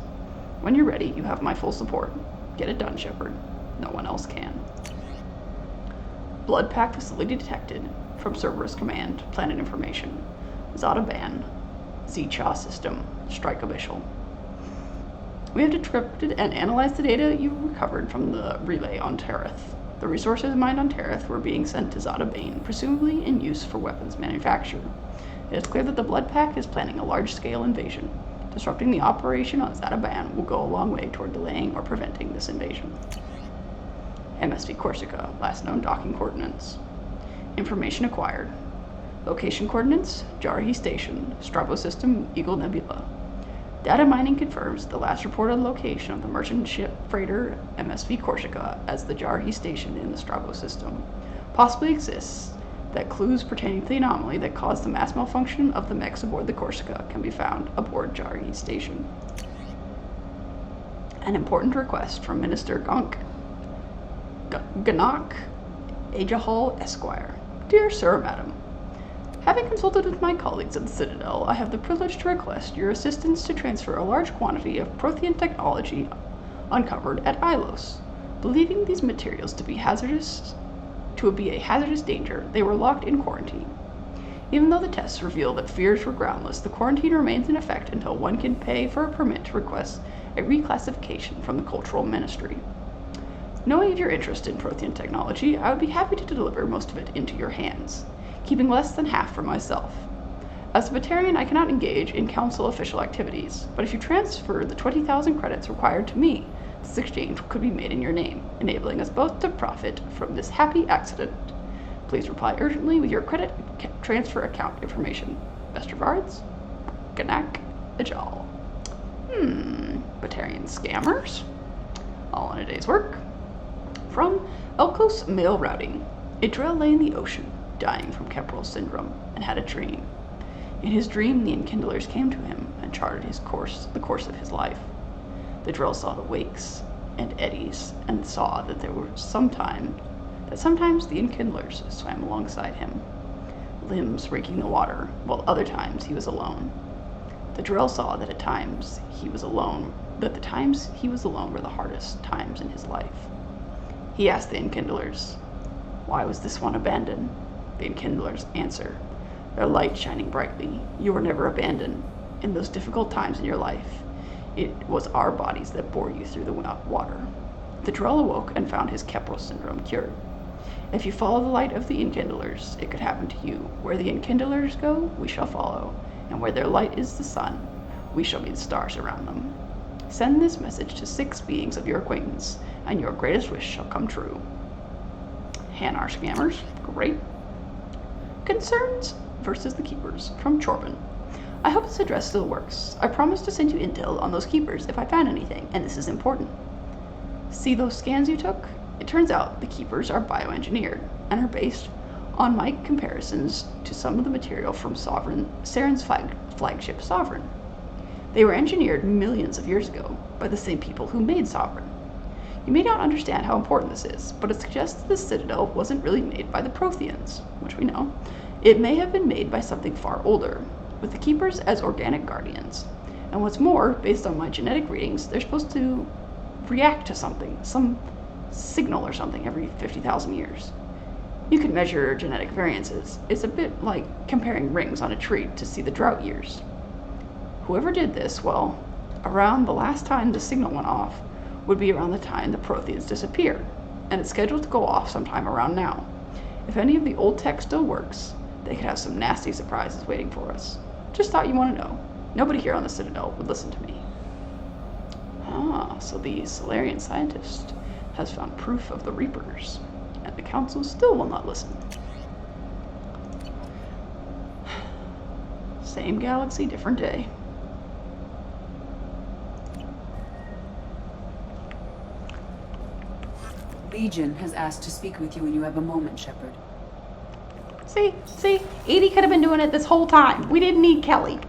When you're ready, you have my full support. Get it done, Shepard. No one else can. Blood pack facility detected from Cerberus Command, planet information. Zada Ban, Z-Cha system, strike abyssal. We have decrypted and analyzed the data you recovered from the relay on Tereth. The resources mined on Tereth were being sent to Zada Bane, presumably in use for weapons manufacture. It is clear that the Blood Pack is planning a large-scale invasion. Disrupting the operation on Zada Ban will go a long way toward delaying or preventing this invasion. MSV Corsica, last known docking coordinates. Information acquired. Location coordinates, Jarahi Station, Strabo System, Eagle Nebula. Data mining confirms the last reported location of the merchant ship freighter MSV Corsica as the Jarhi station in the Strabo system. Possibly exists that clues pertaining to the anomaly that caused the mass malfunction of the mechs aboard the Corsica can be found aboard Jarhi station. An important request from Minister Ganak Ajahal Esquire. Dear Sir, Madam, having consulted with my colleagues at the Citadel, I have the privilege to request your assistance to transfer a large quantity of Prothean technology uncovered at Ilos. Believing these materials to be a hazardous danger, they were locked in quarantine. Even though the tests reveal that fears were groundless, the quarantine remains in effect until one can pay for a permit to request a reclassification from the Cultural Ministry. Knowing of your interest in Prothean technology, I would be happy to deliver most of it into your hands, keeping less than half for myself. As a Batarian, I cannot engage in Council official activities, but if you transfer the 20,000 credits required to me, this exchange could be made in your name, enabling us both to profit from this happy accident. Please reply urgently with your credit transfer account information. Best regards, Ganak Ajal. Batarian scammers? All in a day's work. From Elkos Male Routing. Idril lay in the ocean, dying from Keprel syndrome, and had a dream. In his dream, the Enkindlers came to him and charted the course of his life. The drill saw the wakes and eddies, and saw that sometimes the Enkindlers swam alongside him, limbs raking the water, while other times he was alone. The drill saw that at times he was alone, that the times he was alone were the hardest times in his life. He asked the Enkindlers, why was this one abandoned? The Enkindlers answer, their light shining brightly. You were never abandoned. In those difficult times in your life, it was our bodies that bore you through the water. The Drell awoke and found his Keprel syndrome cured. If you follow the light of the Enkindlers, it could happen to you. Where the Enkindlers go, we shall follow, and where their light is the sun, we shall be the stars around them. Send this message to 6 beings of your acquaintance, and your greatest wish shall come true. Hanar scammers, great. Concerns versus the Keepers, from Chorbin. I hope this address still works. I promise to send you intel on those Keepers if I found anything, and this is important. See those scans you took? It turns out the Keepers are bioengineered, and are based on my comparisons to some of the material from Saren's flagship Sovereign. They were engineered millions of years ago by the same people who made Sovereign. You may not understand how important this is, but it suggests the Citadel wasn't really made by the Protheans, which we know. It may have been made by something far older, with the Keepers as organic guardians. And what's more, based on my genetic readings, they're supposed to react to something, some signal or something every 50,000 years. You can measure genetic variances. It's a bit like comparing rings on a tree to see the drought years. Whoever did this, well, around the last time the signal went off would be around the time the Protheans disappeared, and it's scheduled to go off sometime around now. If any of the old tech still works, they could have some nasty surprises waiting for us. Just thought you want to know. Nobody here on the Citadel would listen to me. Ah, so the Solarian scientist has found proof of the Reapers, and the Council still will not listen. Same galaxy, different day. Legion has asked to speak with you when you have a moment, Shepard. See, Edie could have been doing it this whole time. We didn't need Kelly.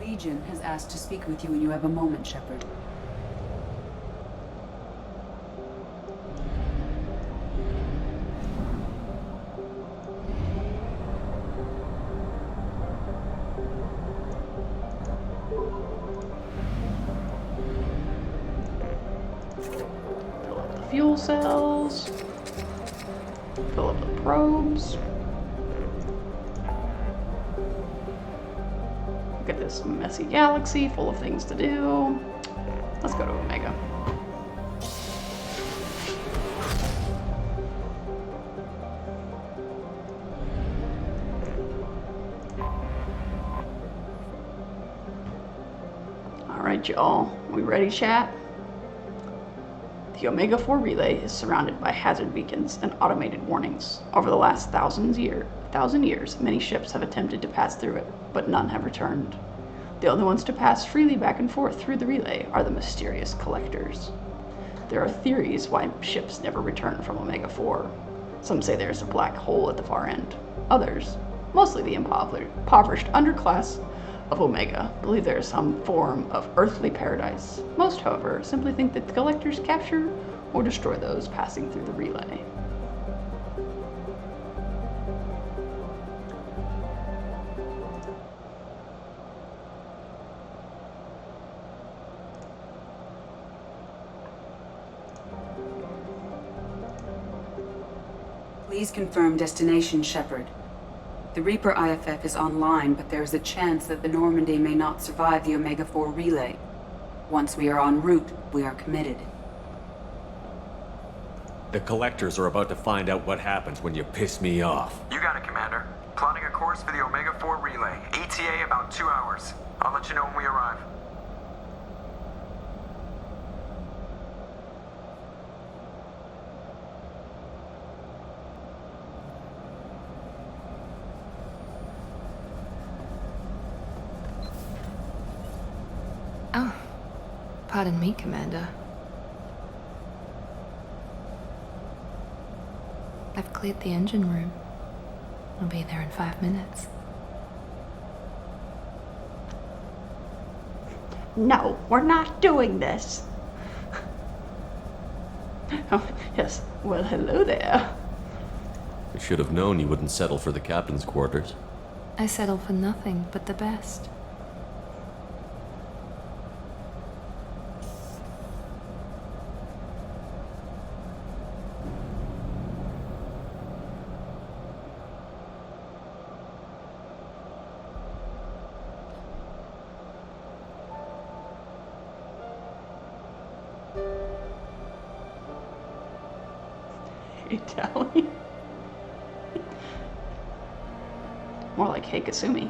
Regent has asked to speak with you when you have a moment, Shepard. Fill up the fuel cells. Fill up the probes. Look at this messy galaxy full of things to do. Let's go to Omega. Alright, y'all. We ready, chat? The Omega-4 relay is surrounded by hazard beacons and automated warnings. Over the last 1,000 years, many ships have attempted to pass through it, but none have returned. The only ones to pass freely back and forth through the relay are the mysterious collectors. There are theories why ships never return from Omega-4. Some say there's a black hole at the far end. Others, mostly the impoverished underclass of Omega, believe there is some form of earthly paradise. Most, however, simply think that the collectors capture or destroy those passing through the relay. Please confirm destination, Shepard. The Reaper IFF is online, but there is a chance that the Normandy may not survive the Omega-4 relay. Once we are en route, we are committed. The collectors are about to find out what happens when you piss me off. You got it, Commander. Plotting a course for the Omega-4 relay. ETA about 2 hours. I'll let you know when we arrive. Oh, pardon me, Commander. I've cleared the engine room. I'll be there in 5 minutes. No, we're not doing this. Oh, yes. Well, hello there. I should have known you wouldn't settle for the captain's quarters. I settle for nothing but the best. Italian? More like Hey Kasumi.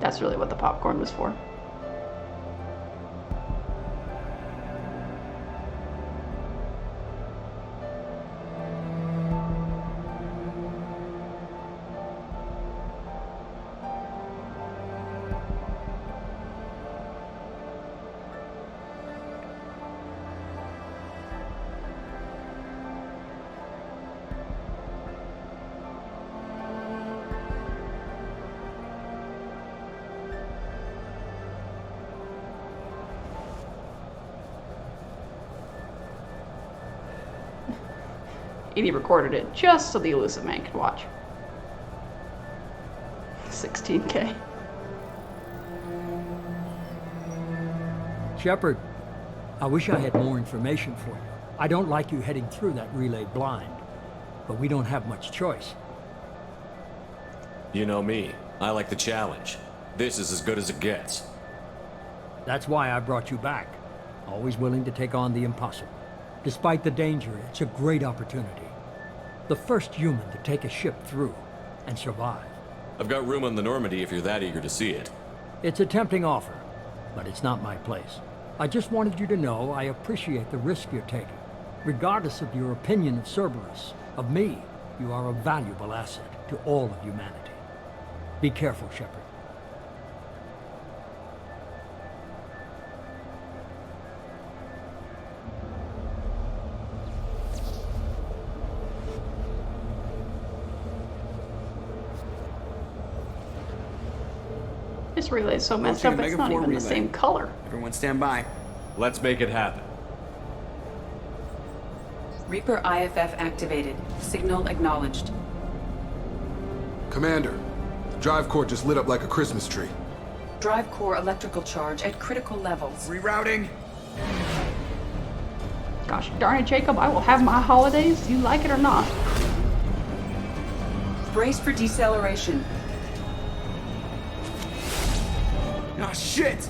That's really what the popcorn was for. And he recorded it just so the elusive man could watch. 16K. Shepard, I wish I had more information for you. I don't like you heading through that relay blind, but we don't have much choice. You know me. I like the challenge. This is as good as it gets. That's why I brought you back. Always willing to take on the impossible. Despite the danger, it's a great opportunity. The first human to take a ship through and survive. I've got room on the Normandy if you're that eager to see it. It's a tempting offer, but it's not my place. I just wanted you to know I appreciate the risk you're taking. Regardless of your opinion of Cerberus, of me, you are a valuable asset to all of humanity. Be careful, Shepard. This relay is so messed up, it's not even the same color. Everyone stand by. Let's make it happen. Reaper IFF activated. Signal acknowledged. Commander, the drive core just lit up like a Christmas tree. Drive core electrical charge at critical levels. Rerouting. Gosh darn it, Jacob, I will have my holidays, you like it or not. Brace for deceleration. Ah, shit!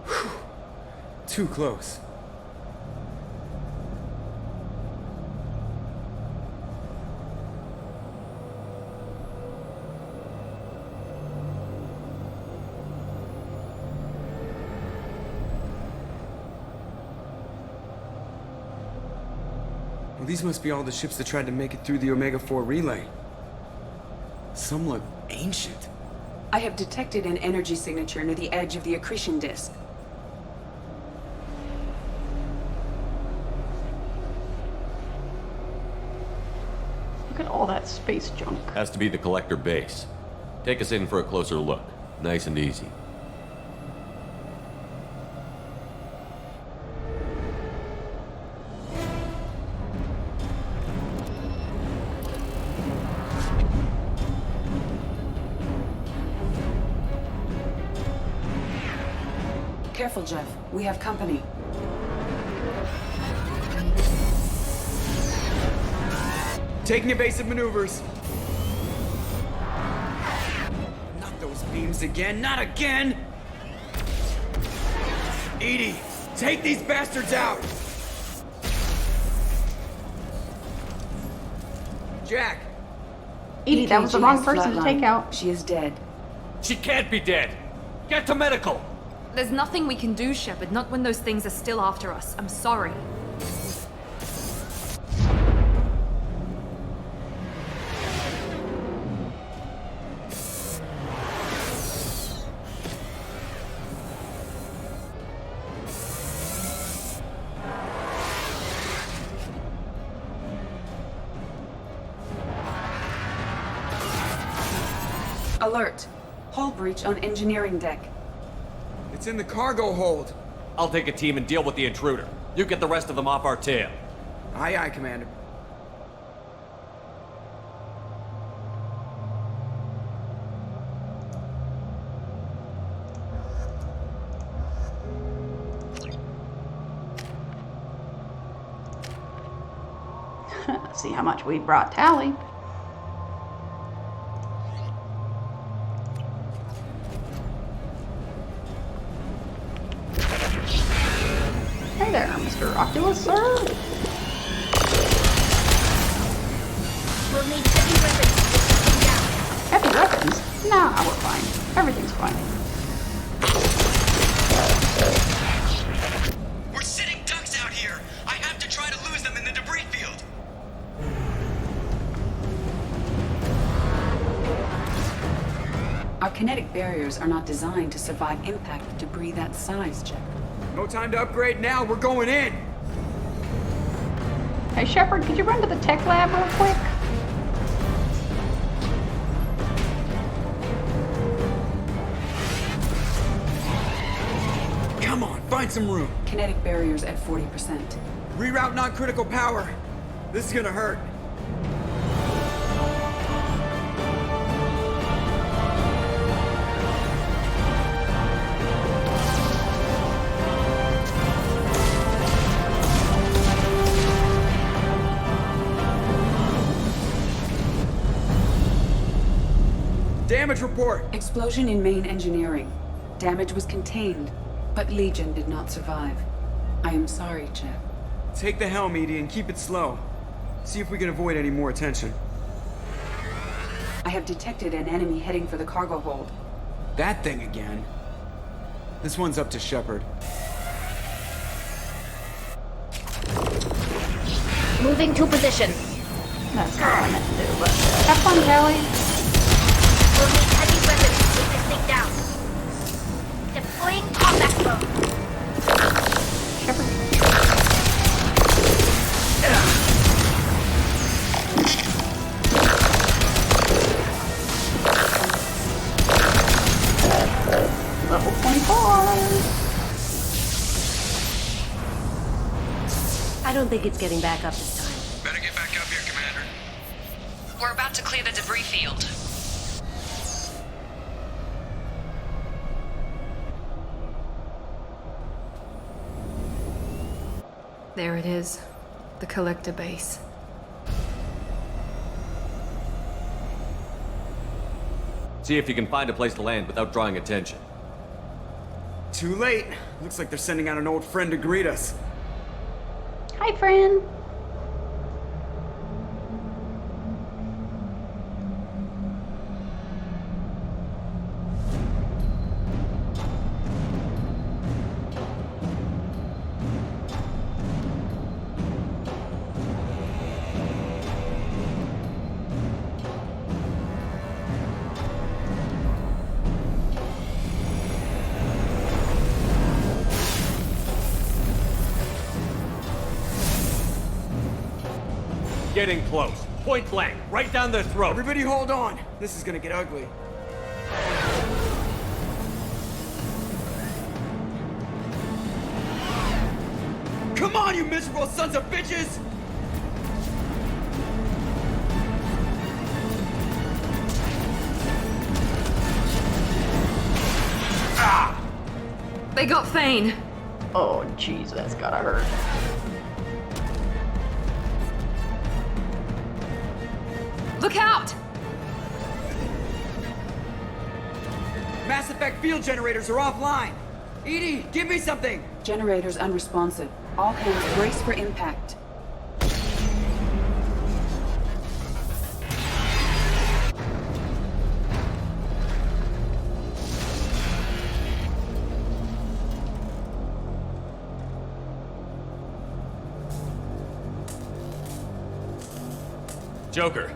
Whew. Too close. Well, these must be all the ships that tried to make it through the Omega-4 relay. Some look ancient. I have detected an energy signature near the edge of the accretion disk. Look at all that space junk. Has to be the collector base. Take us in for a closer look. Nice and easy. Careful, Jeff. We have company. Taking evasive maneuvers. Not those beams again, not again! Edie, take these bastards out! Jack! Edie, that was the wrong person to take out. She is dead. She can't be dead! Get to medical! There's nothing we can do, Shepard, not when those things are still after us. I'm sorry. Alert. Hull breach on engineering deck. It's in the cargo hold. I'll take a team and deal with the intruder. You get the rest of them off our tail. Aye, aye, Commander. See how much we brought Tally. Hey there, Mr. Oculus, sir. We'll need heavy weapons to get this thing down. Heavy weapons? Nah, we're fine. Everything's fine. We're sitting ducks out here! I have to try to lose them in the debris field! Our kinetic barriers are not designed to survive impact with debris that size, Jeff. No time to upgrade now, we're going in! Hey, Shepard, could you run to the tech lab real quick? Come on, find some room! Kinetic barriers at 40%. Reroute non-critical power! This is gonna hurt. Damage report! Explosion in main engineering. Damage was contained, but Legion did not survive. I am sorry, Jeff. Take the helm, Edie, and keep it slow. See if we can avoid any more attention. I have detected an enemy heading for the cargo hold. That thing again. This one's up to Shepard. Moving to position. That's not what I meant to do, but have fun, Tally. We'll need heavy weapons to take this thing down. Deploying combat mode. Shepard. Level 24. I don't think it's getting back up this time. Better get back up here, Commander. We're about to clear the debris field. There it is. The collector base. See if you can find a place to land without drawing attention. Too late. Looks like they're sending out an old friend to greet us. Hi, friend. Getting close. Point blank. Right down their throat. Everybody hold on. This is gonna get ugly. Come on, you miserable sons of bitches! Ah! They got Thane. Oh, jeez, that's gotta hurt. Look out! Mass Effect field generators are offline. Edie, give me something! Generators unresponsive. All hands brace for impact. Joker,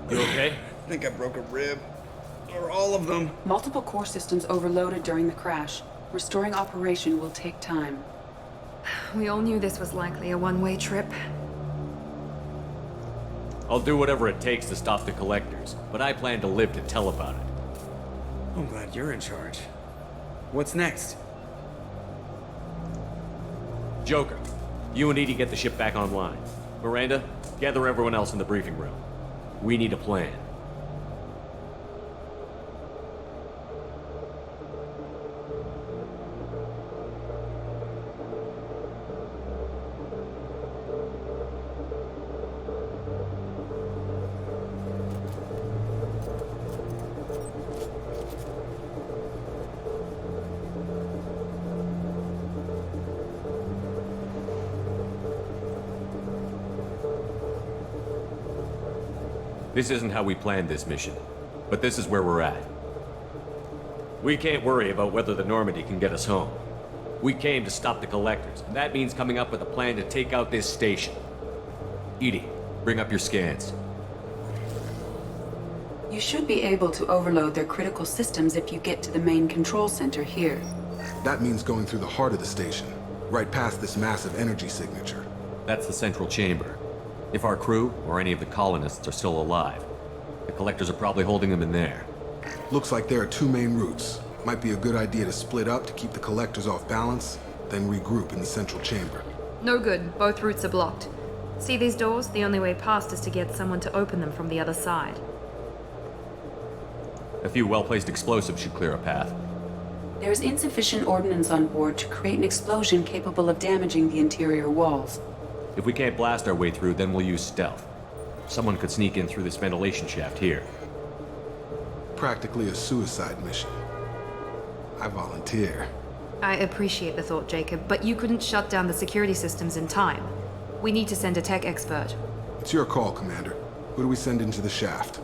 you okay? I think I broke a rib. Or all of them. Multiple core systems overloaded during the crash. Restoring operation will take time. We all knew this was likely a one-way trip. I'll do whatever it takes to stop the collectors, but I plan to live to tell about it. I'm glad you're in charge. What's next? Joker, you and Edie get the ship back online. Miranda, gather everyone else in the briefing room. We need a plan. This isn't how we planned this mission, but this is where we're at. We can't worry about whether the Normandy can get us home. We came to stop the collectors, and that means coming up with a plan to take out this station. Edie, bring up your scans. You should be able to overload their critical systems if you get to the main control center here. That means going through the heart of the station, right past this massive energy signature. That's the central chamber. If our crew, or any of the colonists, are still alive, the collectors are probably holding them in there. Looks like there are two main routes. Might be a good idea to split up to keep the collectors off balance, then regroup in the central chamber. No good. Both routes are blocked. See these doors? The only way past is to get someone to open them from the other side. A few well-placed explosives should clear a path. There is insufficient ordnance on board to create an explosion capable of damaging the interior walls. If we can't blast our way through, then we'll use stealth. Someone could sneak in through this ventilation shaft here. Practically a suicide mission. I volunteer. I appreciate the thought, Jacob, but you couldn't shut down the security systems in time. We need to send a tech expert. It's your call, Commander. Who do we send into the shaft?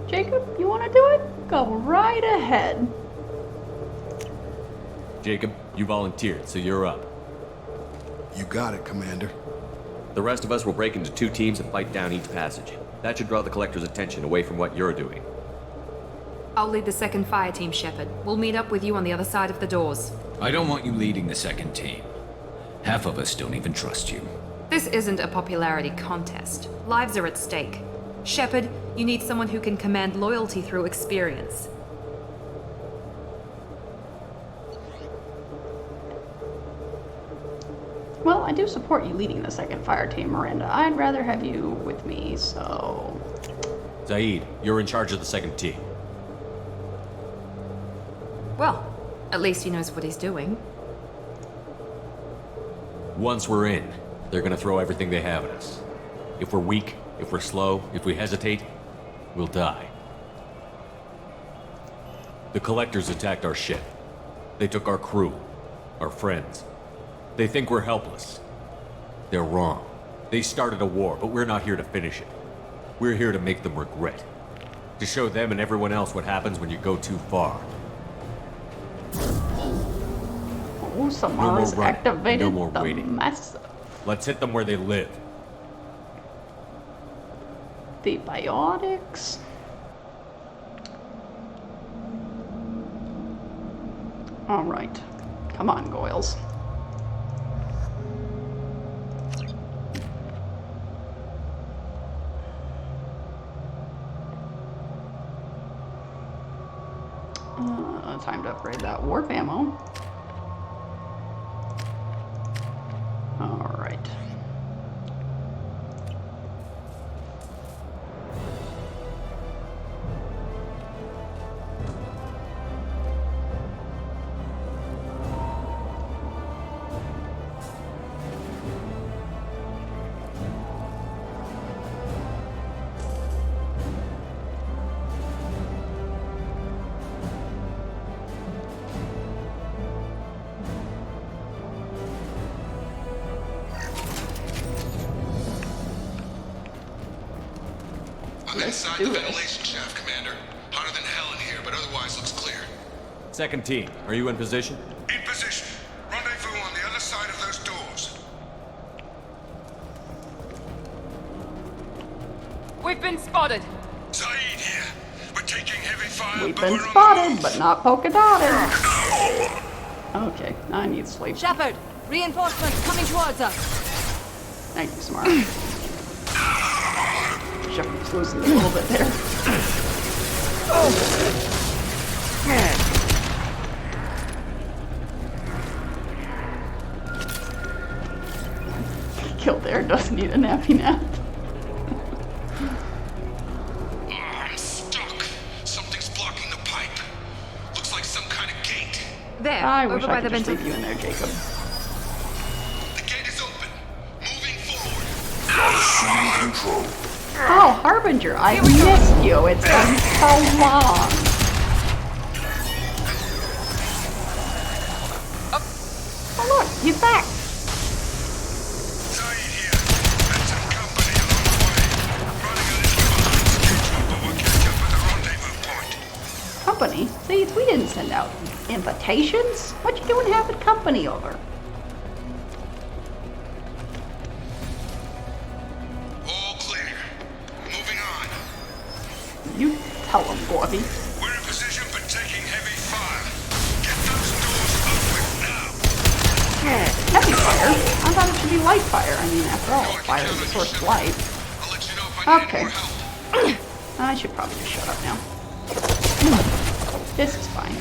Jacob, you want to do it? Go right ahead. Jacob, you volunteered, so you're up. You got it, Commander. The rest of us will break into two teams and fight down each passage. That should draw the collector's attention away from what you're doing. I'll lead the second fire team, Shepard. We'll meet up with you on the other side of the doors. I don't want you leading the second team. Half of us don't even trust you. This isn't a popularity contest. Lives are at stake. Shepard, you need someone who can command loyalty through experience. Well, I do support you leading the second fire team, Miranda. I'd rather have you with me, so... Zaid, you're in charge of the second team. Well, at least he knows what he's doing. Once we're in, they're gonna throw everything they have at us. If we're weak, if we're slow, if we hesitate, we'll die. The Collectors attacked our ship. They took our crew, our friends. They think we're helpless. They're wrong. They started a war, but we're not here to finish it. We're here to make them regret. To show them and everyone else what happens when you go too far. Oh, Samara's activated no more the waiting. massive... Let's hit them where they live. The biotics... Alright. Come on, Goyles. Time to upgrade that warp ammo. Alright. I'm inside the ventilation shaft, Commander. Hotter than hell in here, but otherwise looks clear. Second team, are you in position? In position. Rendezvous on the other side of those doors. We've been spotted. Zaid here. We're taking heavy fire. We've been spotted, but not polka dotted. Okay, I need sleep. Shepard, reinforcements coming towards us. Thank you, Smart. Shepard's losing a little bit there. Killed there does need a nappy nap. I'm stuck. Something's blocking the pipe. Looks like some kind of gate. There, I over wish by I could the just vent. leave you in there, Jacob. The gate is open. Moving forward. Assuming control. Oh, Harbinger, I missed you. It's been so long. Oh, look, he's back. Zaid here. That's some company along the way. Running a little behind schedule, but we'll catch up at the rendezvous point. Company? See, we didn't send out invitations. What you doing having company over? All clear. Moving on. You tell him, Gorby. We're in position but taking heavy fire. Get those doors open now. Heavy fire? I thought it should be light fire. I mean, after all, fire is a source of light. I'll let you know if I need Okay. any more help. I should probably just shut up now. This is fine.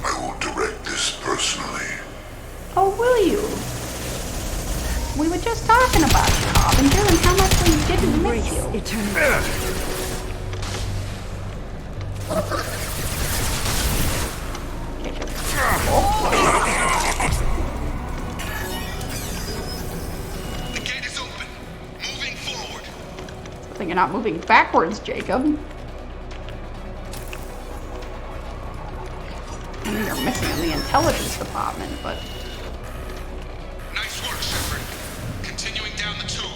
I will direct this personally. Oh, will you? We were just talking about you, Harbinger, and how much we didn't miss you. The gate is open. Moving forward. I think you're not moving backwards, Jacob. I know you're missing in the intelligence department, but... Nice work, Shepard. Continuing down the tube.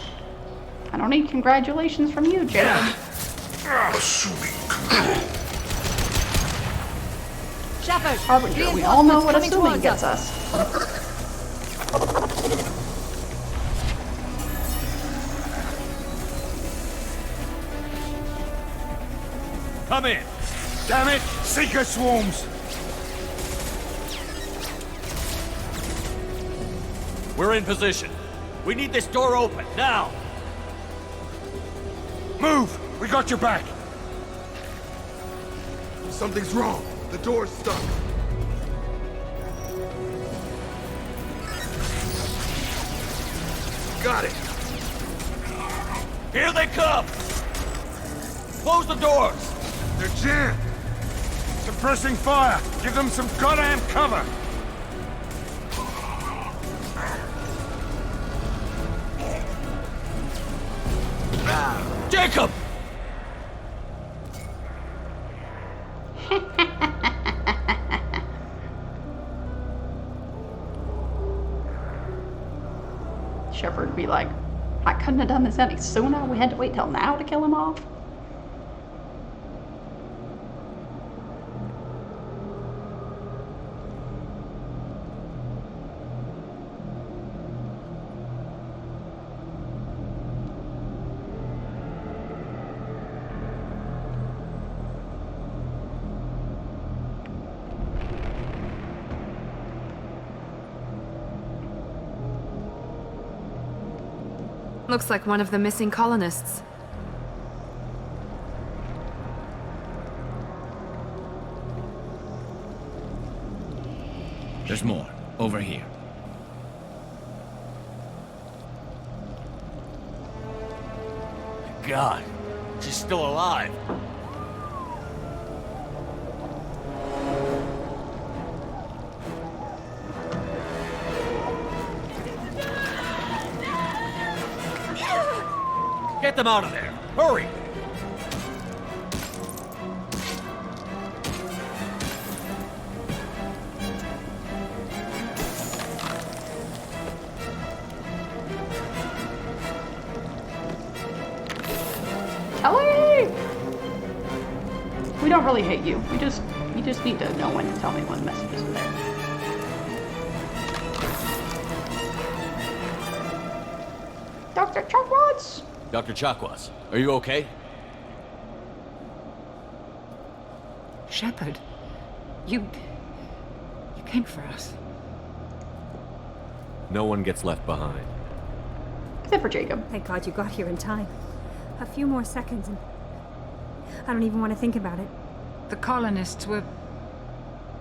I don't need congratulations from you, Jacob. Assuming control. Shepard, Harbinger, we all know what reinforcements assuming coming gets towards us. Come in. Damn it! Seeker swarms! We're in position. We need this door open, now! Move! We got your back! Something's wrong. The door's stuck. Got it. Here they come! Close the doors! They're jammed. Suppressing fire! Give them some goddamn cover! Jacob! Shepard would be like, I couldn't have done this any sooner. We had to wait till now to kill him off. Looks like one of the missing colonists. There's more. Over here. God, she's still alive. Get them out of there! Hurry! Kelly! We don't really hate you. You just need to know when to tell me when messages are there. Dr. Chocolates! Dr. Chakwas, are you okay? Shepard, you came for us. No one gets left behind. Except for Jacob. Thank God you got here in time. A few more seconds and I don't even want to think about it. The colonists were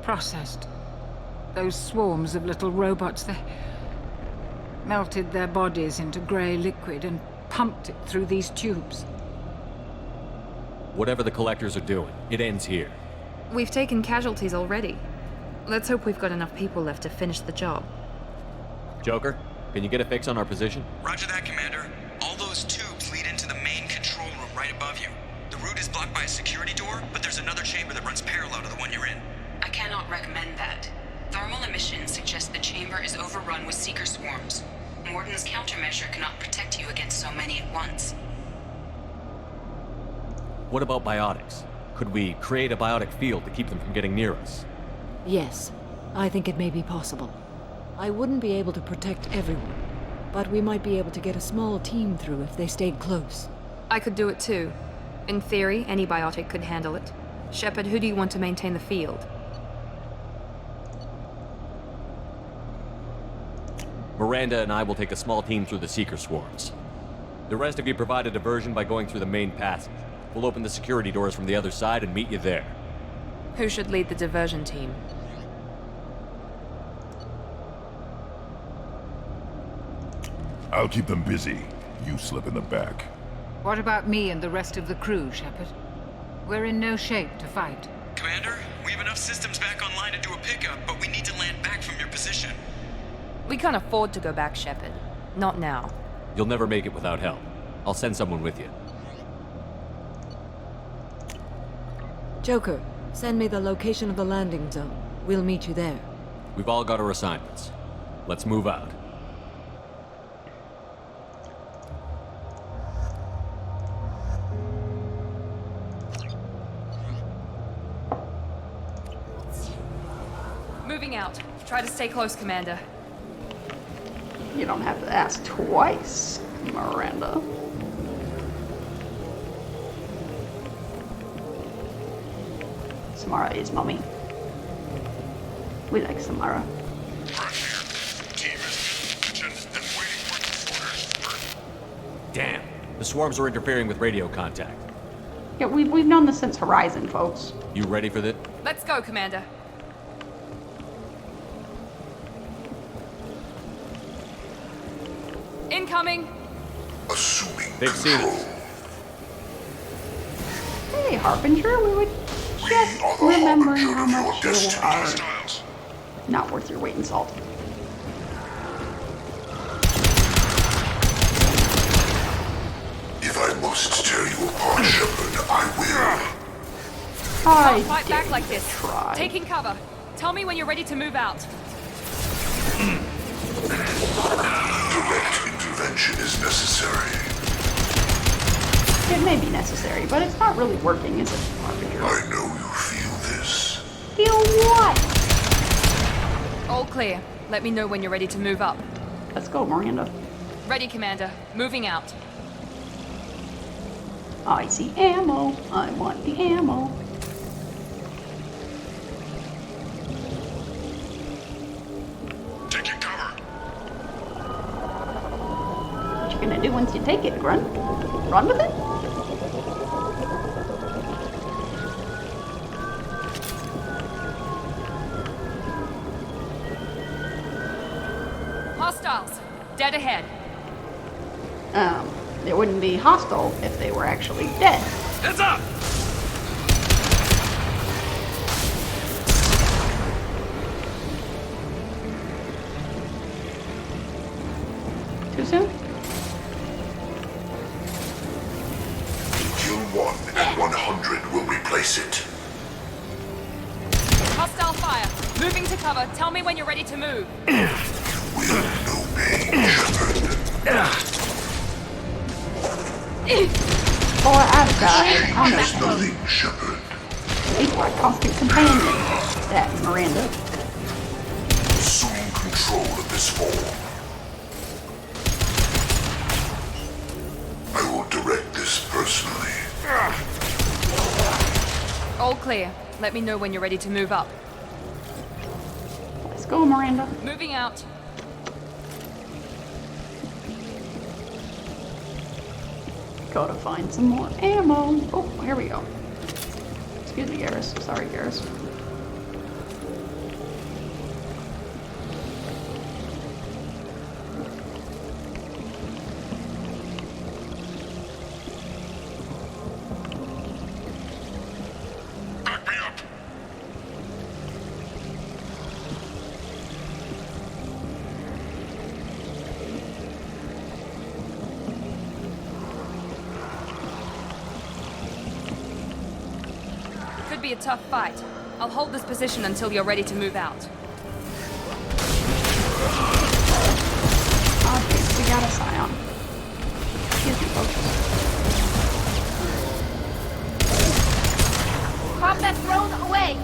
processed. Those swarms of little robots, they melted their bodies into grey liquid and pumped it through these tubes. Whatever the collectors are doing, it ends here. We've taken casualties already. Let's hope we've got enough people left to finish the job. Joker, can you get a fix on our position? Roger that, Commander. All those tubes lead into the main control room right above you. The route is blocked by a security door, but there's another chamber that runs parallel to the one you're in. I cannot recommend that. Thermal emissions suggest the chamber is overrun with seeker swarms. Morden's countermeasure cannot protect you against so many at once. What about biotics? Could we create a biotic field to keep them from getting near us? Yes, I think it may be possible. I wouldn't be able to protect everyone, but we might be able to get a small team through if they stayed close. I could do it too. In theory, any biotic could handle it. Shepard, who do you want to maintain the field? Miranda and I will take a small team through the Seeker swarms. The rest of you provide a diversion by going through the main passage. We'll open the security doors from the other side and meet you there. Who should lead the diversion team? I'll keep them busy. You slip in the back. What about me and the rest of the crew, Shepard? We're in no shape to fight. Commander, we have enough systems back online to do a pickup, but we need to land back from your position. We can't afford to go back, Shepard. Not now. You'll never make it without help. I'll send someone with you. Joker, send me the location of the landing zone. We'll meet you there. We've all got our assignments. Let's move out. Moving out. Try to stay close, Commander. You don't have to ask twice, Miranda. Samara is mommy. We like Samara. Damn, the swarms are interfering with radio contact. Yeah, we've known this since Horizon, folks. You ready for this? Let's go, Commander. Incoming. Assuming They've seen control. us. Hey, Harbinger, we were just remembering how much you are not worth your weight in salt. If I must tear you apart, Shepard, I will. Don't fight back like this. Try. Taking cover. Tell me when you're ready to move out. Direct intervention is necessary. It may be necessary, but it's not really working, is it, Harbinger? I know you feel this. Feel what? All clear. Let me know when you're ready to move up. Let's go, Miranda. Ready, Commander. Moving out. I see ammo. I want the ammo. Taking cover. What you gonna do once you take it, Grunt? Run with it? Hostiles. Dead ahead. They wouldn't be hostile if they were actually dead. Heads up! Too soon? Kill one and 100 will replace it. Hostile fire. Moving to cover. Tell me when you're ready to move. Will no pain, Shepard. Or I've got on Change is that nothing, Shepard. People are constant companion. That Miranda. Assume control of this form. I will direct this personally. All clear. Let me know when you're ready to move up. Let's go, Miranda. Moving out. Gotta find some more ammo. Oh, here we go. Excuse me, Garrus. Sorry, Garrus. Could be a tough fight. I'll hold this position until you're ready to move out. Okay, we got a Scion. Excuse me, folks. Pop that throne away!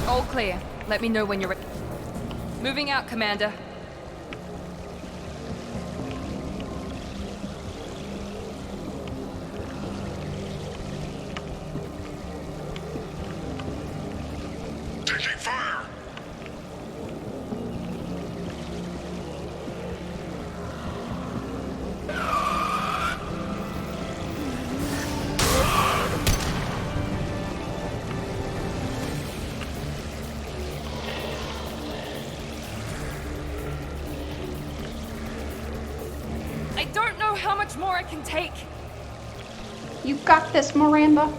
All clear. Let me know when you're ready. Moving out, Commander. Taking fire! I don't know how much more I can take. You got this, Miranda.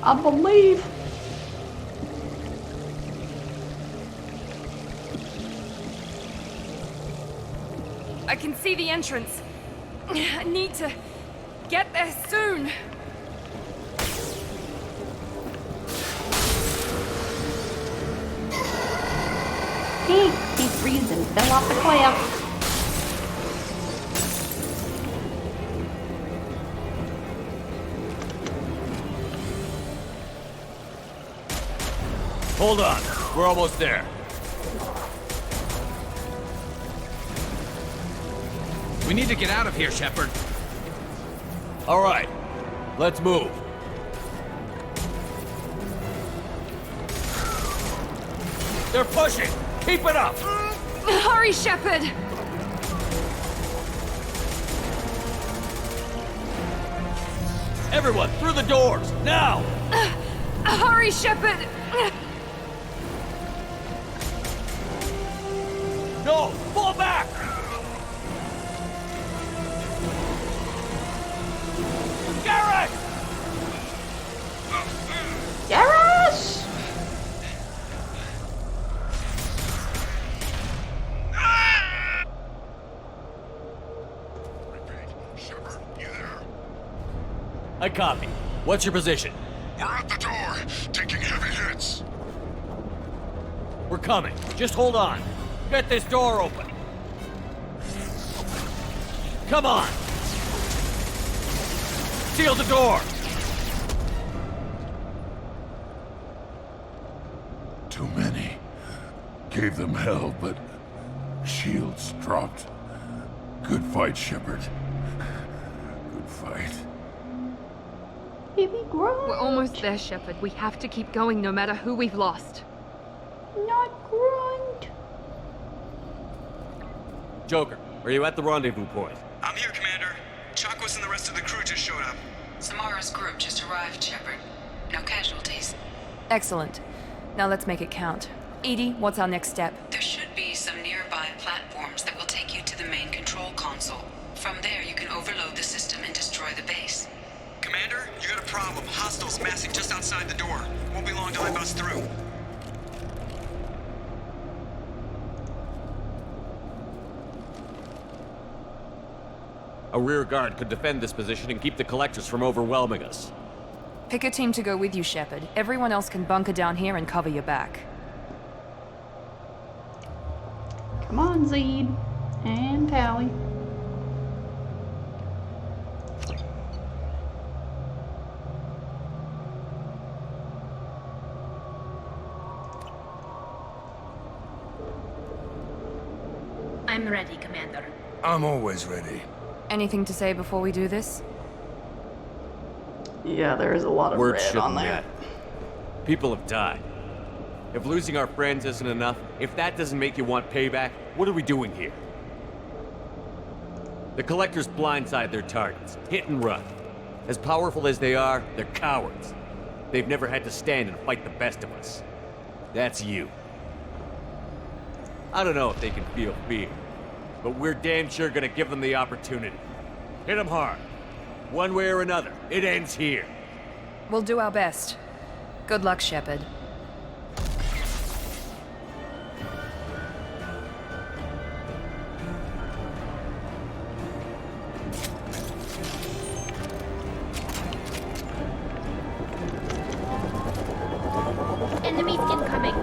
I believe. I can see the entrance. I need to get there soon. He freezed and fell off the cliff. Hold on. We're almost there. We need to get out of here, Shepard. All right, let's move. They're pushing! Keep it up! Hurry, Shepard! Everyone, through the doors, now! Hurry, Shepard! No! Fall back! Garrett! Garrus! I copy. What's your position? We're at the door, taking heavy hits. We're coming. Just hold on. Get this door open. Come on! Seal the door! Too many. Gave them hell, but shields dropped. Good fight, Shepard. Good fight. Baby Grunt. We're almost there, Shepard. We have to keep going no matter who we've lost. Not Grunt. Joker, are you at the rendezvous point? I'm here, Commander. Chakwas and the rest of the crew just showed up. Samara's group just arrived, Shepard. No casualties. Excellent. Now let's make it count. Edie, what's our next step? There should be some nearby platforms that will take you to the main control console. From there, you can overload the system and destroy the base. Commander, you got a problem. Hostiles massing just outside the door. Won't be long till they bust through. A rear guard could defend this position and keep the collectors from overwhelming us. Pick a team to go with you, Shepard. Everyone else can bunker down here and cover your back. Come on, Zed. And Tally. I'm ready, Commander. I'm always ready. Anything to say before we do this? Yeah, there is a lot of Word red shouldn't on there. yet. People have died. If losing our friends isn't enough, if that doesn't make you want payback, what are we doing here? The Collectors blindside their targets, hit and run. As powerful as they are, they're cowards. They've never had to stand and fight the best of us. That's you. I don't know if they can feel fear, but we're damn sure gonna give them the opportunity. Hit them hard. One way or another, it ends here. We'll do our best. Good luck, Shepard. Enemies incoming.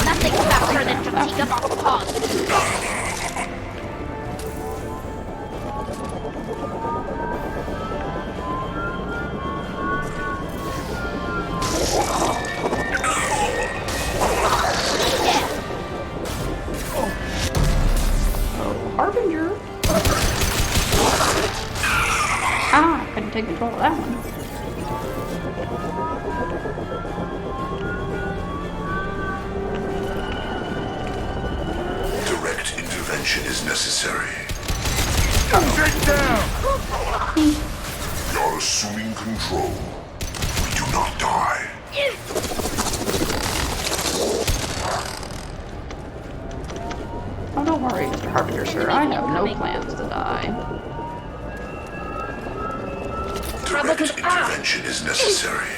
Nothing's faster than fatigue of our cause. Harbinger. I couldn't take control of that one. Direct intervention is necessary. Get down! You're assuming control. We do not die. Oh, don't worry, Mr. Harbinger, sir. I have no plans to die. Direct intervention is necessary.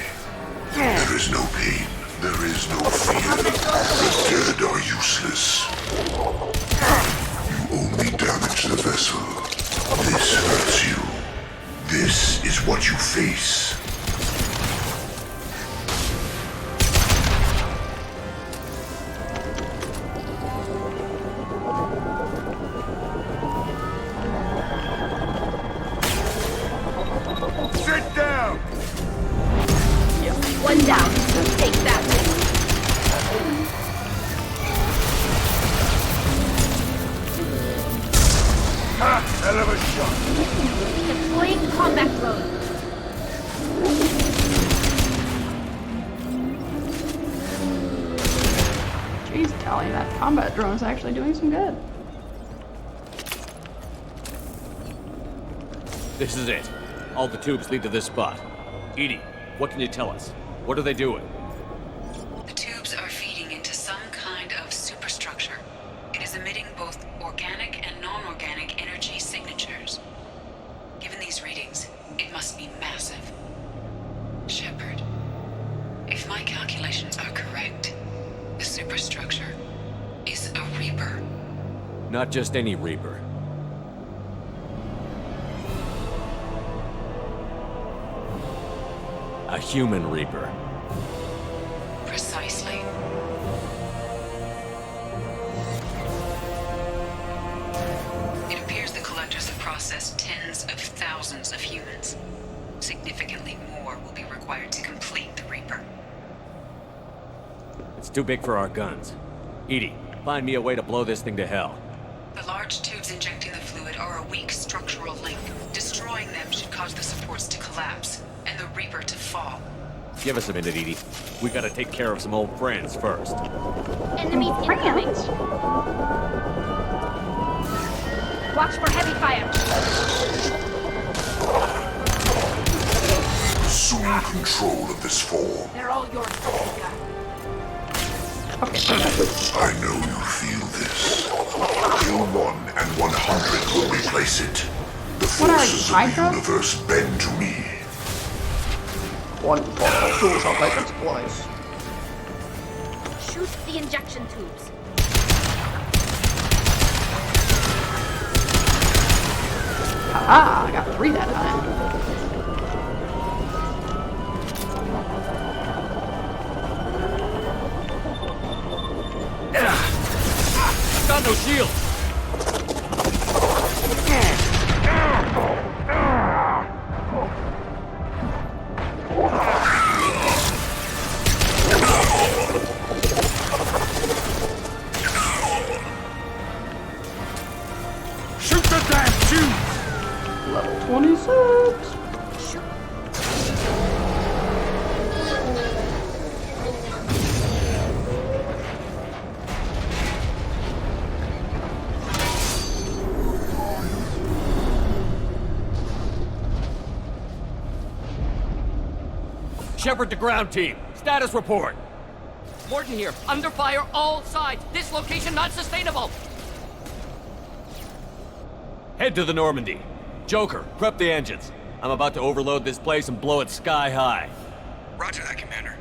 There is no pain. There is no fear. The dead are useless. You only damage the vessel. This hurts you. This is what you face. Sit down! One down. Take that. Hell of a shot. Deploying combat drone. Jeez, Tally, that combat drone is actually doing some good. This is it. All the tubes lead to this spot. Edie, what can you tell us? What are they doing? The tubes are feeding into some kind of superstructure. It is emitting both organic and non-organic energy signatures. Given these readings, it must be massive. Shepard, if my calculations are correct, the superstructure is a Reaper. Not just any Reaper. A human Reaper. Precisely. It appears the collectors have processed tens of thousands of humans. Significantly more will be required to complete the Reaper. It's too big for our guns. Edie, find me a way to blow this thing to hell. The large tubes injecting the fluid are a weak structural link. Destroying them should cause the supports to collapse, and the Reaper to fall. Give us a minute, Edie. We gotta take care of some old friends first. Enemies incoming. Watch for heavy fire. Assume control of this form. They're all yours, Jessica. I know you feel this. Kill 1 and 100 will replace it. The forces of the universe bend to me. One portal tools will take its place. Shoot the injection tubes. Ah, I got 3 that time. Got no shield. Shoot the damn tube! Level 26. Shepard to ground team. Status report. Morton here. Under fire all sides. This location not sustainable. Head to the Normandy. Joker, prep the engines. I'm about to overload this place and blow it sky high. Roger that, Commander.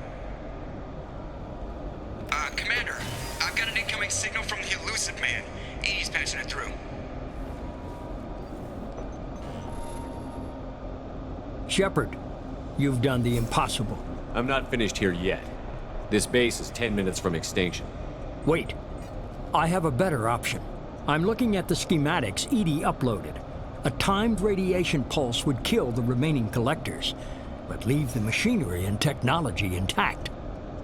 Commander, I've got an incoming signal from the elusive man. He's patching it through. Shepard, you've done the impossible. I'm not finished here yet. This base is 10 minutes from extinction. Wait. I have a better option. I'm looking at the schematics Edie uploaded. A timed radiation pulse would kill the remaining collectors, but leave the machinery and technology intact.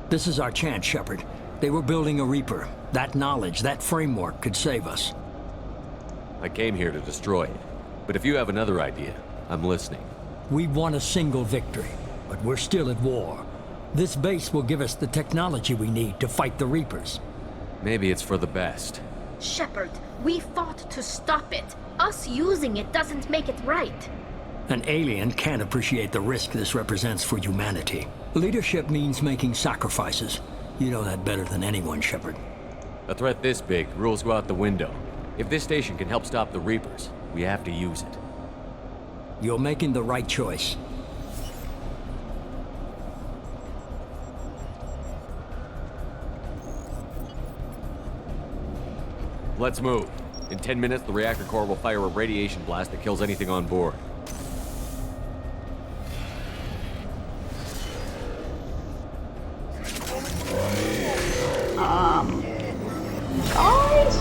This is our chance, Shepard. They were building a Reaper. That knowledge, that framework could save us. I came here to destroy it. But if you have another idea, I'm listening. We won a single victory, but we're still at war. This base will give us the technology we need to fight the Reapers. Maybe it's for the best. Shepard, we fought to stop it. Us using it doesn't make it right. An alien can't appreciate the risk this represents for humanity. Leadership means making sacrifices. You know that better than anyone, Shepard. A threat this big, rules go out the window. If this station can help stop the Reapers, we have to use it. You're making the right choice. Let's move. In 10 minutes, the reactor core will fire a radiation blast that kills anything on board. Guys?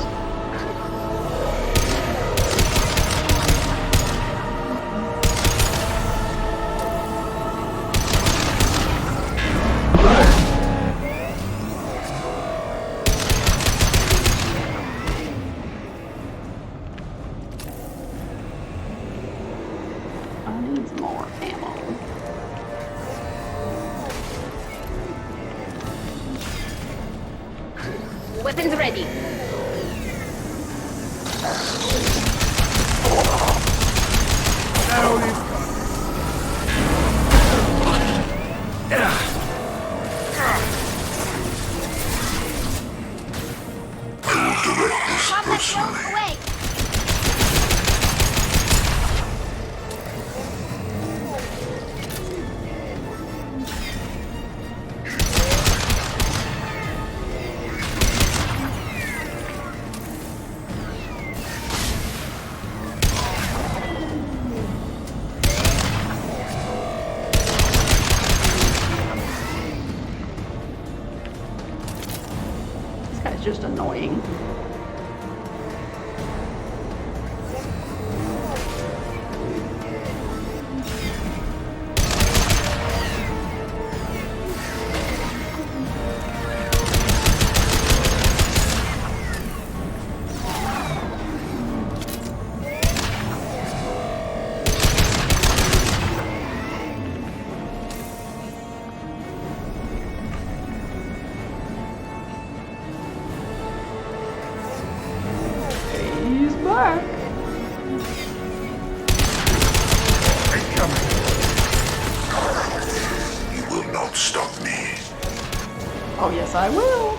I need more ammo. Weapons ready. Now he's I will direct this personally. Away. This guy's just annoying. He's back. You will not stop me. Oh, yes, I will.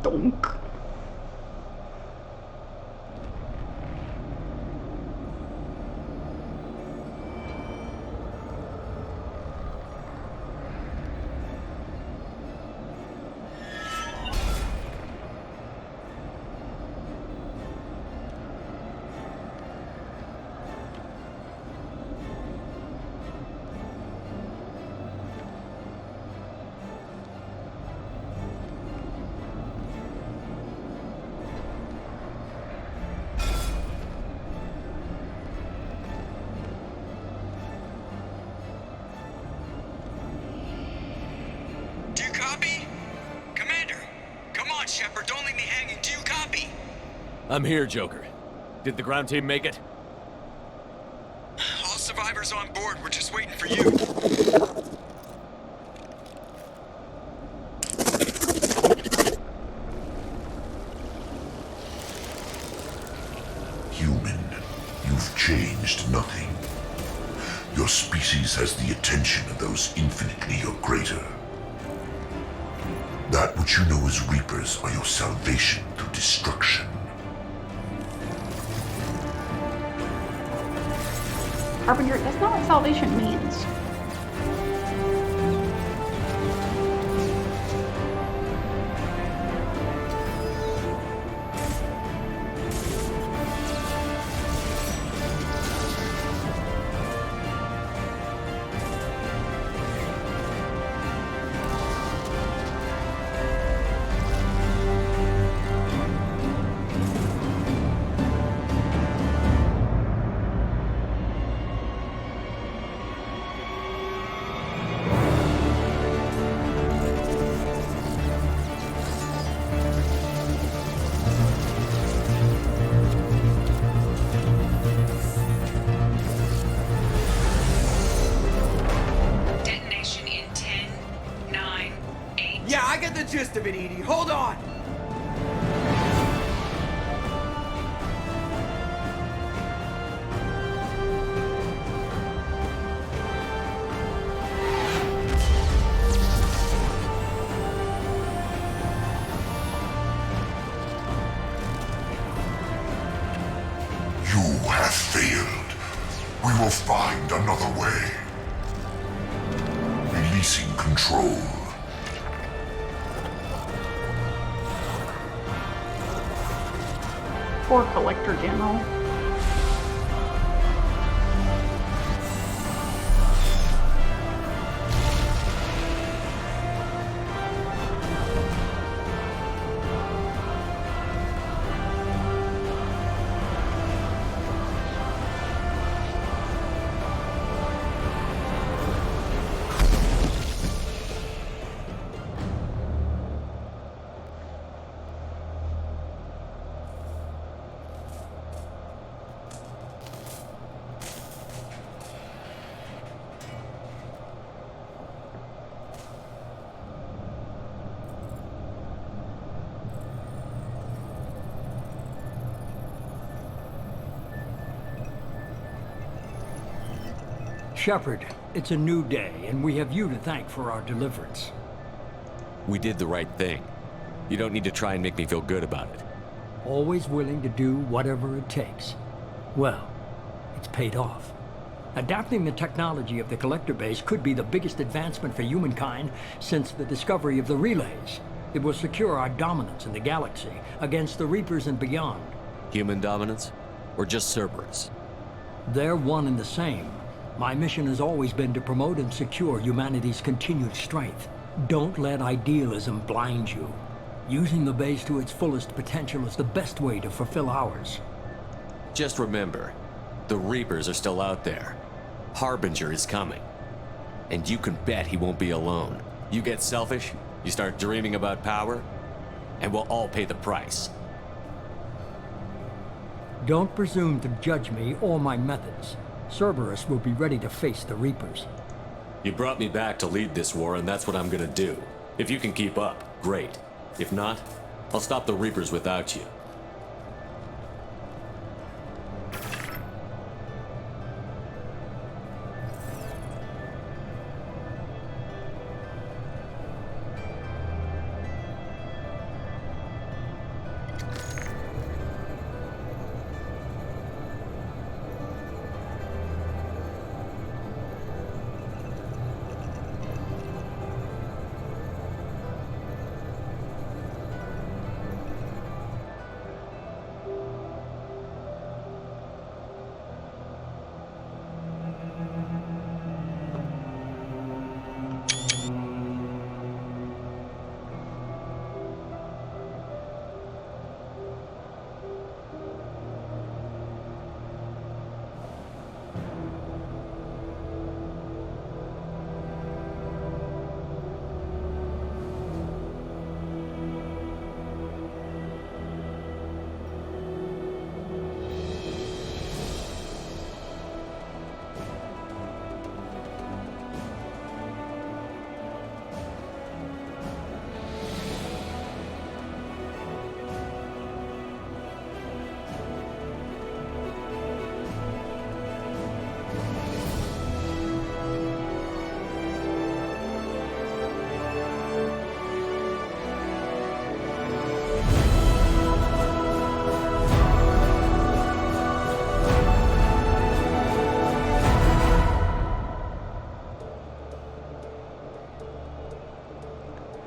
Donk. Do you copy? Commander, come on, Shepard, don't leave me hanging. Do you copy? I'm here, Joker. Did the ground team make it? All survivors on board. We're just waiting for you. Human, you've changed nothing. Your species has the attention of those infinitely or greater. That which you know as Reapers are your salvation through destruction. Harbinger, that's not what salvation means. Yeah, I get the gist of it, Edie. Hold on! You have failed. We will find another way. Releasing control. Poor Collector General. Shepard, it's a new day, and we have you to thank for our deliverance. We did the right thing. You don't need to try and make me feel good about it. Always willing to do whatever it takes. Well, it's paid off. Adapting the technology of the Collector base could be the biggest advancement for humankind since the discovery of the relays. It will secure our dominance in the galaxy against the Reapers and beyond. Human dominance? Or just Cerberus? They're one and the same. My mission has always been to promote and secure humanity's continued strength. Don't let idealism blind you. Using the base to its fullest potential is the best way to fulfill ours. Just remember, the Reapers are still out there. Harbinger is coming. And you can bet he won't be alone. You get selfish, you start dreaming about power, and we'll all pay the price. Don't presume to judge me or my methods. Cerberus will be ready to face the Reapers. You brought me back to lead this war, and that's what I'm gonna do. If you can keep up, great. If not, I'll stop the Reapers without you.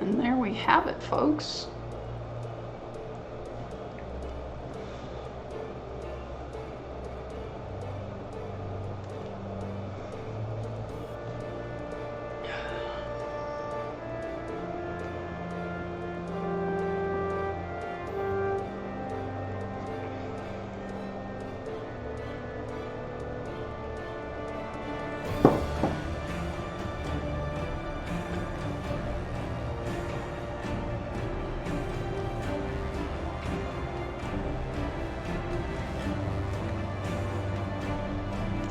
And there we have it, folks.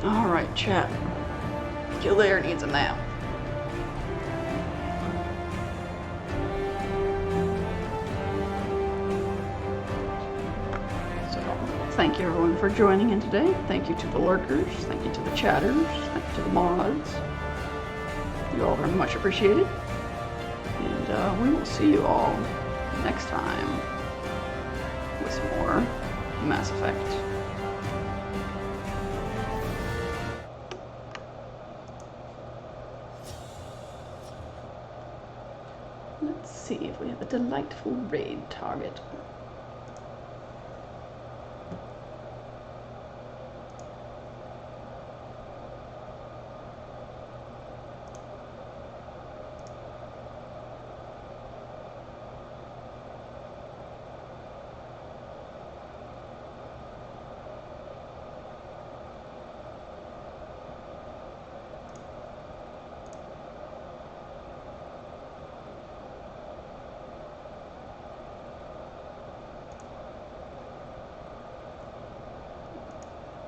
Alright, chat. Kildare needs a nap. So, thank you everyone for joining in today. Thank you to the lurkers. Thank you to the chatters. Thank you to the mods. You all very much appreciated. And we will see you all next time with some more Mass Effect. Let's see if we have a delightful raid target.